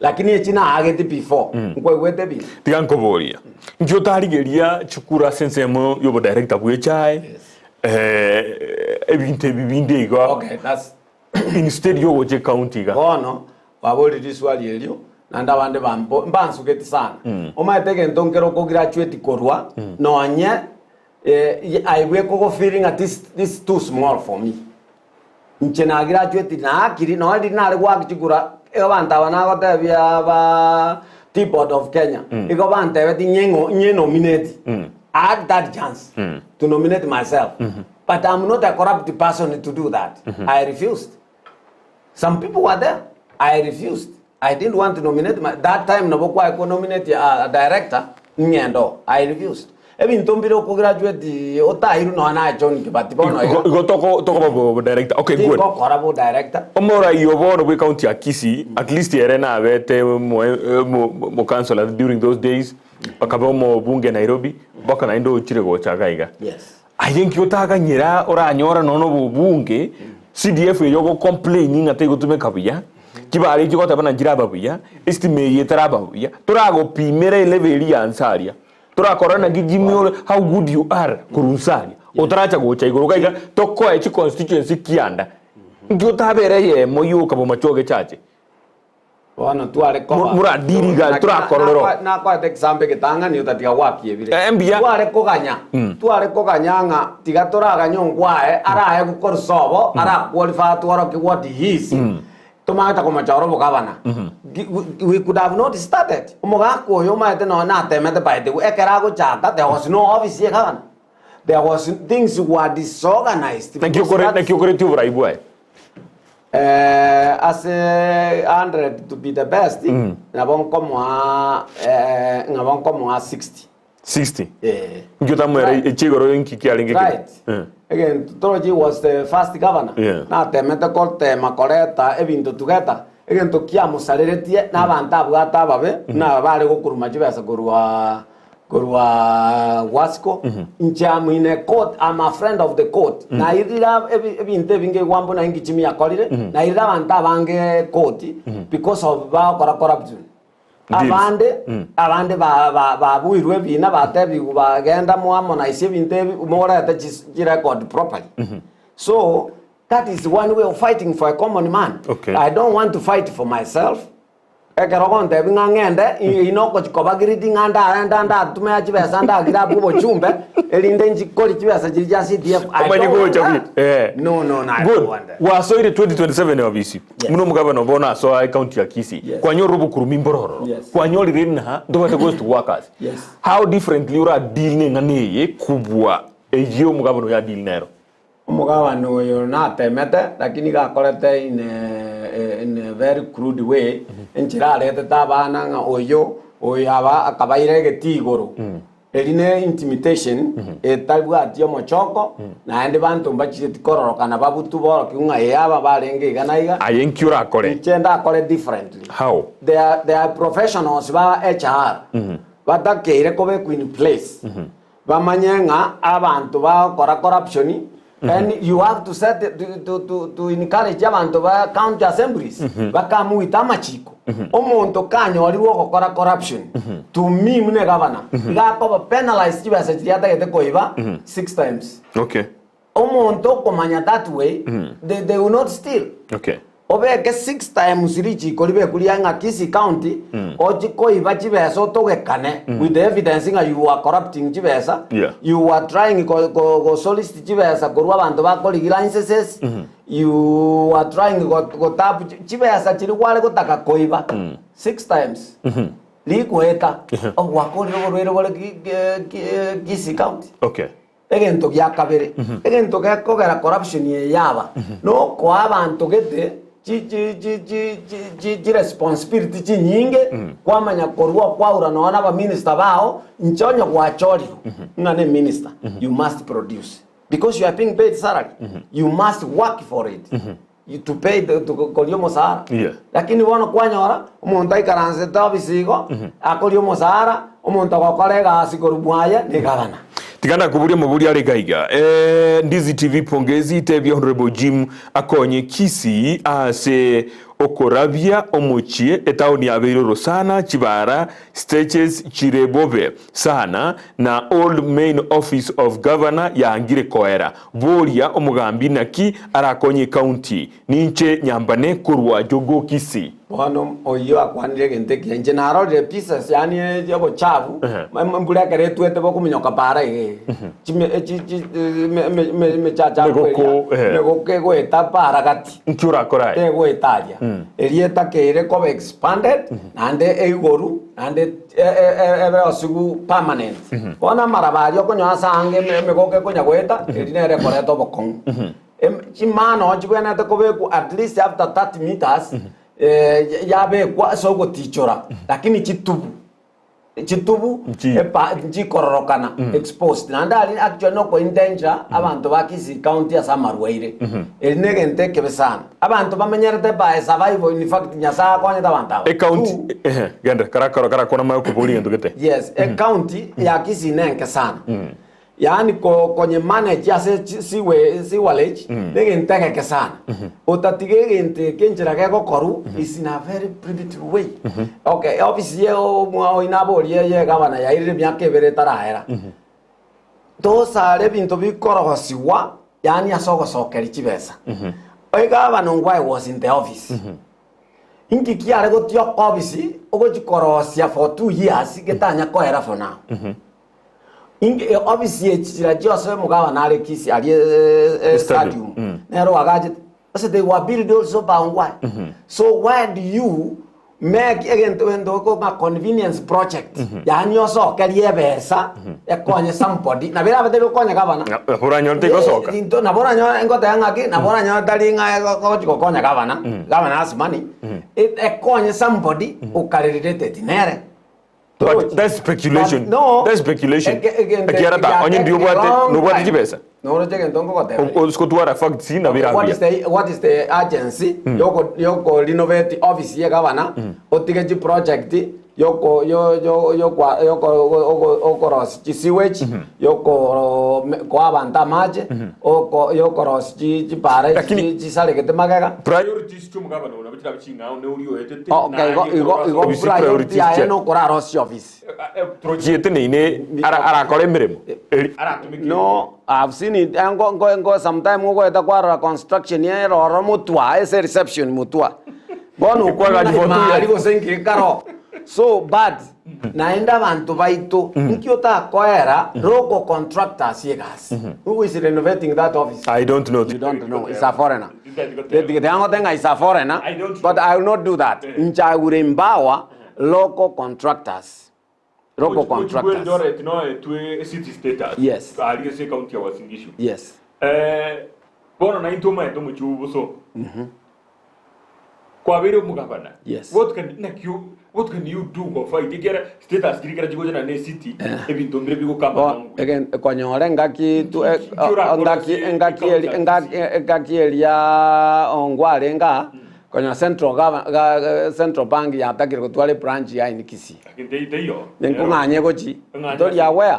Lakini china ageti before. Nkwewete bi. Tiganko boria. Njotari geria chikura sensemo yobo director bwechai. Ebinte bibinde igo. Okay, that's instead yo oje county ga. Oh no. Waboli diswali elio. Nanda wande mbansu keti sana. Omaeteke ntonkero ko graduate korwa. No anye I wake up feeling that this is too small for me. Nchena graduate na akiri no already na work chikura. Ewanta wana kote via ba T-Board of Kenya. Iko bante weti nye nominate. I had that chance to nominate myself. But I'm not a corrupt person to do that. I refused. Some people were there. I refused. I didn't want to nominate that time. I could nominate a director. I refused. ebintu mbire ko graduate otairu no na John Kibati bono go toko babo director. Okay, good. Ko korabo director. Omora yobo no county ya Kisii, at least erena abete mo councillor during those days. Bakaba mo bunge Nairobi, baka na ndo chire go chagaiga. Yes. Ayenki otaga nyira oranyora nono bunge CDF yogo complaining ate gutume kabuya. Kibari kiko tabana njira babuya, estime yetara babuya. Turago pimere level ya ansaria. Turakora na gijimio how good you are kurunsaria. Otaracha go chaigoro kaiga tokko echi constituency kianda. Ngiyotabere ye moyo kabo machoge chache. Wana tuare ko muradiri ga turakorero na kwa example kitanga ni utatia wakie vile embia tuare ko ganyanga tiga turaga nyongwae araye gukor sobo ara qualify tuaro ki what he is tumata ko macharo bogabana we could have not started umoga ko yo maete no na temete baite ekera go chata there was no office here kan there was things were disorganized. Thank you correct you right as 100 to be the best, ngabon komo 60. Right. Again, Toroji was the first governor. Na temete korte makoreta ebintu tugeta. Again to kia musareretie na banta bwata babe na bale gokuruma jibesa Gorua Wasco njamu ine court. I'm a friend of the court. Na irira ebinte binge wambo na ingichimi ya kolire na irira banta bange court because of corruption. Abande ba buirwe bina batebi bagenda muamo na ise binte umora ate record properly. So that is one way of fighting for a common man. Okay. I don't want to fight for myself. Ekerogonte bingangende inoko chikobagiriti nganda tumea chibesa nda gira bubo chumbe elinde nchikoli chibesa chirija CDF. No good. Waso ile 2027 wabisi muno mugabano bona so I county ya Kisii kwa nyoru bukurumi mbororo kwa nyori rina ndo goes to workers. How differently ura deal ngane kubwa eyo mugabano ya deal nero umugabano yo na temete lakini gakorete in a very crude way enchira lete tabana nga oyo oyaba akabaire getigoro eline intimidation etalwa atio mochoko na ende bantu mbachite tikororoka na babutu boro kiunga yaba balenge ganaiga ayenkura akore chenda akore differently. How they are professionals ba HR batakeire kobe in place bamanyenga abantu ba corruption. And you have to set to encourage abantu ba county assemblies bakamuita machiko omuntu kanyori wo gukora corruption to me mune governor gako penalize kibasa kiriata gete koiba 6 times. Okay. Omuntu komanya that way they will not steal. Okay. Obeke 6 times richi kolibe kulianga Kisii county oji koiba kibesa otogekane with the evidence nga you are corrupting kibesa. You are trying go solicit kibesa korwa abantu bakoligira licenses. You are trying go tap kibesa kiri kwale gotaka koiba 6 times. Likueta wakoli rwero wale Kisii county. Okay. Egento gya kabere egento gya kogera corruption ye yaba no ko abantu gete ji responsibility ji nyinge kwamanya korwa kwaura no na ba minister bao nchonyo kwa chori ngane minister you must produce because you are being paid salary you must work for it you to pay to kolio mosara lakini wono kwanyora umuntu ikaranse tabisigo akolio mosara umuntu akokorega asikorubwaya ni gavana tigana kuburia muburi ari gaiga Ndizi TV pongezi tebi honorable Jim akonye Kisii ase okorabia omuchie etaoni ya Beiroro sana Chibara stages chirebobe sana na old main office of governor ya Angire Koera boria omugambi naki arakonye county ninche nyambane kurwa jogo Kisii wano oyo akwanire gente kenje naro de pieces yani yabo chavu mbula kare tuete boko minyoka para chime me chacha ko go etapa aragati nchura korai go etalia elieta kere ko expanded ande eigoru ande ebe osugu permanent ona marabari okonyo sange megoke konya goeta elinere koreto bokon chimano chibena te kobeku at least after 30 meters yabe kwa sogo tichora lakini chitubu chitubu nji kororokana exposed na ndali actually no ko in danger abantu bakisi county asamarwaire elinege nteke besana abantu bamenyerete by survival in fact nyasa kwanya tabanta county gende kara kona mayo kubuli ndugete yes county ya kisi nenke sana yani konye manage ase si walage nege nteke sana utatige nteke kenjira ke koru is in a very primitive way okay obviously mwa inaboli ye gabana ya ire myake bere tarahera to sare bintu bikorogosiwa yani asogosokeri kibesa oy gabana ngwai was in the office inki kiare go tyo office ogo chikorosia for 2 years getanya kohera for now inge obviously chira jose mugawa na rekisi ali stadium nero agaje so they were built also by why so why do you make again to go ma convenience project yani yoso kaliye besa ekonye somebody na bila bete konya gavana bora nyote go soka na bora nyote ngota yangaki na bora nyote dalinga ko konya gavana gavana has money ekonye somebody ukarelate nere. But that's speculation. No. That's speculation. Akiarata onye ndio bwate no bwate jibesa. No cheke ndongo kote. Usko tuara fact sina bira. What is the agency? Yoko renovate office ye gavana. Otige project yoko rosi sewage yoko kwa banta maje yoko rosi pare sale kete magaga priorities chum gavana una bitira bichinga ne uriyo etete igo priority ya no kora rosi office project ne ara kore miremo no I've seen it go sometime go eta kwa construction ye ro mutwa ese reception mutwa bono kwa ga foto ya go senki karo so bad naenda bantu baito nkiota koera local contractors yegas who is renovating that office. I don't know. You don't know. It's a foreigner. The only thing is a foreigner, but I will not do that. Ncha will empower local contractors. Local contractors. Yes. Yes. Bono na intoma etomo chubuso. Kwa vile mugavana. Yes. What can you do for fight? Ikera status kirikira jigo jana ne city ebintu mbere bigo kamba. Again konyore ngaki tu ngaki elia ongware nga konya central bank ya takire kutwale branch ya inikisi. Akindeiyo. Ngunganye gochi. Tori ya where?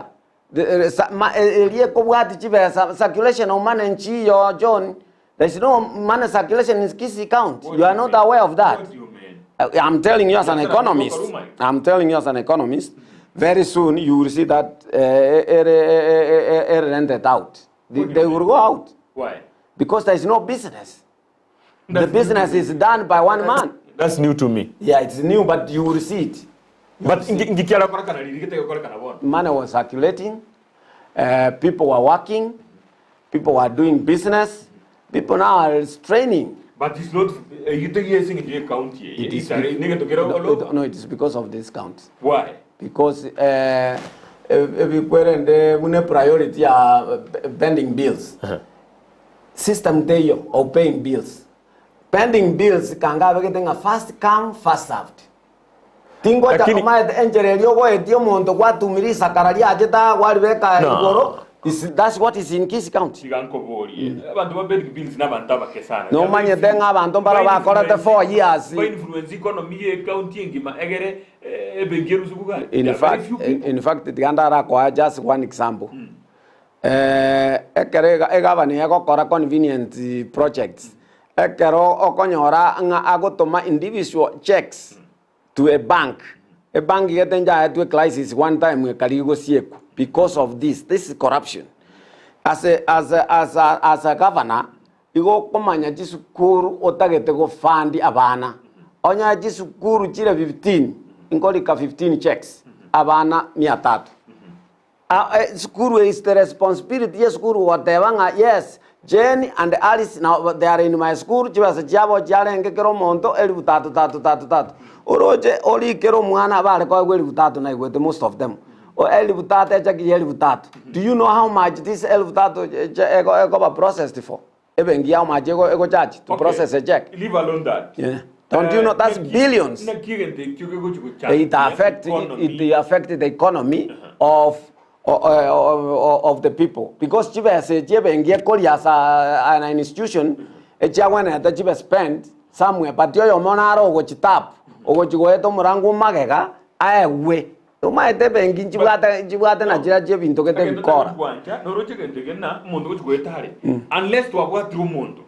Elie ko bwati chibesa circulation of money nchi yo John. There is no money circulation in Kisii County. You are not aware of that. What do you mean? I'm telling you as an economist. I'm telling you as an economist. Very soon you will see that rented out. They will go out. Why? Because there is no business. The business is done by one man. That's new to me. Yeah, it's new, but you will see it. But money was circulating. People were working. People were doing business. People now are training. But it's not. You take in the county. No, it is because of this count. Why? Because we were priority are pending bills. System day of paying bills. Pending bills can have getting a fast come, fast served. Tingo cha kama engineer yogo etio mondo kwa tumirisa karalia ajeta walibeka igoro. That's what is in Kisii County. No manye denga abantu bara bakora te 4 years. In fact, the andara kwa just one example. Egavani egokora convenient projects. Ekero okonyora nga agotoma individual checks to a bank. A bank getenja to a crisis one time kaligo sieku. Because of this is corruption. As a governor, you go komanya jisukuru otagete go fund abana. Onya jisukuru chile 15, inkolika 15 checks. Abana 300. Sukuru is the responsibility. Yes, sukuru whatever. Yes, Jenny and Alice now they are in my school. Jibasa jabo jale ngekero monto 1333. Oroje oli kero mwana bale kwa 1333 most of them. Do you know how much this processed for? Even how much ego charge to process a check? Leave alone that. Yeah. Don't you know that's billions? It affected the economy of the people because chibe ingia Korea as an institution echawana that chibe spend somewhere but yo monaro go chitap ogo chigoeto murangu magega aewe tuma ete bengi chibwata na jira je bintu kete bikora no roche kente na mundu go chigwetare unless to abwa through mundu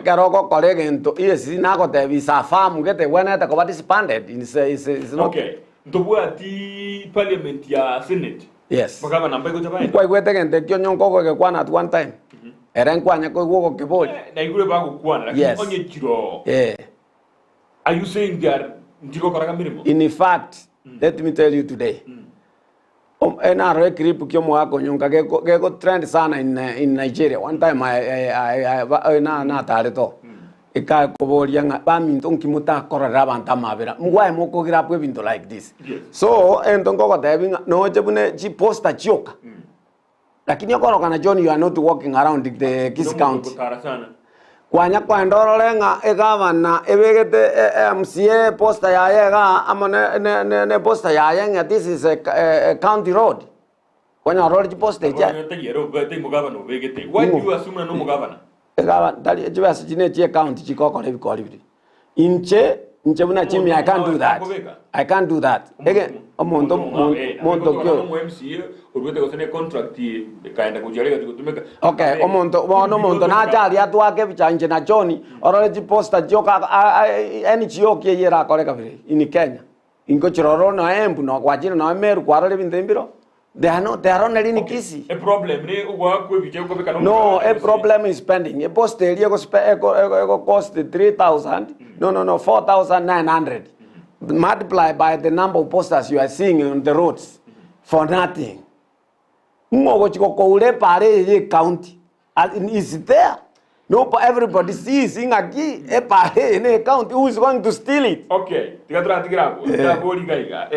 Karogo colleague into yes nago te visa farm get when at ko disbanded is not okay ndobwa ti parliament ya senate yes bakaba namba go jabai kwa kwete gente kyo nyonko ko ke kwana at one time era nkwanya ko go ke boli na igure ba go kwana lakini onye chiro are you saying that ndiko koraka mirimo in fact let me tell you today ena recruit kyo mwako nyonka ke trend sana in Nigeria one time I na tare to ika ko bolia nga ba minto nkimuta korara banta mabera mgwa moko gira pwe binto like this so entongo ko deving no jebune ji posta chioka lakini yoko kana John you are not walking around the Kiss County kwanya kwa ndoro lenga egavana ebegete MCA posta ya yega amone ne posta ya yenga this is a county road kwanya road posta ja why do you assume no mugavana egava dali jibas jine tie county chikoko le bikoli bi inche buna chimi I can't do that ege omonto kyo MCA urwete ko sene contract kaenda kujarega tukumeka okay omonto na jali atwake bichanje na John orole ji posta joka any chioke yera koreka bi in Kenya ingo chiroro na embu no kwajira na meru kwarole bindembiro they are not any kisi a problem ne ugwa ko bije ko beka no a problem is spending a post area go cost 3,000 no 4,900 multiply by the number of posters you are seeing on the roads for nothing ngo chiko ko ule pare ye county is there no everybody sees ingaki e pare ne county who is going to steal it okay tigatura tigirago taboli gaiga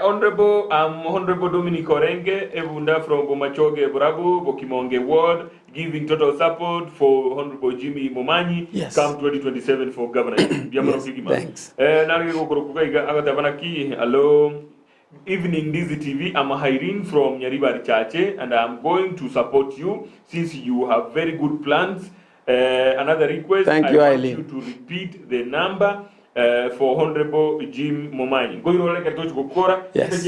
honorable Dominic Orenge evunda from Bomachoge Burabu Bokimonge ward giving total support for Honorable Jimmy Momanyi come 2027 for governor thanks nari go gaiga agatabana ki hello evening DZTV, I'm Irene from Nyaribari Chache and I'm going to support you since you have very good plans. Another request, thank you, I want Eileen. you to repeat the number for Honorable Jim Momanyi. Yes.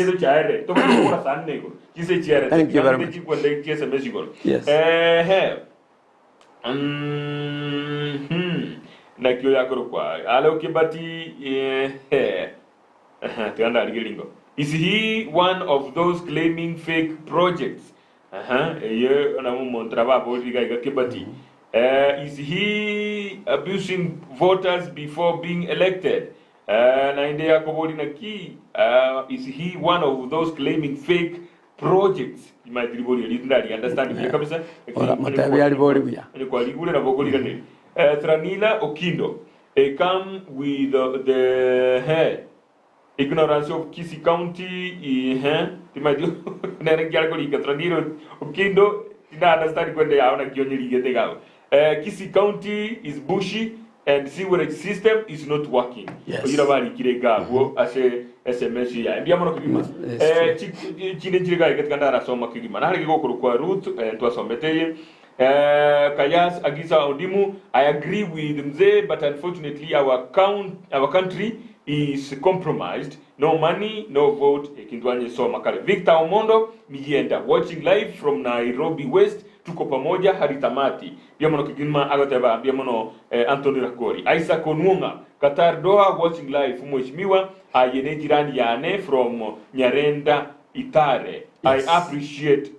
Thank you very much. Yes. Nakio yako kwa alo kibati tuanda aligelingo. Is he one of those claiming fake projects? Is he abusing voters before being elected? Is he one of those claiming fake projects? You might understand Tranila Okindo come with the head. Ignorance of Kisi County, Kisi County is bushy and sewerage system is not working. Yes. Kayas Agisa Odimu, I agree with Mzee, but unfortunately our country is compromised. No money, no vote. Victor Omondo, Migienda, watching live from Nairobi West. Tuko pamoja hadi tamati. Biamono kigima agoteba, biamono Anthony Rakori. Isaac Onwunga, Qatar Doha, watching live. Mheshimiwa ayene jirani yane from Nyarenda Itare. Yes. I appreciate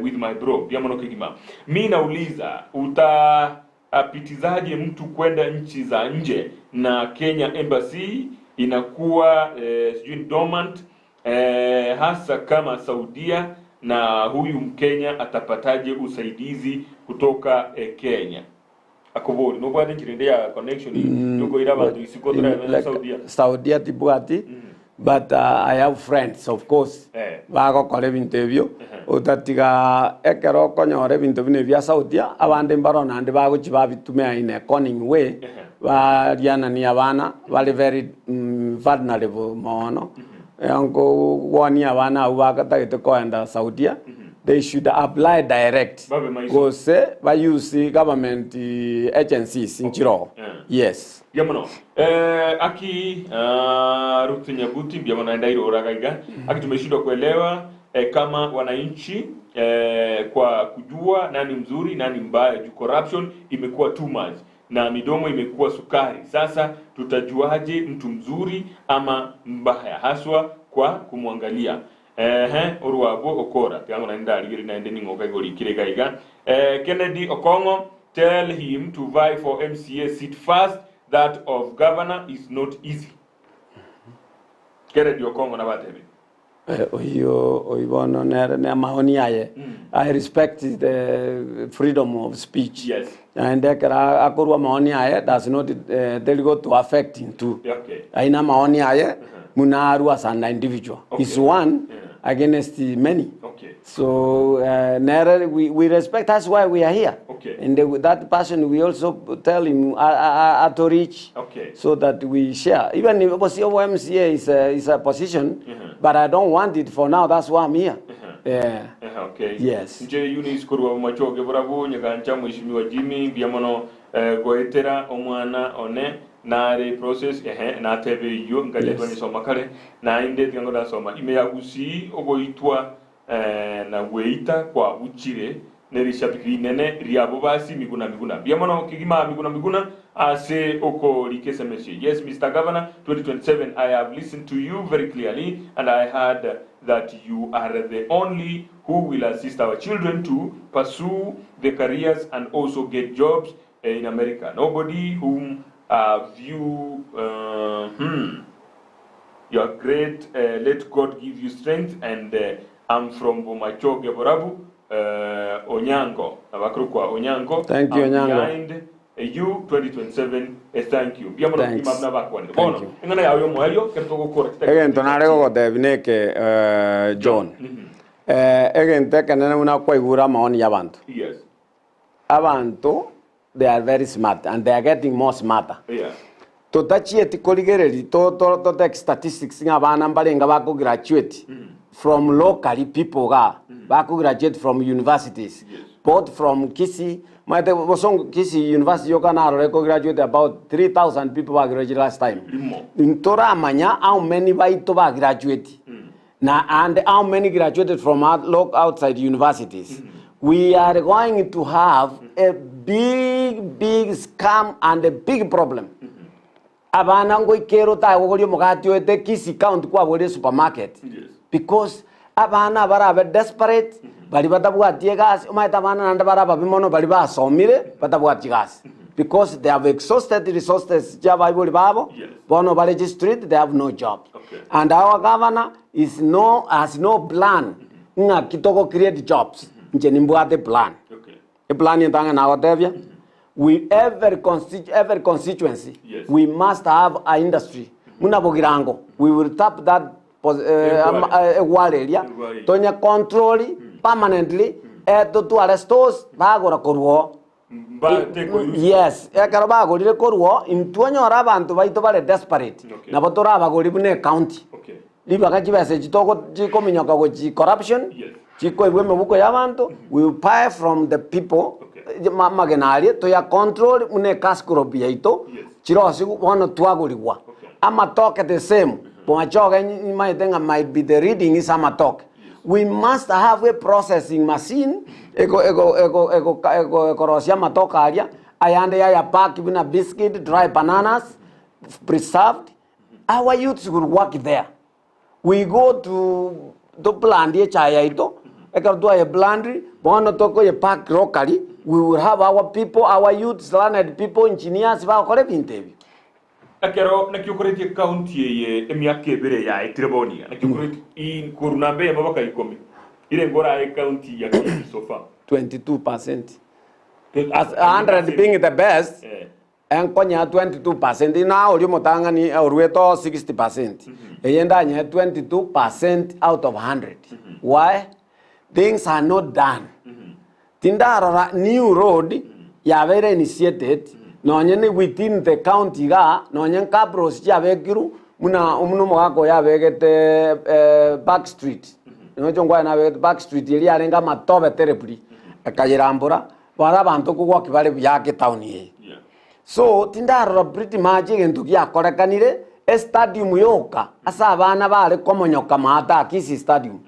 with my bro. Biamono kigima. Mimi nauliza utapitizaje mtu kwenda nchi za nje na Kenya Embassy inakuwa sijui dormant hasa kama Saudia, na huyu Mkenya atapataje usaidizi kutoka Kenya? Akobori no bwade kirende ya connection yuko ira bantu isikotra Saudia Saudia tibwati but I have friends of course bagokora ebinto ebio utatiga ekero konyora ebinto bine bia sautia abande mbarona ndi baguchi babitumia in a cunning way bariana ni abana bali very vulnerable mono yango wani abana ubakatagite koenda sautia they should apply direct because by use government agencies in Chiro. Yes. Biamono. Aki Rutinya Buti biamono ndairo oragaiga. Aki tumeshindwa kuelewa kama wananchi kwa kujua nani mzuri nani mbaya. Corruption imekuwa too much na midomo imekuwa sukari. Sasa tutajuaje mtu mzuri ama mbaya haswa kwa kumwangalia. Oruabo Okora tiango naenda ligiri naende ningoka goli kiregaiga. Kennedy Okongo tell him to vie for MCA seat first. That of governor is not easy. Kennedy Okongo na batebe. Oibono ne maoni aye. I respect the freedom of speech. Yes. And dekara akorwa maoni aye does not go to affect him too. Okay. Aina maoni aye munaru as an individual. Okay. Is one against many. Okay. So we respect. That's why we are here. Okay. And that person we also tell him to reach. Okay. So that we share. Even if MCA is a position, but I don't want it for now. That's why I'm here. Yeah. Okay. Yes. Nje Eunice Kurwa machoge burabu nyagancha mwishimiwa Jimmy biamono goetera omwana one nare process na tebe yo ngajetwa ni soma kale na inde tiango da soma ime yagusi ogoitwa na weita kwa uchire neri shapikiri nene riabo basi miguna biamono kigima miguna ase oko likese message. Yes, Mr. Governor, 2027 I have listened to you very clearly and I heard that you are the only who will assist our children to pursue their careers and also get jobs in America. Nobody whom view you are great. Let God give you strength. And I'm from Bomachoge Borabu, Onyango. Abakrukwa Onyango. Thank you, Onyango. Behind you 2027. Thank you. Thanks. Bono. Ngana ya yo moelio kertogo correct. Again, tonare go devineke John. Again, tekanena una kwa igura maoni yabantu. Yes. Abantu, they are very smart and they are getting more smarter. Yeah. Totachi tikoligereri to take statistics ngabana mbalenga bako graduate from locally people bako graduate from universities. Yes. Both from Kisii, Kisii University Yokana graduate about 3,000 people were graduated last time. In Toramanya, how many baito graduate? And how many graduated from outside universities? We are going to have a big scam and a big problem. Abana ngoi kero ta gogolio mogati oete Kisii count kwa bole supermarket. Because abana bara desperate. Bali batabuatie gas, umaitamana nanda bara babimono bali ba somire batabuatie gas. Because they have exhausted resources jaba iboli babo, bono bali street they have no job. Okay. And our governor has no plan nga kitoko create jobs. Nje nimbuate plan. Okay. A plan yentanga na watevya. We every constituency we must have a industry. Muna bogirango. We will tap that area tonya control permanently to arrestos bagora korwo. Yes, ekaro bagorire korwo intwonyora abantu baito bare desperate na batora bagori bune county. Okay. Liba kachibese chitoko chikominyoka go corruption. Chiko ibwe mebuko yabantu we pay from the people. Magenari to ya control mune kaskuro biaito chirosi wono twagurigwa ama talk the same bomachoga might be the reading is ama talk. We must have a processing machine ego korosia matoka aria ayande ya pack bina biscuit dry bananas preserved. Our youths will work there. We go to the plant ye chaya ito eka do a blandry bono toko ye pack locally. We will have our people, our youths, learned people, engineers, ba kore bintebi. Akero na kyokoreti county ye emiake bere ya Itrebonia. Na kyokoreti in Kurunambe mabaka ikomi. Ile ngora e county ya so far. 22%. As 100 being the best. enkonya 22% na uri mutangani urweto 60%. Eyenda nye 22% out of 100. Why? Things are not done. Tindara new road yavere initiated nonyene within the county ga nonyen kabros yavekiru muna umunu mwako yavegete back street. Nojongwa na vegete back street yali arenga matobe terribly akayirambura bara bantu kugwa kibale byake town ye. So tindara pretty much into gyakorekanire stadium yoka asa abana bale komonyoka mata kisi stadium.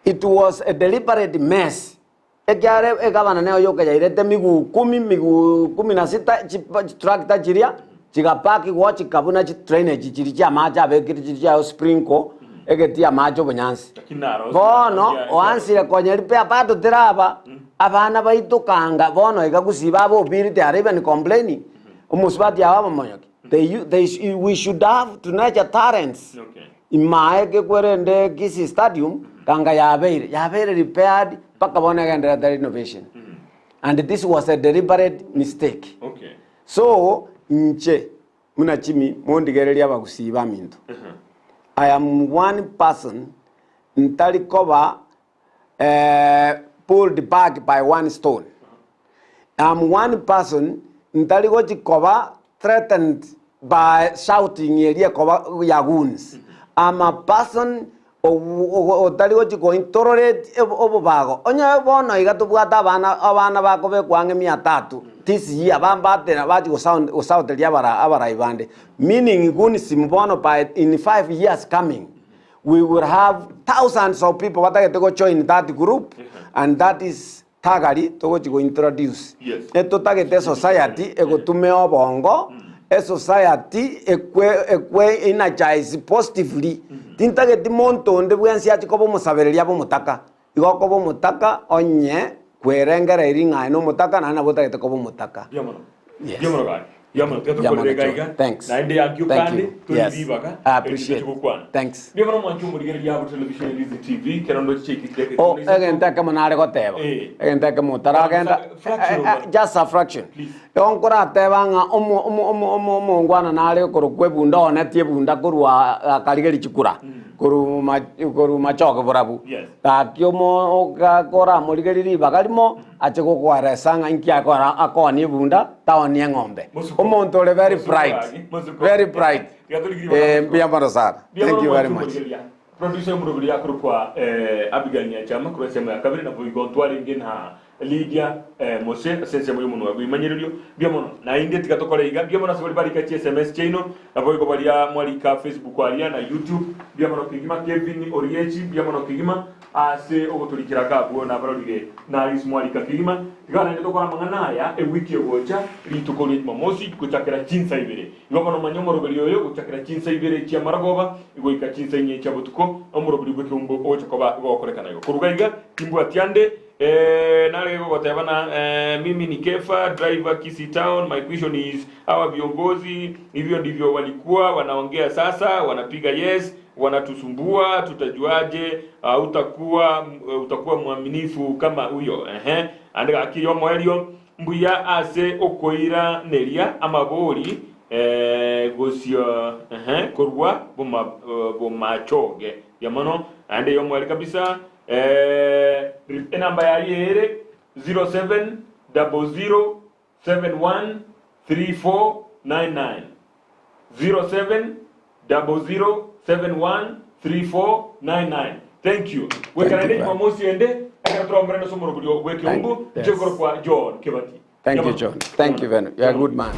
It was a deliberate mess. Egare egabana nayo yoka yairete migu 16 tractor jiria chigapaki watch kabuna chi drainage chiri cha maja bekiri cha sprinkle egetia majo bunyansi bono oansire konyeri pe apato teraba abana baitukanga bono igagusiba abo birite arebe ni complaining umusbati aba monyoki we should have to nurture talents imaeke kwerende kisi stadium kanga yabeire repaired paka bona ganda the renovation and this was a deliberate mistake. So nche muna chimi mondigereria bagusiba minto. I am one person ntali cover pulled back by one stone. I am one person ntali go cover threatened by shouting area cover yaguns. I am a person otali go intolerate obobago. Onya bono igatubwata abana bako be kwange 300. This year bambate na baji go sound abara ibande. Meaning guni simbono by in 5 years coming we will have thousands of people that go join that group and that is tagari to go introduce. Eto target society ego tume obongo a society ekwe energize positively. Tintage di monto nde bwensi ati kobo musabereria bo mutaka. Igo kobo mutaka onye kwerengera iringa no mutaka na bota te kobo mutaka. Yes. Thanks. Thank you. Yes. I appreciate it. Thanks. Oh, again, take a monare whatever. Again, take a motor. Just a fraction. Don't go out there. Guana Nare, Korokwebundo, Natia Bunda, Kurua, Kaligari Chikura. Guru Machoka Borabu. Takyomo Kora, Moligari, Bagalimo, Acheko, Sang and Kiakora, Akoni Bunda, Town Yangombe. Omontole very bright. Very bright. Biamarasar. Thank you very much. Producer Muruglia Krukwa, Abigail Chama, Kuresema, Kabina, we go to Alingin, Lydia, Mose, Sensamuno, we manage Biamono, Naindia Katokolega, Biamona, everybody catch SMS channel, Avoigobaria, Molika, Facebook, Ariana, YouTube, Biamono Kigima, Kevin, Oriechi, Biamono Kigima, Ase, over to Kiraka, Navarre, Naris Molika Kigima, Gana Tokoramanaya, a wiki of Watcha, Rito Colit Momosi, Kuchakra Chin Saibere, Governor Manyomo Rio, Kuchakra Chin Saibere, Chiamaragova, Goika Chin Sai Chabutuko, Omorobukumbo, Ochakova, Gokorekanayo, Kurugaiga, Timbu Atiande. Nalego watavana mimi ni Kefa driver Kisii Town. My question is hawa viongozi hivyo ndivyo walikuwa wanaongea sasa, wanapiga yes, wanatusumbua, tutajuaje utakuwa mwaminifu kama huyo andika akiyo mwelio mbuya ase okoira neria amabori gosio korwa boma choge yamano ande yo mweli kabisa. Namba ya yere 0700713499 0700713499. Thank you. We can edit mamosi ende akatoa mrendo somo robudio weke umbu chekoro kwa John Kebati. Thank you John. Thank you very much. You are a good man.